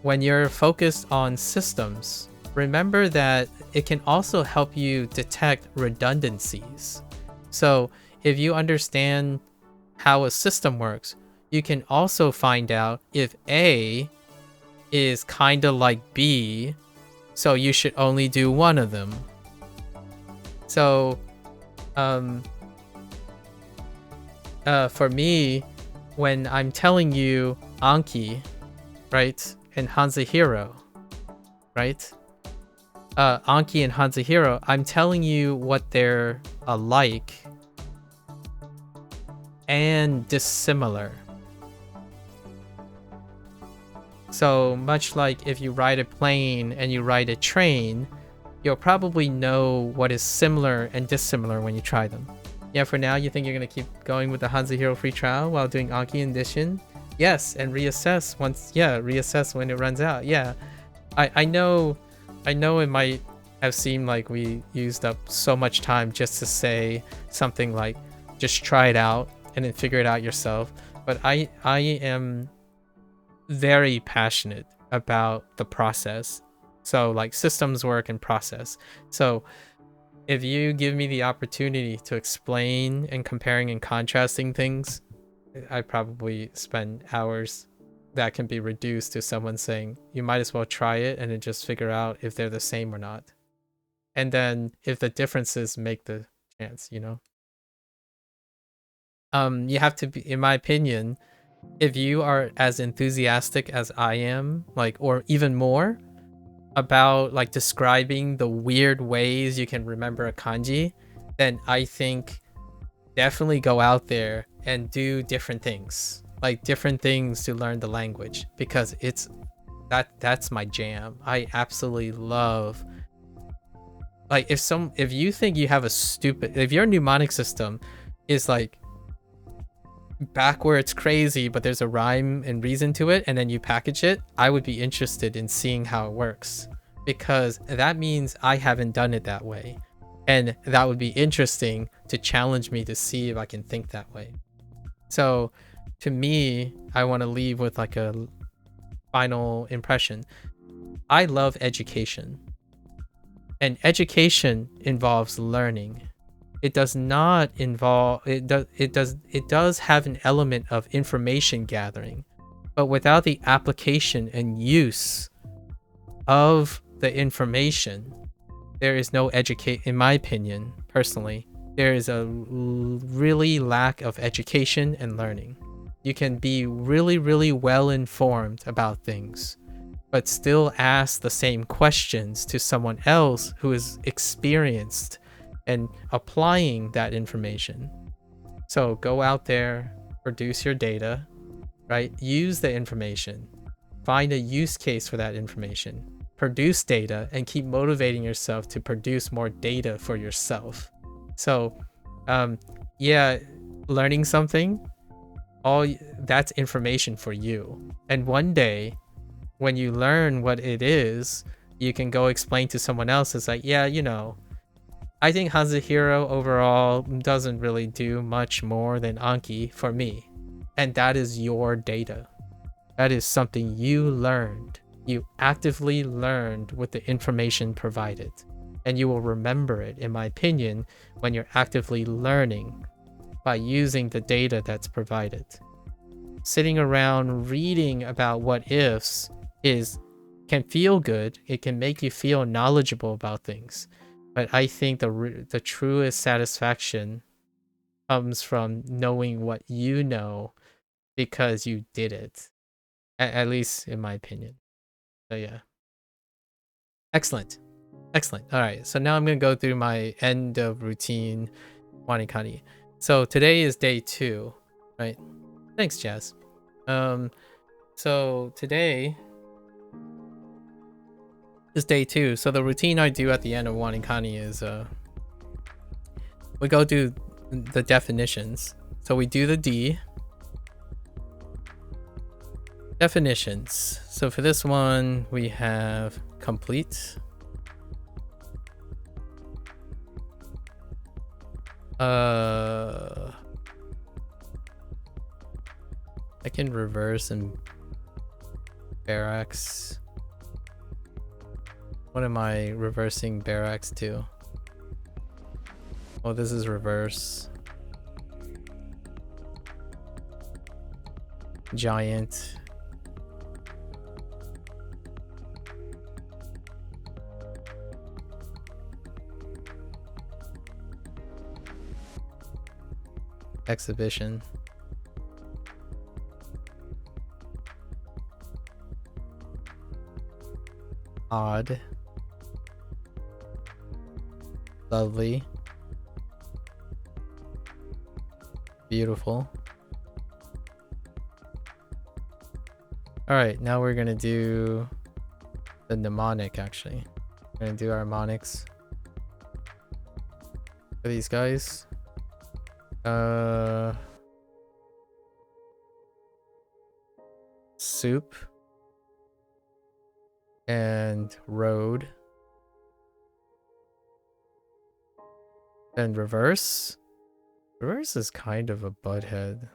When you're focused on systems, remember that it can also help you detect redundancies. So if you understand how a system works, you can also find out if A is kind of like B, so you should only do one of them. So for me, when I'm telling you Anki, right, and Hanzahiro, right, Anki and Hanzahiro, I'm telling you what they're alike and dissimilar. So much like if you ride a plane and you ride a train, you'll probably know what is similar and dissimilar when you try them. Yeah, for now, you think you're going to keep going with the Hanzahiro free trial while doing Anki edition? Yes, and reassess when it runs out. Yeah, I know it might have seemed like we used up so much time just to say something like, just try it out and then figure it out yourself. But I am very passionate about the process. So like systems work and process. So if you give me the opportunity to explain and comparing and contrasting things, I probably spend hours that can be reduced to someone saying, you might as well try it and then just figure out if they're the same or not. And then if the differences make the chance, you know? You have to be, in my opinion, if you are as enthusiastic as I am, like, or even more about like describing the weird ways you can remember a kanji, then I think definitely go out there and do different things, like different things to learn the language, because that's my jam. I absolutely love, like, if you think you have if your mnemonic system is like backwards crazy, but there's a rhyme and reason to it, and then you package it, I would be interested in seeing how it works, because that means I haven't done it that way, and that would be interesting to challenge me to see if I can think that way. So to me, I want to leave with like a final impression. I love education, and education involves learning. It does not involve, it does have an element of information gathering, but without the application and use of the information, there is no in my opinion, personally, there is a really lack of education and learning. You can be really, really well informed about things, but still ask the same questions to someone else who is experienced and applying that information. So go out there, produce your data, right? Use the information, find a use case for that information, produce data, and keep motivating yourself to produce more data for yourself. So yeah, learning something, that's information for you. And one day when you learn what it is, you can go explain to someone else. It's like, yeah, you know, I think Hanzahiro overall doesn't really do much more than Anki for me. And that is your data. That is something you learned. You actively learned with the information provided. And you will remember it, in my opinion, when you're actively learning by using the data that's provided. Sitting around reading about what ifs can feel good. It can make you feel knowledgeable about things. But I think the truest satisfaction comes from knowing what you know because you did it. At least in my opinion. So yeah. Excellent. Excellent. All right. So now I'm going to go through my end of routine WaniKani. So today is day 2, right? Thanks, Jazz. So today is day 2. So the routine I do at the end of WaniKani is we go do the definitions. So we do the D. Definitions. So for this one, we have complete. I can reverse and barracks. What am I reversing barracks to? Oh, this is reverse. Giant. Exhibition. Odd. Lovely. Beautiful. Alright, now we're gonna do the mnemonic actually. We're gonna do our mnemonics for these guys. Soup and road and reverse. Reverse is kind of a butthead.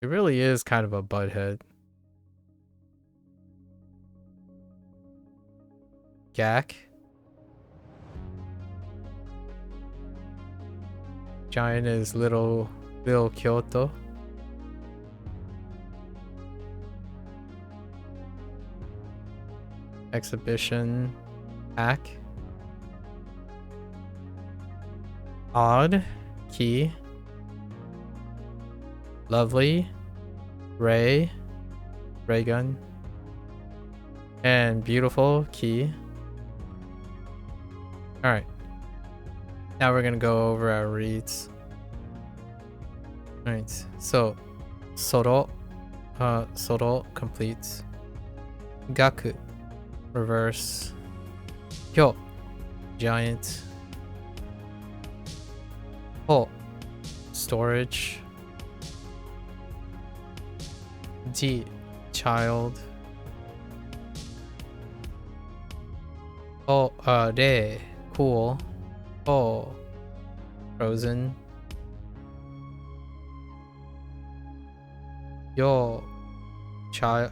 It really is kind of a butthead. Gak. Giant is little Kyoto. Exhibition. Hack. Odd. Key. Lovely. Ray. Ray gun. And beautiful. Key. Alright. Now we're gonna go over our reads. Alright, so Soro. Soro complete. Gaku. Reverse. Kyo. Giant. Ho. Storage. D. Child. O. Re. Cool. O. Frozen. Yo. Child.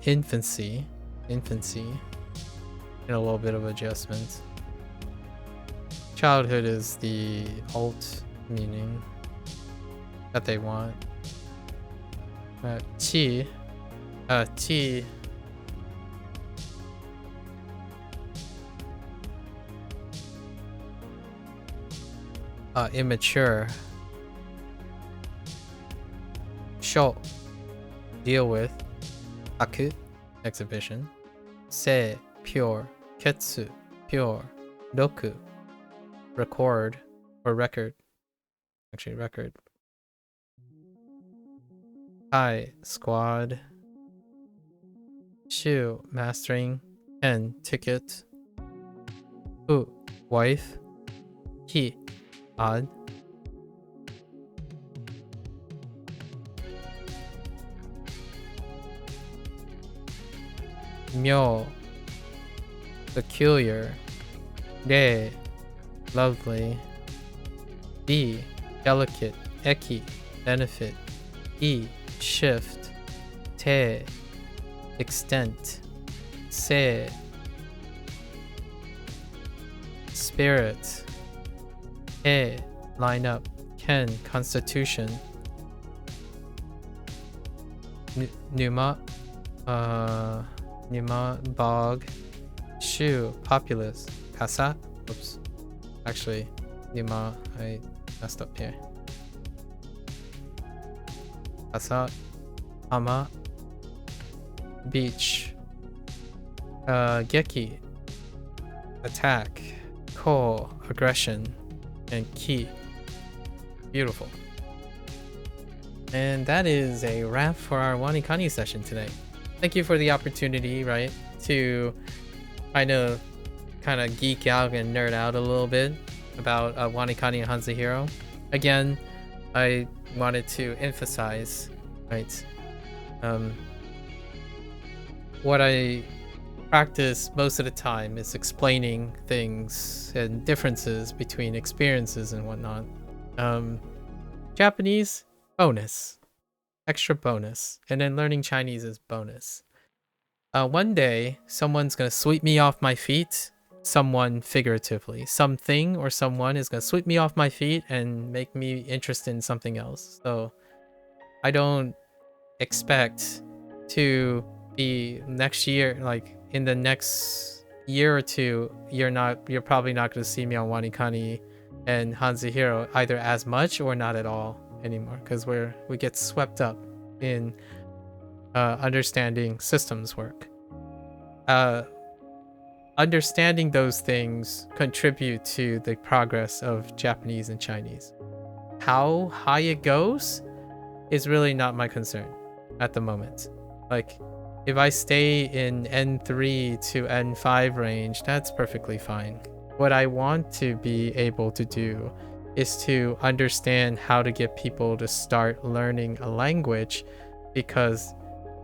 Infancy. Infancy. And a little bit of adjustment. Childhood is the alt meaning that they want. Chi. T. Immature. Sho. Deal with. Aku. Exhibition. Se. Pure. Ketsu. Pure. Roku. Record. Or record. Actually, record. Kai. Squad. Shu. Mastering. En. Ticket. U. Wife. Ki. Odd. Myo. Peculiar. Re. Lovely. B. Delicate. Eki. Benefit. I, shift. Te, extent. Se, spirit. He, line up. Ken, constitution. Numa, bog. Shu, populace. Kasa, oops. Actually, Numa, I messed up here. Kasa, Ama, beach. Geki, attack. Ko, aggression. And Ki, beautiful. And that is a wrap for our WaniKani session today. Thank you for the opportunity, right, to kind of geek out and nerd out a little bit about WaniKani and Hanzahiro. Again, I wanted to emphasize, right, what I practice most of the time is explaining things and differences between experiences and whatnot. Japanese, bonus, extra bonus, and then learning Chinese is bonus. One day, someone's gonna sweep me off my feet. Someone figuratively, something or someone is gonna sweep me off my feet and make me interested in something else. So I don't expect to be next year, like in the next year or two, you're probably not going to see me on WaniKani and Hanzahiro either as much or not at all anymore, because we get swept up in understanding systems work. Understanding those things contribute to the progress of Japanese and Chinese. How high it goes is really not my concern at the moment. Like, if I stay in N3 to N5 range, that's perfectly fine. What I want to be able to do is to understand how to get people to start learning a language, because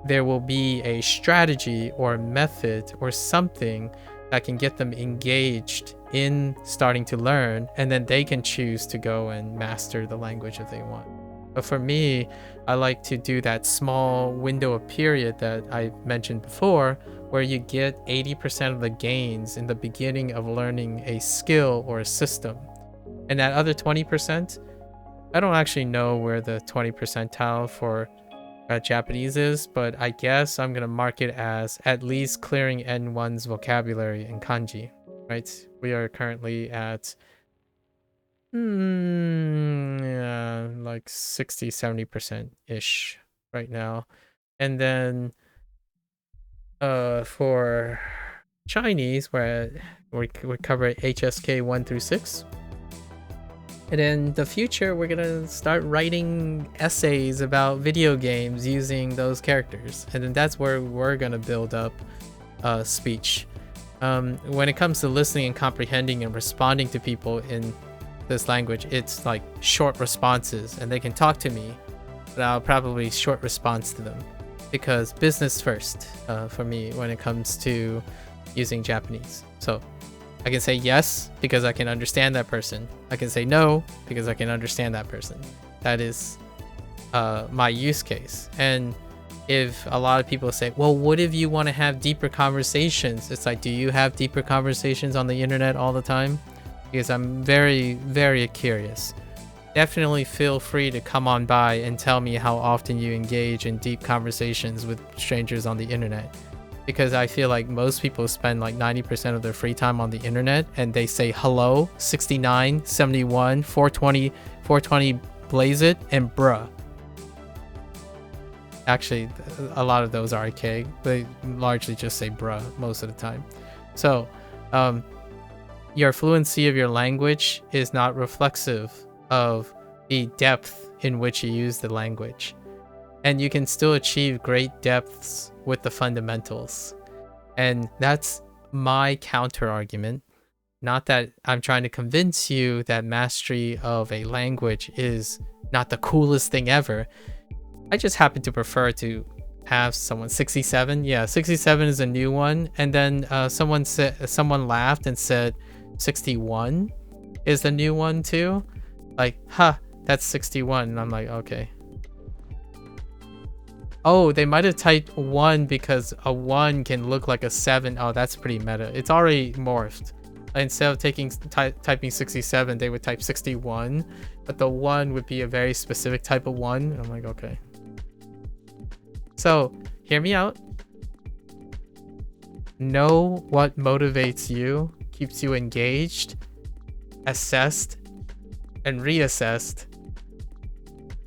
there will be a strategy or method or something that can get them engaged in starting to learn, and then they can choose to go and master the language if they want. But for me, I like to do that small window of period that I mentioned before, where you get 80% of the gains in the beginning of learning a skill or a system. And that other 20%, I don't actually know where the 20 percentile for Japanese is, but I guess I'm going to mark it as at least clearing N1's vocabulary and kanji, right? We are currently at like 60-70% ish right now. And then for Chinese, we cover HSK 1 through 6. And in the future, we're gonna start writing essays about video games using those characters, and then that's where we're gonna build up speech. When it comes to listening and comprehending and responding to people in this language, it's like short responses, and they can talk to me, but I'll probably short response to them, because business first for me when it comes to using Japanese. So I can say yes because I can understand that person. I can say no because I can understand that person. That is my use case. And if a lot of people say, well, what if you want to have deeper conversations? It's like, do you have deeper conversations on the internet all the time? Because I'm very, very curious. Definitely feel free to come on by and tell me how often you engage in deep conversations with strangers on the internet. Because I feel like most people spend like 90% of their free time on the internet, and they say hello, 69, 71, 420 blaze it, and bruh. Actually, a lot of those are archaic. They largely just say bruh most of the time. So, your fluency of your language is not reflexive of the depth in which you use the language. And you can still achieve great depths with the fundamentals. And that's my counter argument. Not that I'm trying to convince you that mastery of a language is not the coolest thing ever. I just happen to prefer to have someone 67. Yeah, 67 is a new one. And then someone laughed and said 61 is the new one too. Like, that's 61. And I'm like, okay. Oh, they might have typed 1 because a 1 can look like a 7. Oh, that's pretty meta. It's already morphed. Instead of typing 67, they would type 61, but the 1 would be a very specific type of 1. I'm like, okay. So, hear me out. Know what motivates you, keeps you engaged, assessed, and reassessed.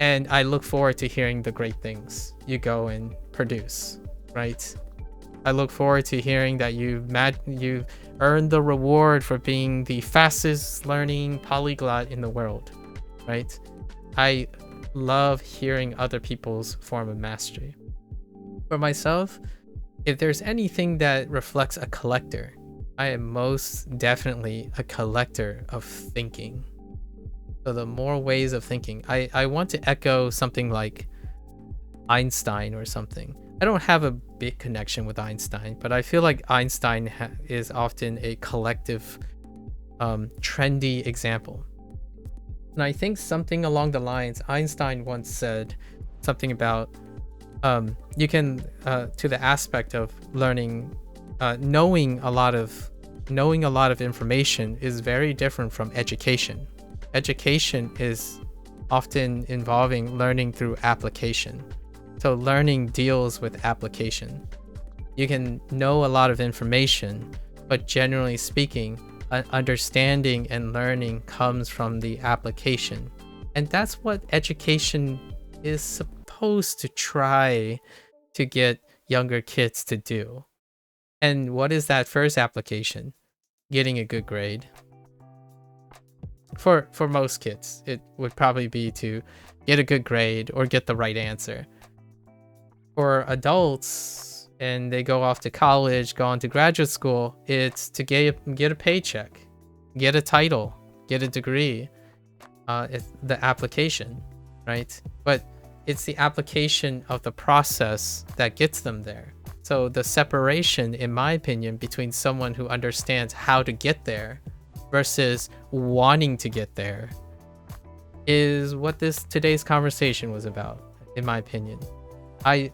And I look forward to hearing the great things you go and produce, right? I look forward to hearing that you've earned the reward for being the fastest learning polyglot in the world, right? I love hearing other people's form of mastery. For myself, if there's anything that reflects a collector, I am most definitely a collector of thinking. So the more ways of thinking, I want to echo something like Einstein or something. I don't have a big connection with Einstein, but I feel like Einstein is often a collective, trendy example. And I think something along the lines, Einstein once said something about you can to the aspect of learning, knowing a lot of information is very different from education. Education is often involving learning through application. So learning deals with application. You can know a lot of information, but generally speaking, understanding and learning comes from the application. And that's what education is supposed to try to get younger kids to do. And what is that first application? Getting a good grade. For most kids, it would probably be to get a good grade or get the right answer. For adults, and they go off to college, go on to graduate school, it's to get a paycheck, get a title, get a degree. It's the application, right? But it's the application of the process that gets them there. So the separation, in my opinion, between someone who understands how to get there versus wanting to get there is what today's conversation was about, in my opinion. I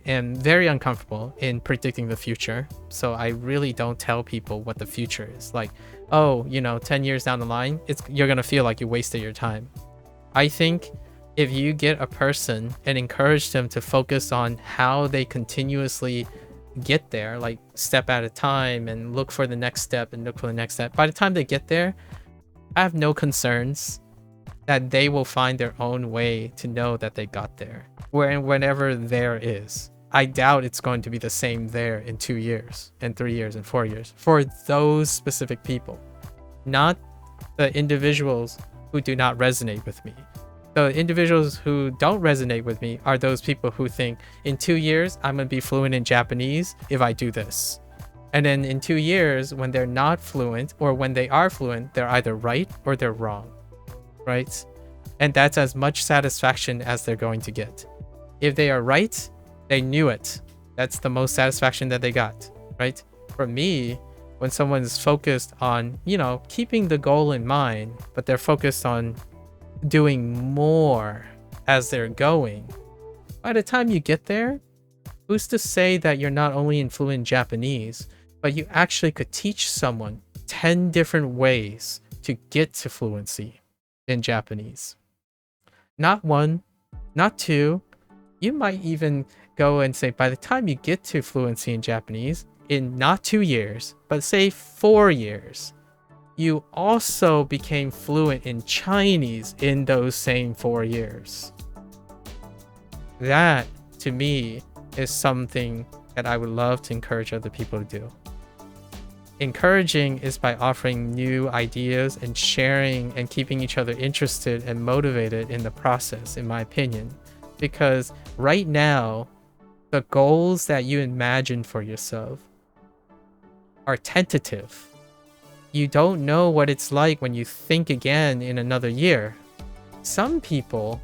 am very uncomfortable in predicting the future, so I really don't tell people what the future is. Like, oh, 10 years down the line, you're gonna feel like you wasted your time. I think if you get a person and encourage them to focus on how they continuously get there, like step at a time, and look for the next step and look for the next step, by the time they get there, I have no concerns that they will find their own way to know that they got there, whenever there is. I doubt it's going to be the same there in 2 years and 3 years and 4 years for those specific people, not the individuals who do not resonate with me. The individuals who don't resonate with me are those people who think in 2 years, I'm going to be fluent in Japanese if I do this. And then in 2 years, when they're not fluent, or when they are fluent, they're either right or they're wrong, right? And that's as much satisfaction as they're going to get. If they are right, they knew it. That's the most satisfaction that they got, right? For me, when someone's focused on, keeping the goal in mind, but they're focused on doing more as they're going, by the time you get there, who's to say that you're not only fluent in Japanese, but you actually could teach someone 10 different ways to get to fluency in Japanese. Not 1, not 2. You might even go and say, by the time you get to fluency in Japanese, in not 2 years, but say 4 years, you also became fluent in Chinese in those same 4 years. That, to me, is something that I would love to encourage other people to do. Encouraging is by offering new ideas and sharing and keeping each other interested and motivated in the process, in my opinion. Because right now, the goals that you imagine for yourself are tentative. You don't know what it's like when you think again in another year. Some people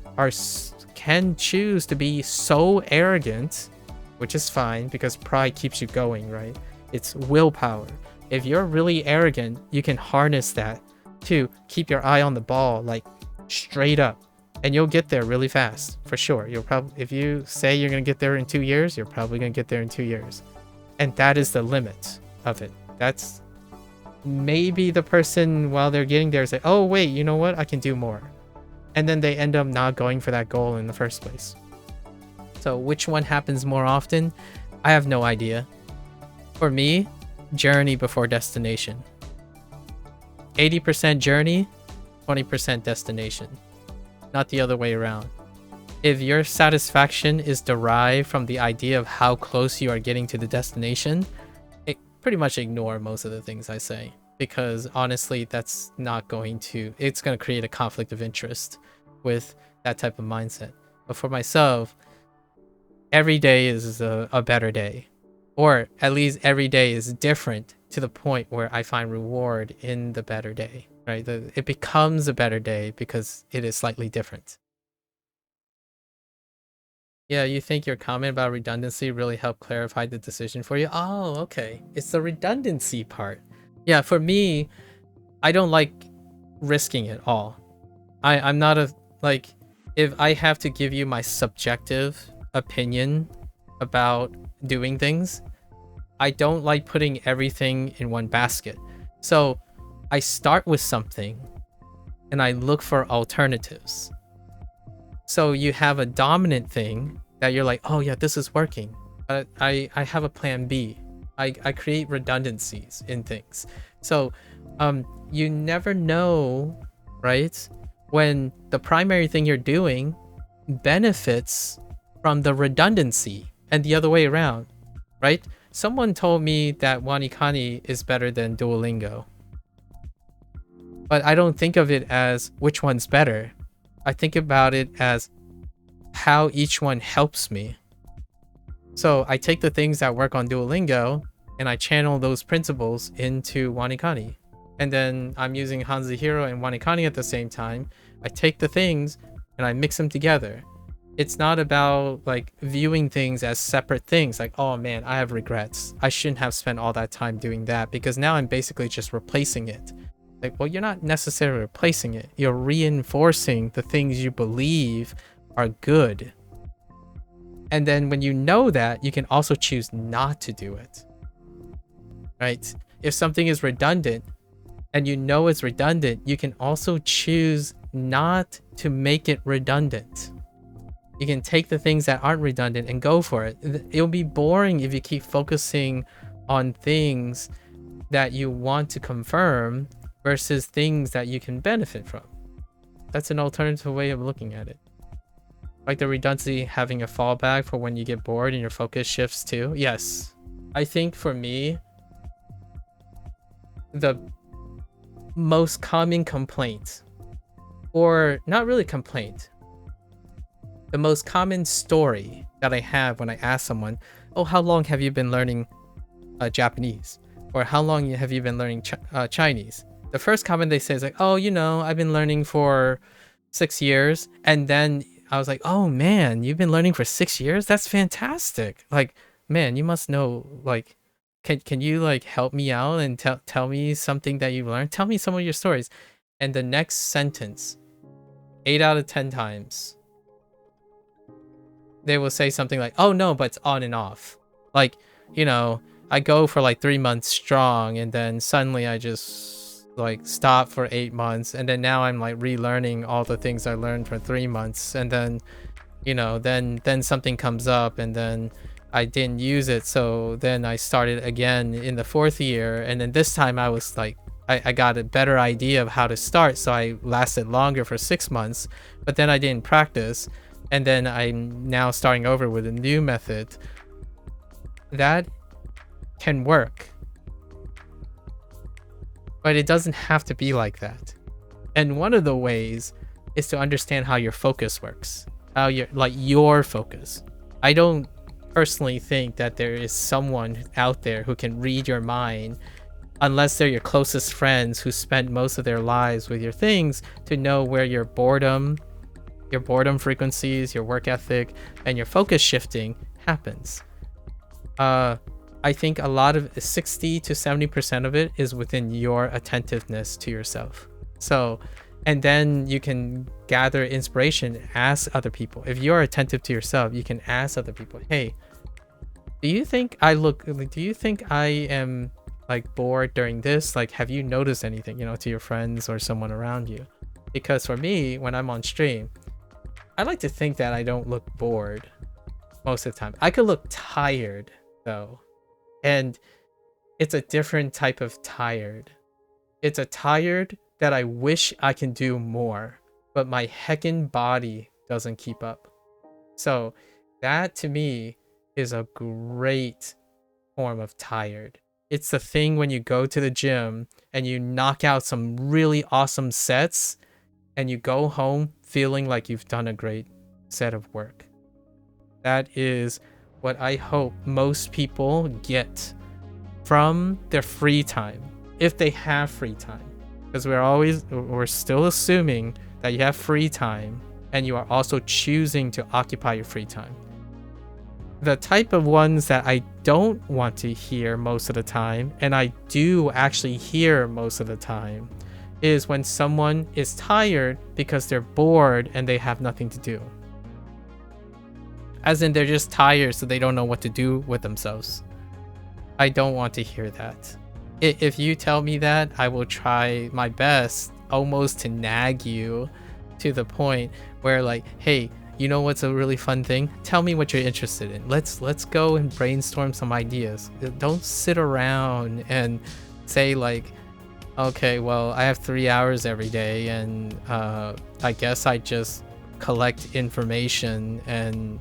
can choose to be so arrogant, which is fine because pride keeps you going, right? It's willpower. If you're really arrogant, you can harness that to keep your eye on the ball, like straight up, And you'll get there really fast, for sure. You'll probably, if you say you're going to get there in 2 years, you're probably going to get there in 2 years. And that is the limit of it. That's maybe the person while they're getting there is like, oh wait, you know what? I can do more. And then they end up not going for that goal in the first place. So which one happens more often? I have no idea. For me, journey before destination. 80% journey, 20% destination. Not the other way around. If your satisfaction is derived from the idea of how close you are getting to the destination, pretty much ignore most of the things I say, because honestly, that's not going to, it's going to create a conflict of interest with that type of mindset. But for myself, every day is a better day, or at least every day is different to the point where I find reward in the better day, right? It becomes a better day because it is slightly different. Yeah, you think your comment about redundancy really helped clarify the decision for you? Oh, okay. It's the redundancy part. Yeah, for me, I don't like risking it all. I'm not a, like, if I have to give you my subjective opinion about doing things, I don't like putting everything in one basket. So I start with something and I look for alternatives. So you have a dominant thing that you're like, oh yeah, this is working, but I have a plan B. I create redundancies in things. So you never know, right, when the primary thing you're doing benefits from the redundancy and the other way around, right? Someone told me that WaniKani is better than Duolingo, but I don't think of it as which one's better. I think about it as how each one helps me. So I take the things that work on Duolingo and I channel those principles into WaniKani. And then I'm using Hanzuhiro and WaniKani at the same time. I take the things and I mix them together. It's not about like viewing things as separate things. Like, oh man, I have regrets. I shouldn't have spent all that time doing that, because now I'm basically just replacing it. Like, well, you're not necessarily replacing it. You're reinforcing the things you believe are good. And then when you know that, you can also choose not to do it. Right? If something is redundant and you know it's redundant, you can also choose not to make it redundant. You can take the things that aren't redundant and go for it. It'll be boring if you keep focusing on things that you want to confirm versus things that you can benefit from. That's an alternative way of looking at it. Like the redundancy, having a fallback for when you get bored and your focus shifts too. Yes. I think for me, the most common complaint, or not really complaint, the most common story that I have when I ask someone, oh, how long have you been learning Japanese? Or how long have you been learning Chinese? The first comment they say is like, oh, you know, I've been learning for 6 years. And then I was like, oh man, you've been learning for 6 years? That's fantastic. Like, man, you must know, like, can you like help me out and tell me something that you learned? Tell me some of your stories. And the next sentence, 8 out of 10 times, they will say something like, oh no, but it's on and off. Like, you know, I go for like 3 months strong and then suddenly I just like stop for 8 months, and then now I'm like relearning all the things I learned for 3 months, and then, you know, then something comes up and then I didn't use it, so then I started again in the 4th year, and then this time I was like, I got a better idea of how to start, so I lasted longer for 6 months, but then I didn't practice, and then I'm now starting over with a new method. That can work, but it doesn't have to be like that. And one of the ways is to understand how your focus works, how your focus. I don't personally think that there is someone out there who can read your mind, unless they're your closest friends who spent most of their lives with your things, to know where your boredom frequencies, your work ethic, and your focus shifting happens. I think a lot of 60 to 70% of it is within your attentiveness to yourself. So And then you can gather inspiration, ask other people. If you're attentive to yourself, you can ask other people, hey, do you think I am like bored during this? Like, have you noticed anything, to your friends or someone around you? Because for me, when I'm on stream, I like to think that I don't look bored most of the time. I could look tired though. And it's a different type of tired. It's a tired that I wish I can do more, but my heckin' body doesn't keep up. So that to me is a great form of tired. It's the thing when you go to the gym and you knock out some really awesome sets and you go home feeling like you've done a great set of work. That is what I hope most people get from their free time, if they have free time. Because we're still assuming that you have free time and you are also choosing to occupy your free time. The type of ones that I don't want to hear most of the time, and I do actually hear most of the time, is when someone is tired because they're bored and they have nothing to do. As in, they're just tired so they don't know what to do with themselves. I don't want to hear that. If you tell me that, I will try my best almost to nag you to the point where like, hey, you know what's a really fun thing? Tell me what you're interested in. Let's go and brainstorm some ideas. Don't sit around and say like, okay, well, I have 3 hours every day and I guess I just collect information and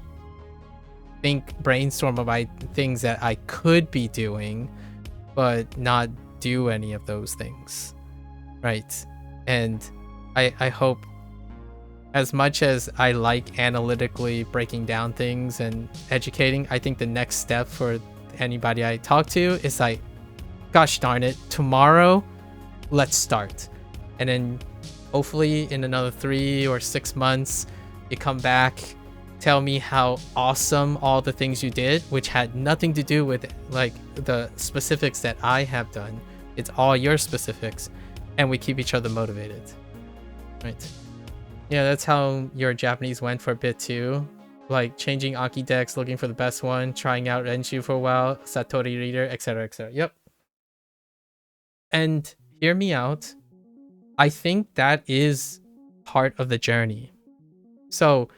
brainstorm about things that I could be doing, but not do any of those things, right? And I hope, as much as I like analytically breaking down things and educating, I think the next step for anybody I talk to is like, gosh darn it, tomorrow, let's start. And then hopefully in another 3 or 6 months, you come back, tell me how awesome all the things you did, which had nothing to do with like the specifics that I have done. It's all your specifics, and we keep each other motivated, right? Yeah, that's how your Japanese went for a bit too. Like changing Aki decks, looking for the best one, trying out Renshu for a while, Satori reader, etc, etc. Yep. And hear me out. I think that is part of the journey. So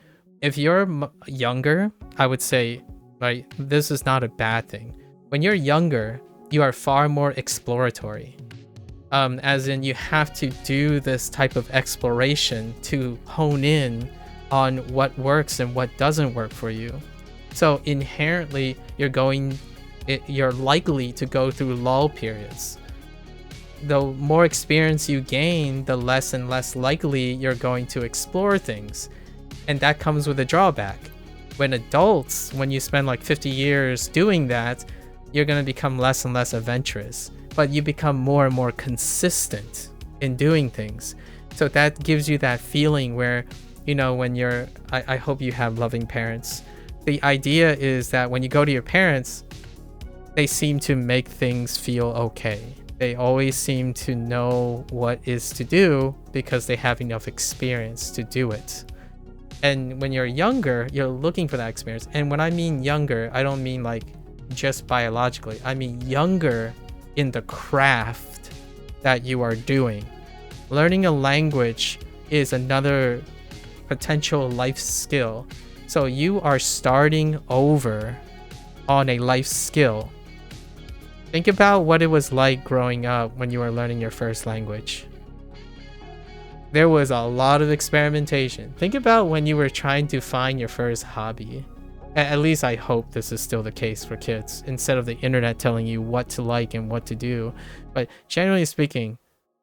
if you're younger, I would say, right, this is not a bad thing. When you're younger, you are far more exploratory. As in, you have to do this type of exploration to hone in on what works and what doesn't work for you. So inherently, you're likely to go through lull periods. The more experience you gain, the less and less likely you're going to explore things. And that comes with a drawback. When you spend like 50 years doing that, you're going to become less and less adventurous. But you become more and more consistent in doing things. So that gives you that feeling where, when I hope you have loving parents. The idea is that when you go to your parents, they seem to make things feel okay. They always seem to know what is to do because they have enough experience to do it. And when you're younger, you're looking for that experience. And when I mean younger, I don't mean like just biologically. I mean younger in the craft that you are doing. Learning a language is another potential life skill. So you are starting over on a life skill. Think about what it was like growing up when you were learning your first language. There was a lot of experimentation. Think about when you were trying to find your first hobby. At least I hope this is still the case for kids, instead of the internet telling you what to like and what to do. But generally speaking,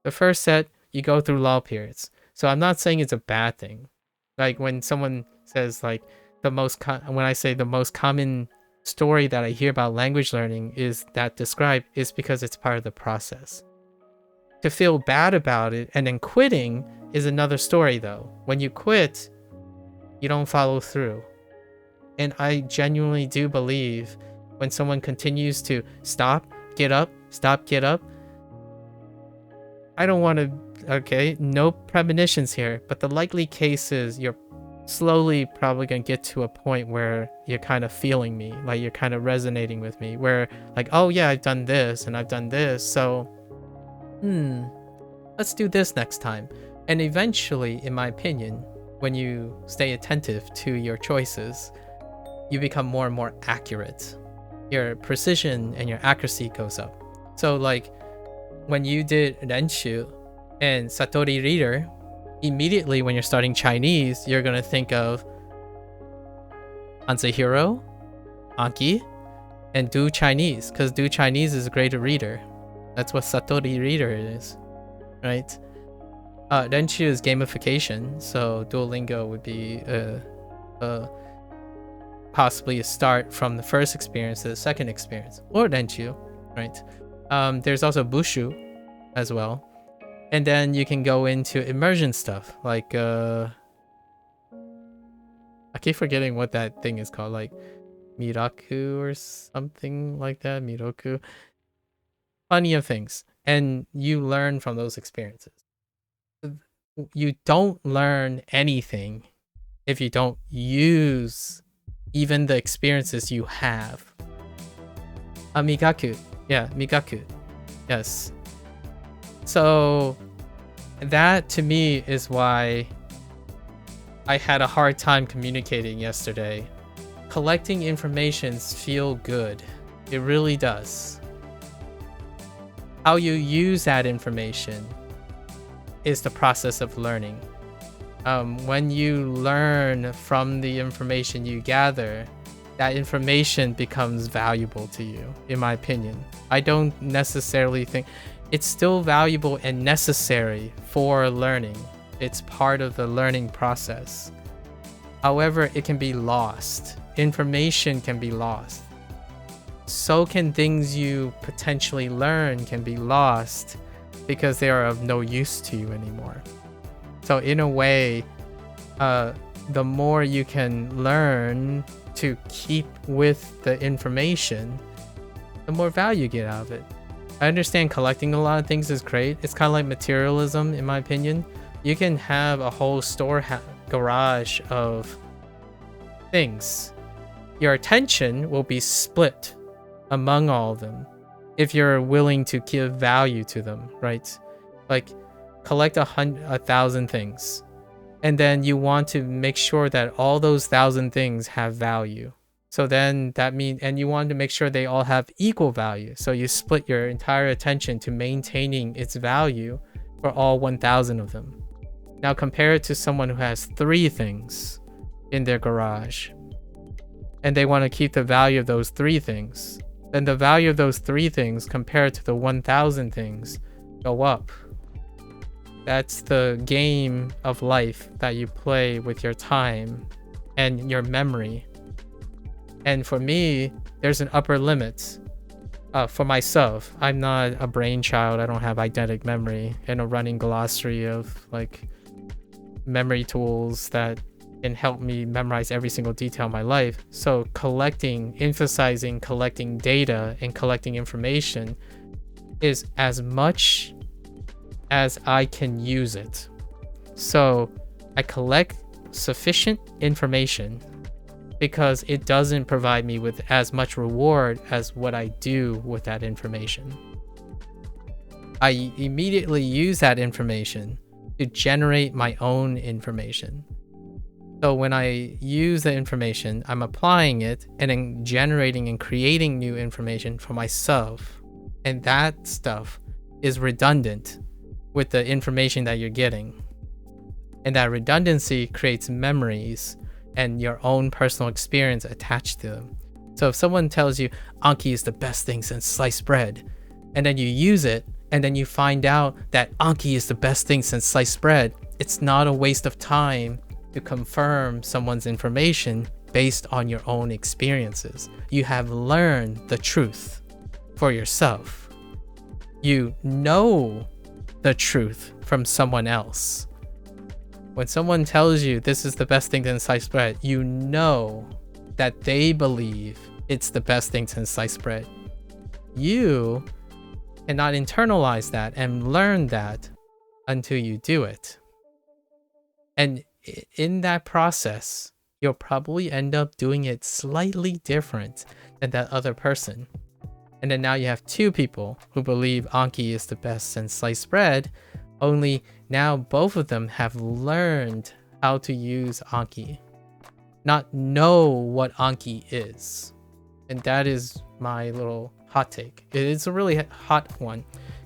the first set, you go through lull periods. So I'm not saying it's a bad thing. Like when someone says like when I say the most common story that I hear about language learning is because it's part of the process. To feel bad about it and then quitting is another story though. When you quit, you don't follow through. And I genuinely do believe when someone continues to stop, get up, I don't want to okay? No premonitions here, but the likely case is you're slowly probably gonna get to a point where you're kind of feeling me, like you're kind of resonating with me, where like, oh yeah, I've done this and I've done this, so let's do this next time. And eventually, in my opinion, when you stay attentive to your choices, you become more and more accurate. Your precision and your accuracy goes up. So like when you did Renshu and Satori Reader, immediately when you're starting Chinese, you're gonna think of Ansahiro, Anki, and Do Chinese, because Do Chinese is a greater reader. That's what Satori Reader is, right? Renshu is gamification, so Duolingo would be possibly a start from the first experience to the second experience, or Renshu, right? There's also Bushu as well. And then you can go into immersion stuff, like I keep forgetting what that thing is called, like Miraku or something like that, Miroku. Plenty of things. And you learn from those experiences. You don't learn anything if you don't use even the experiences you have. Migaku. Yeah, Migaku. Yes. So that to me is why I had a hard time communicating yesterday. Collecting informations feel good. It really does. How you use that information is the process of learning. When you learn from the information you gather, that information becomes valuable to you, in my opinion. I don't necessarily think it's still valuable and necessary for learning. It's part of the learning process. However, it can be lost. Information can be lost. So can things you potentially learn can be lost because they are of no use to you anymore. So in a way, the more you can learn to keep with the information, the more value you get out of it. I understand collecting a lot of things is great. It's kind of like materialism, in my opinion. You can have a whole garage of things. Your attention will be split among all of them if you're willing to give value to them, right? Like collect 1,000 things, and then you want to make sure that all those 1,000 things have value. So then that means, and you want to make sure they all have equal value. So you split your entire attention to maintaining its value for all 1,000 of them. Now compare it to someone who has 3 things in their garage, and they want to keep the value of those 3 things. Then the value of those 3 things compared to the 1,000 things go up. That's the game of life that you play with your time and your memory. And for me, there's an upper limit. For myself, I'm not a brainchild. I don't have eidetic memory and a running glossary of like memory tools that can help me memorize every single detail of my life. So emphasizing collecting data and collecting information is as much as I can use it. So I collect sufficient information because it doesn't provide me with as much reward as what I do with that information. I immediately use that information to generate my own information. So when I use the information, I'm applying it and then generating and creating new information for myself. And that stuff is redundant with the information that you're getting. And that redundancy creates memories and your own personal experience attached to them. So if someone tells you Anki is the best thing since sliced bread, and then you use it, and then you find out that Anki is the best thing since sliced bread, it's not a waste of time to confirm someone's information based on your own experiences. You have learned the truth for yourself. You know the truth from someone else. When someone tells you this is the best thing since sliced bread, you know that they believe it's the best thing since sliced bread. You cannot internalize that and learn that until you do it. And in that process, you'll probably end up doing it slightly different than that other person. And then now you have two people who believe Anki is the best since sliced bread, only now both of them have learned how to use Anki, not know what Anki is. And that is my little hot take. It is a really hot one,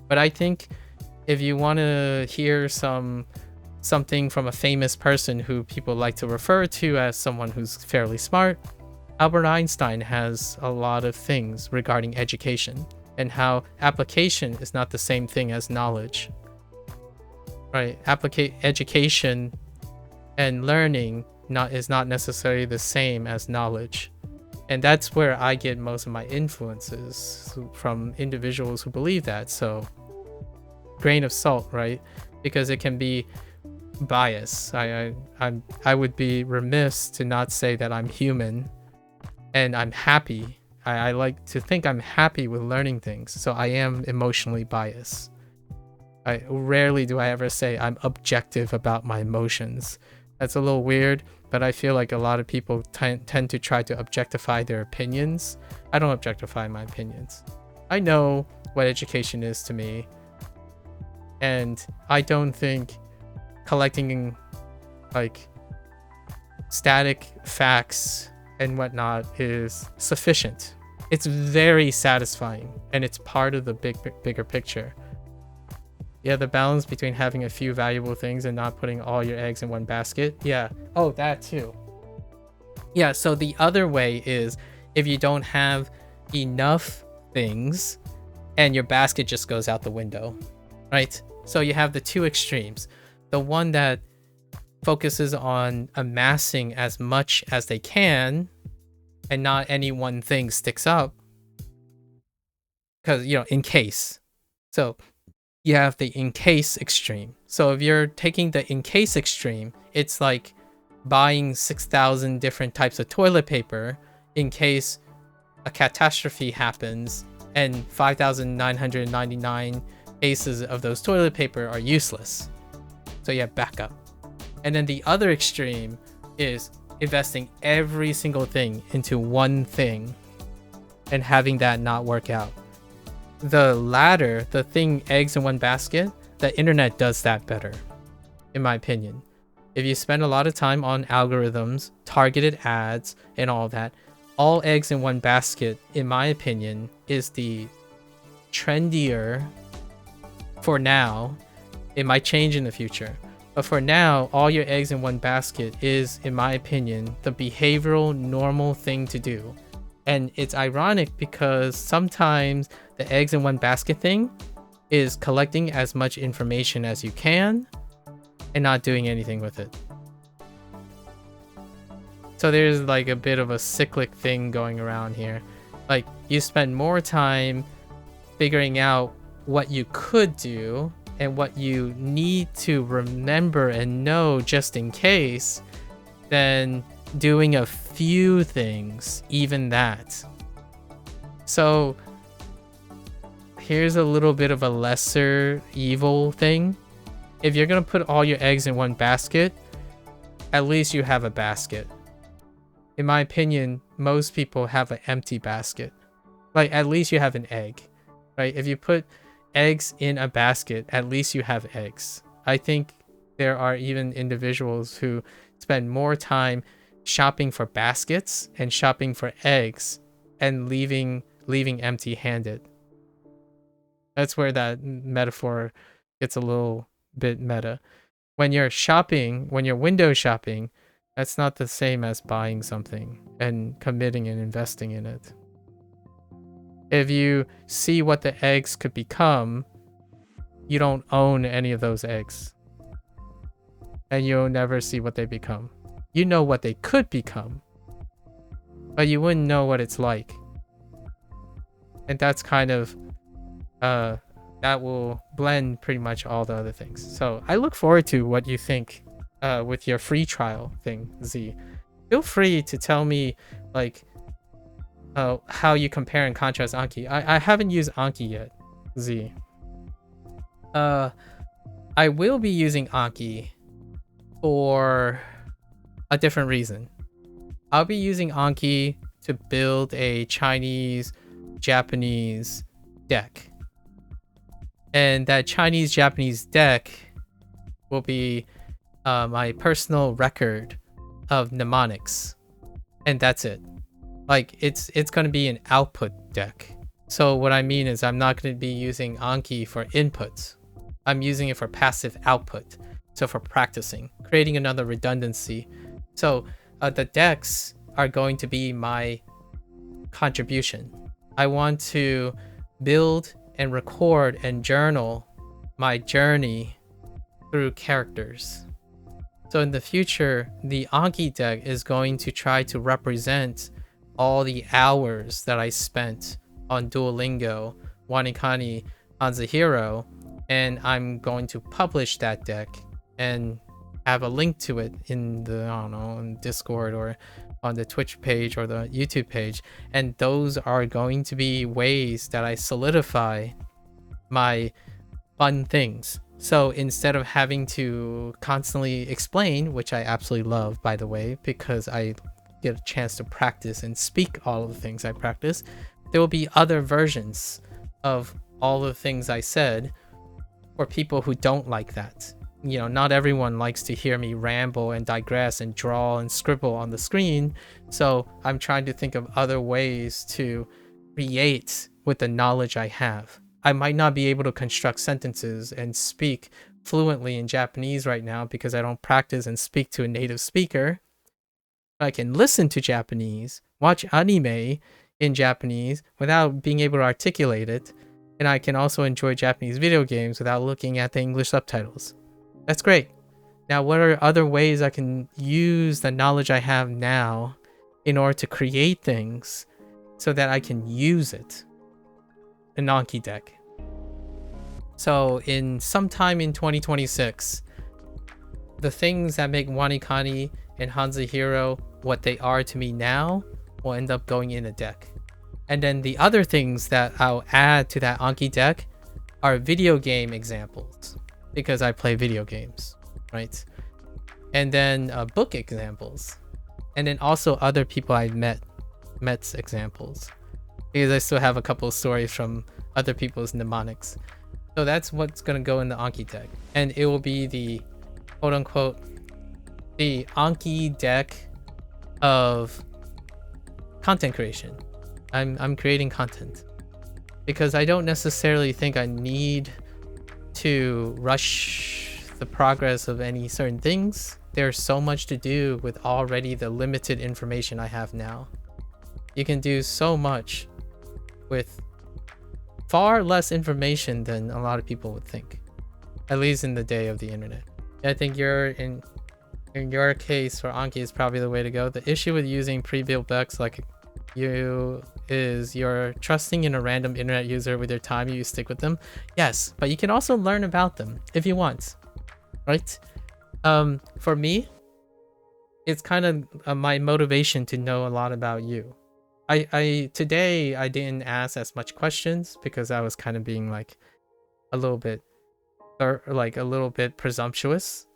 but I think if you want to hear something from a famous person who people like to refer to as someone who's fairly smart, Albert Einstein has a lot of things regarding education and how application is not the same thing as knowledge. Right? Education and learning is not necessarily the same as knowledge. And that's where I get most of my influences, from individuals who believe that. So, grain of salt, right? Because it can be bias. I would be remiss to not say that I'm human and I'm happy. I like to think I'm happy with learning things. So I am emotionally biased. Rarely do I ever say I'm objective about my emotions. That's a little weird, but I feel like a lot of people tend to try to objectify their opinions. I don't objectify my opinions. I know what education is to me, and I don't think collecting like static facts and whatnot is sufficient. It's very satisfying, and it's part of the bigger picture. Yeah, the balance between having a few valuable things and not putting all your eggs in one basket. Yeah. Oh, that too. Yeah, so the other way is if you don't have enough things and your basket just goes out the window, right? So you have the two extremes. The one that focuses on amassing as much as they can and not any one thing sticks up. Because, in case. So you have the in case extreme. So if you're taking the in case extreme, it's like buying 6,000 different types of toilet paper in case a catastrophe happens and 5,999 cases of those toilet paper are useless. So you have backup. And then the other extreme is investing every single thing into one thing and having that not work out. The latter, the thing eggs in one basket, the internet does that better, in my opinion. If you spend a lot of time on algorithms, targeted ads, and all that, all eggs in one basket, in my opinion, is the trendier for now. It might change in the future. But for now, all your eggs in one basket is, in my opinion, the behavioral normal thing to do. And it's ironic because sometimes the eggs in one basket thing is collecting as much information as you can and not doing anything with it. So there's like a bit of a cyclic thing going around here. Like you spend more time figuring out what you could do and what you need to remember and know just in case than doing a few things, even that. So here's a little bit of a lesser evil thing. If you're gonna put all your eggs in one basket, at least you have a basket. In my opinion, most people have an empty basket. Like at least you have an egg, right? If you put eggs in a basket, at least you have eggs. I think there are even individuals who spend more time shopping for baskets and shopping for eggs and leaving empty-handed. That's where that metaphor gets a little bit meta. When you're shopping, when you're window shopping, that's not the same as buying something and committing and investing in it. If you see what the eggs could become, you don't own any of those eggs. And you'll never see what they become. You know what they could become, but you wouldn't know what it's like. And that's kind of, that will blend pretty much all the other things. So I look forward to what you think with your free trial thing, Z. Feel free to tell me like how you compare and contrast Anki. I haven't used Anki yet, Z. I I will be using Anki for a different reason. I'll be using Anki to build a Chinese Japanese deck. And that Chinese Japanese deck will be my personal record of mnemonics. And that's it. Like it's going to be an output deck. So what I mean is I'm not going to be using Anki for inputs. I'm using it for passive output. So for practicing, creating another redundancy. So the decks are going to be my contribution. I want to build and record and journal my journey through characters. So in the future, the Anki deck is going to try to represent all the hours that I spent on Duolingo, WaniKani, Hanzahiro, and I'm going to publish that deck and have a link to it in the, I don't know, in Discord or on the Twitch page or the YouTube page. And those are going to be ways that I solidify my fun things. So instead of having to constantly explain, which I absolutely love, by the way, because I get a chance to practice and speak all of the things I practice, there will be other versions of all the things I said for people who don't like that. You know, not everyone likes to hear me ramble and digress and draw and scribble on the screen. So I'm trying to think of other ways to create with the knowledge I have. I might not be able to construct sentences and speak fluently in Japanese right now because I don't practice and speak to a native speaker. I can listen to Japanese, watch anime in Japanese without being able to articulate it. And I can also enjoy Japanese video games without looking at the English subtitles. That's great. Now, what are other ways I can use the knowledge I have now in order to create things so that I can use it? An Anki deck. So in sometime in 2026, the things that make WaniKani and Hanzahiro what they are to me now will end up going in a deck. And then the other things that I'll add to that Anki deck are video game examples, because I play video games, right? And then book examples. And then also other people I've met's examples, because I still have a couple of stories from other people's mnemonics. So that's what's going to go in the Anki deck. And it will be the quote unquote the Anki deck of content creation. I'm creating content because I don't necessarily think I need to rush the progress of any certain things. There's so much to do with already the limited information I have now. You can do so much with far less information than a lot of people would think, at least in the day of the internet. I think you're in your case for Anki is probably the way to go. The issue with using pre-built decks like you is you're trusting in a random internet user with your time. You stick with them, yes, but you can also learn about them if you want, right? For me, it's kind of my motivation to know a lot about you. Today I didn't ask as much questions because I was kind of being like a little bit presumptuous.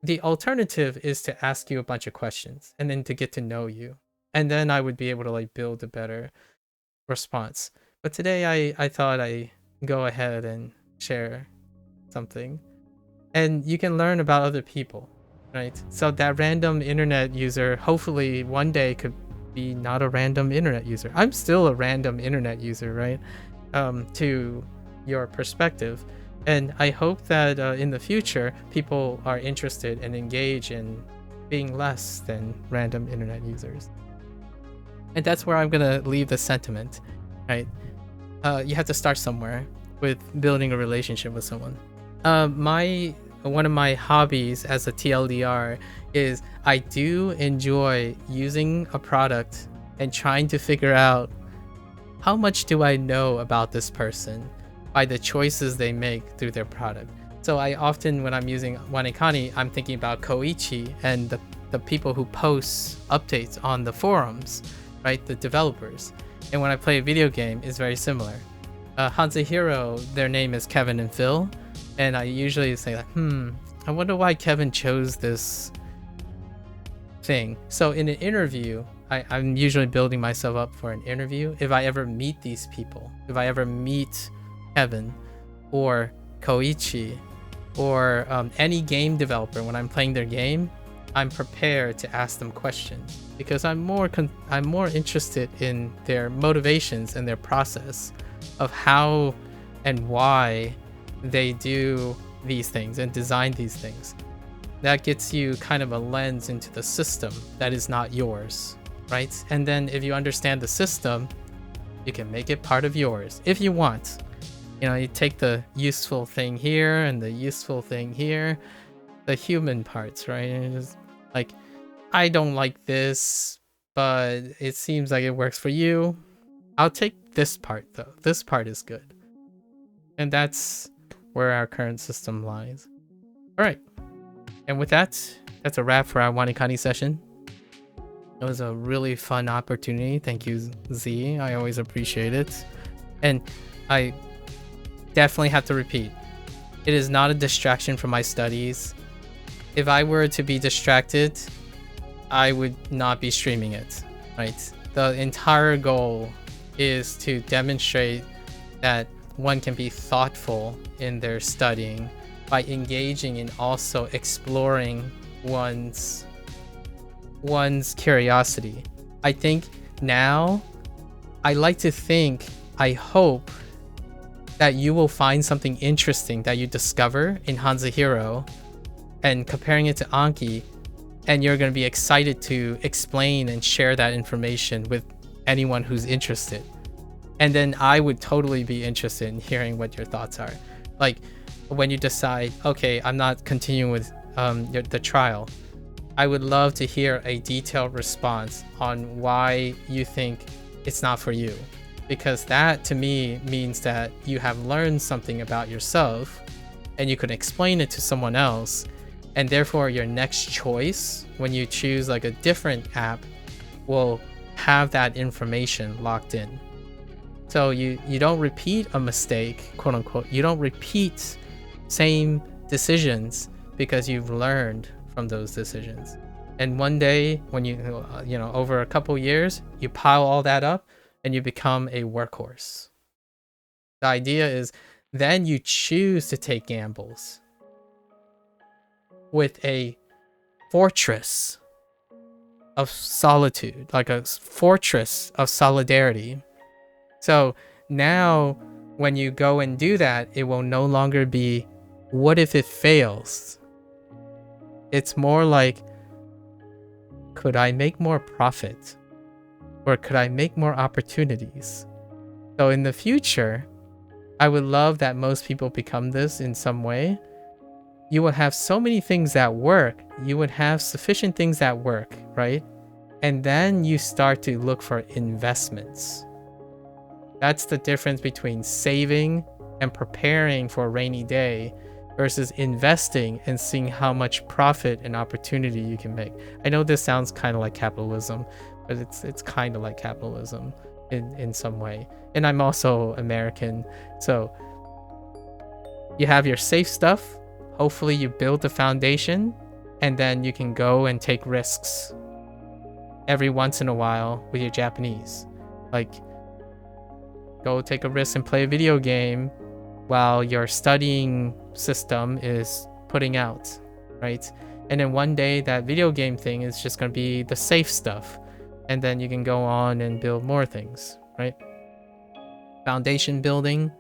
The alternative is to ask you a bunch of questions and then to get to know you, and then I would be able to like build a better response. But today I thought I go ahead and share something, and you can learn about other people, right? So that random internet user hopefully one day could be not a random internet user. I'm still a random internet user, right? To your perspective. And I hope that in the future, people are interested and engage in being less than random internet users. And that's where I'm gonna leave the sentiment, right? You have to start somewhere with building a relationship with someone. One of my hobbies as a TLDR is I do enjoy using a product and trying to figure out how much do I know about this person by the choices they make through their product. So I often, when I'm using WaniKani, I'm thinking about Koichi and the people who post updates on the forums, right? The developers. And when I play a video game, it's very similar. Hanzahiro, their name is Kevin and Phil. And I usually say like, I wonder why Kevin chose this thing. So in an interview, I'm usually building myself up for an interview. If I ever meet these people, if I ever meet Kevin or Koichi or any game developer, when I'm playing their game, I'm prepared to ask them questions because I'm more interested in their motivations and their process of how and why they do these things and design these things. That gets you kind of a lens into the system that is not yours, right? And then if you understand the system, you can make it part of yours if you want. You know, you take the useful thing here and the useful thing here, the human parts, right? And just like, I don't like this, but it seems like it works for you. I'll take this part though. This part is good. And that's where our current system lies. All right. And with that, that's a wrap for our WaniKani session. It was a really fun opportunity. Thank you, Z. I always appreciate it. And I definitely have to repeat, it is not a distraction from my studies. If I were to be distracted, I would not be streaming it, right? The entire goal is to demonstrate that one can be thoughtful in their studying by engaging in also exploring one's curiosity. I think now, I like to think, I hope that you will find something interesting that you discover in Hanzahiro and comparing it to Anki, and you're going to be excited to explain and share that information with anyone who's interested. And then I would totally be interested in hearing what your thoughts are. Like, when you decide, okay, I'm not continuing with the trial, I would love to hear a detailed response on why you think it's not for you. Because that to me means that you have learned something about yourself and you can explain it to someone else. And therefore your next choice, when you choose like a different app, will have that information locked in. So you don't repeat a mistake, quote unquote. You don't repeat same decisions because you've learned from those decisions. And one day when you know, over a couple years, you pile all that up and you become a workhorse. The idea is then you choose to take gambles with a fortress of solitude, like a fortress of solidarity. So now when you go and do that, it will no longer be, what if it fails? It's more like, could I make more profit? Or could I make more opportunities? So in the future, I would love that most people become this in some way. You would have so many things that work. You would have sufficient things that work, right? And then you start to look for investments. That's the difference between saving and preparing for a rainy day versus investing and seeing how much profit and opportunity you can make. I know this sounds kind of like capitalism, but it's kind of like capitalism in some way. And I'm also American, so you have your safe stuff. Hopefully you build the foundation, and then you can go and take risks every once in a while with your Japanese. Like, go take a risk and play a video game while your studying system is putting out, right? And then one day that video game thing is just going to be the safe stuff, and then you can go on and build more things, right? Foundation building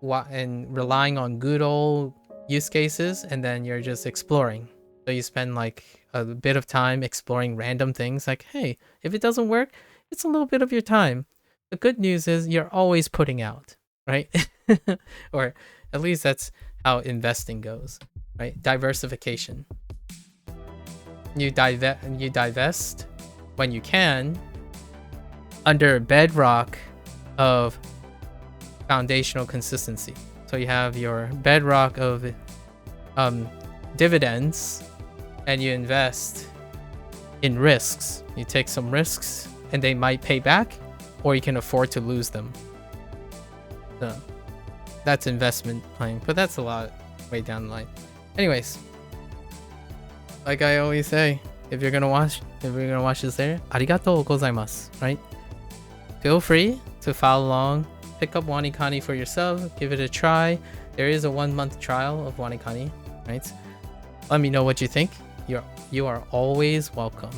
and relying on good old use cases, and then you're just exploring. So you spend like a bit of time exploring random things, like, hey, if it doesn't work, it's a little bit of your time. The good news is you're always putting out, right? Or at least that's how investing goes, right? Diversification. You divest when you can under a bedrock of foundational consistency. So you have your bedrock of dividends, and you invest in risks. You take some risks and they might pay back, or you can afford to lose them. So that's investment playing, but that's a lot way down the line. Anyways, like I always say, if you're gonna watch this there, arigatou gozaimasu, right? Feel free to follow along, pick up WaniKani for yourself, give it a try. There is a 1-month trial of WaniKani, right? Let me know what you think. You are always welcome.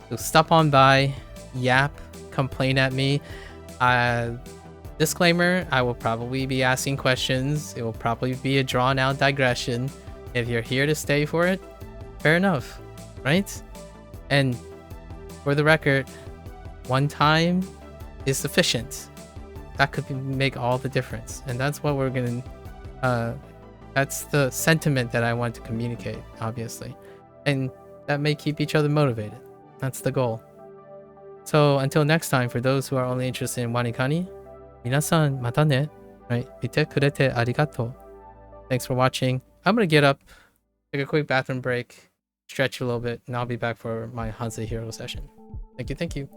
So stop on by, yap, complain at me. Disclaimer, I will probably be asking questions. It will probably be a drawn out digression. If you're here to stay for it, fair enough, right? And for the record, one time is sufficient. That could make all the difference. And that's what we're gonna, that's the sentiment that I want to communicate, obviously. And that may keep each other motivated. That's the goal. So until next time, for those who are only interested in WaniKani, minasan mata ne, right? Mite kurete arigato. Thanks for watching. I'm gonna get up, take a quick bathroom break, stretch a little bit, and I'll be back for my Hanse Hero session. Thank you.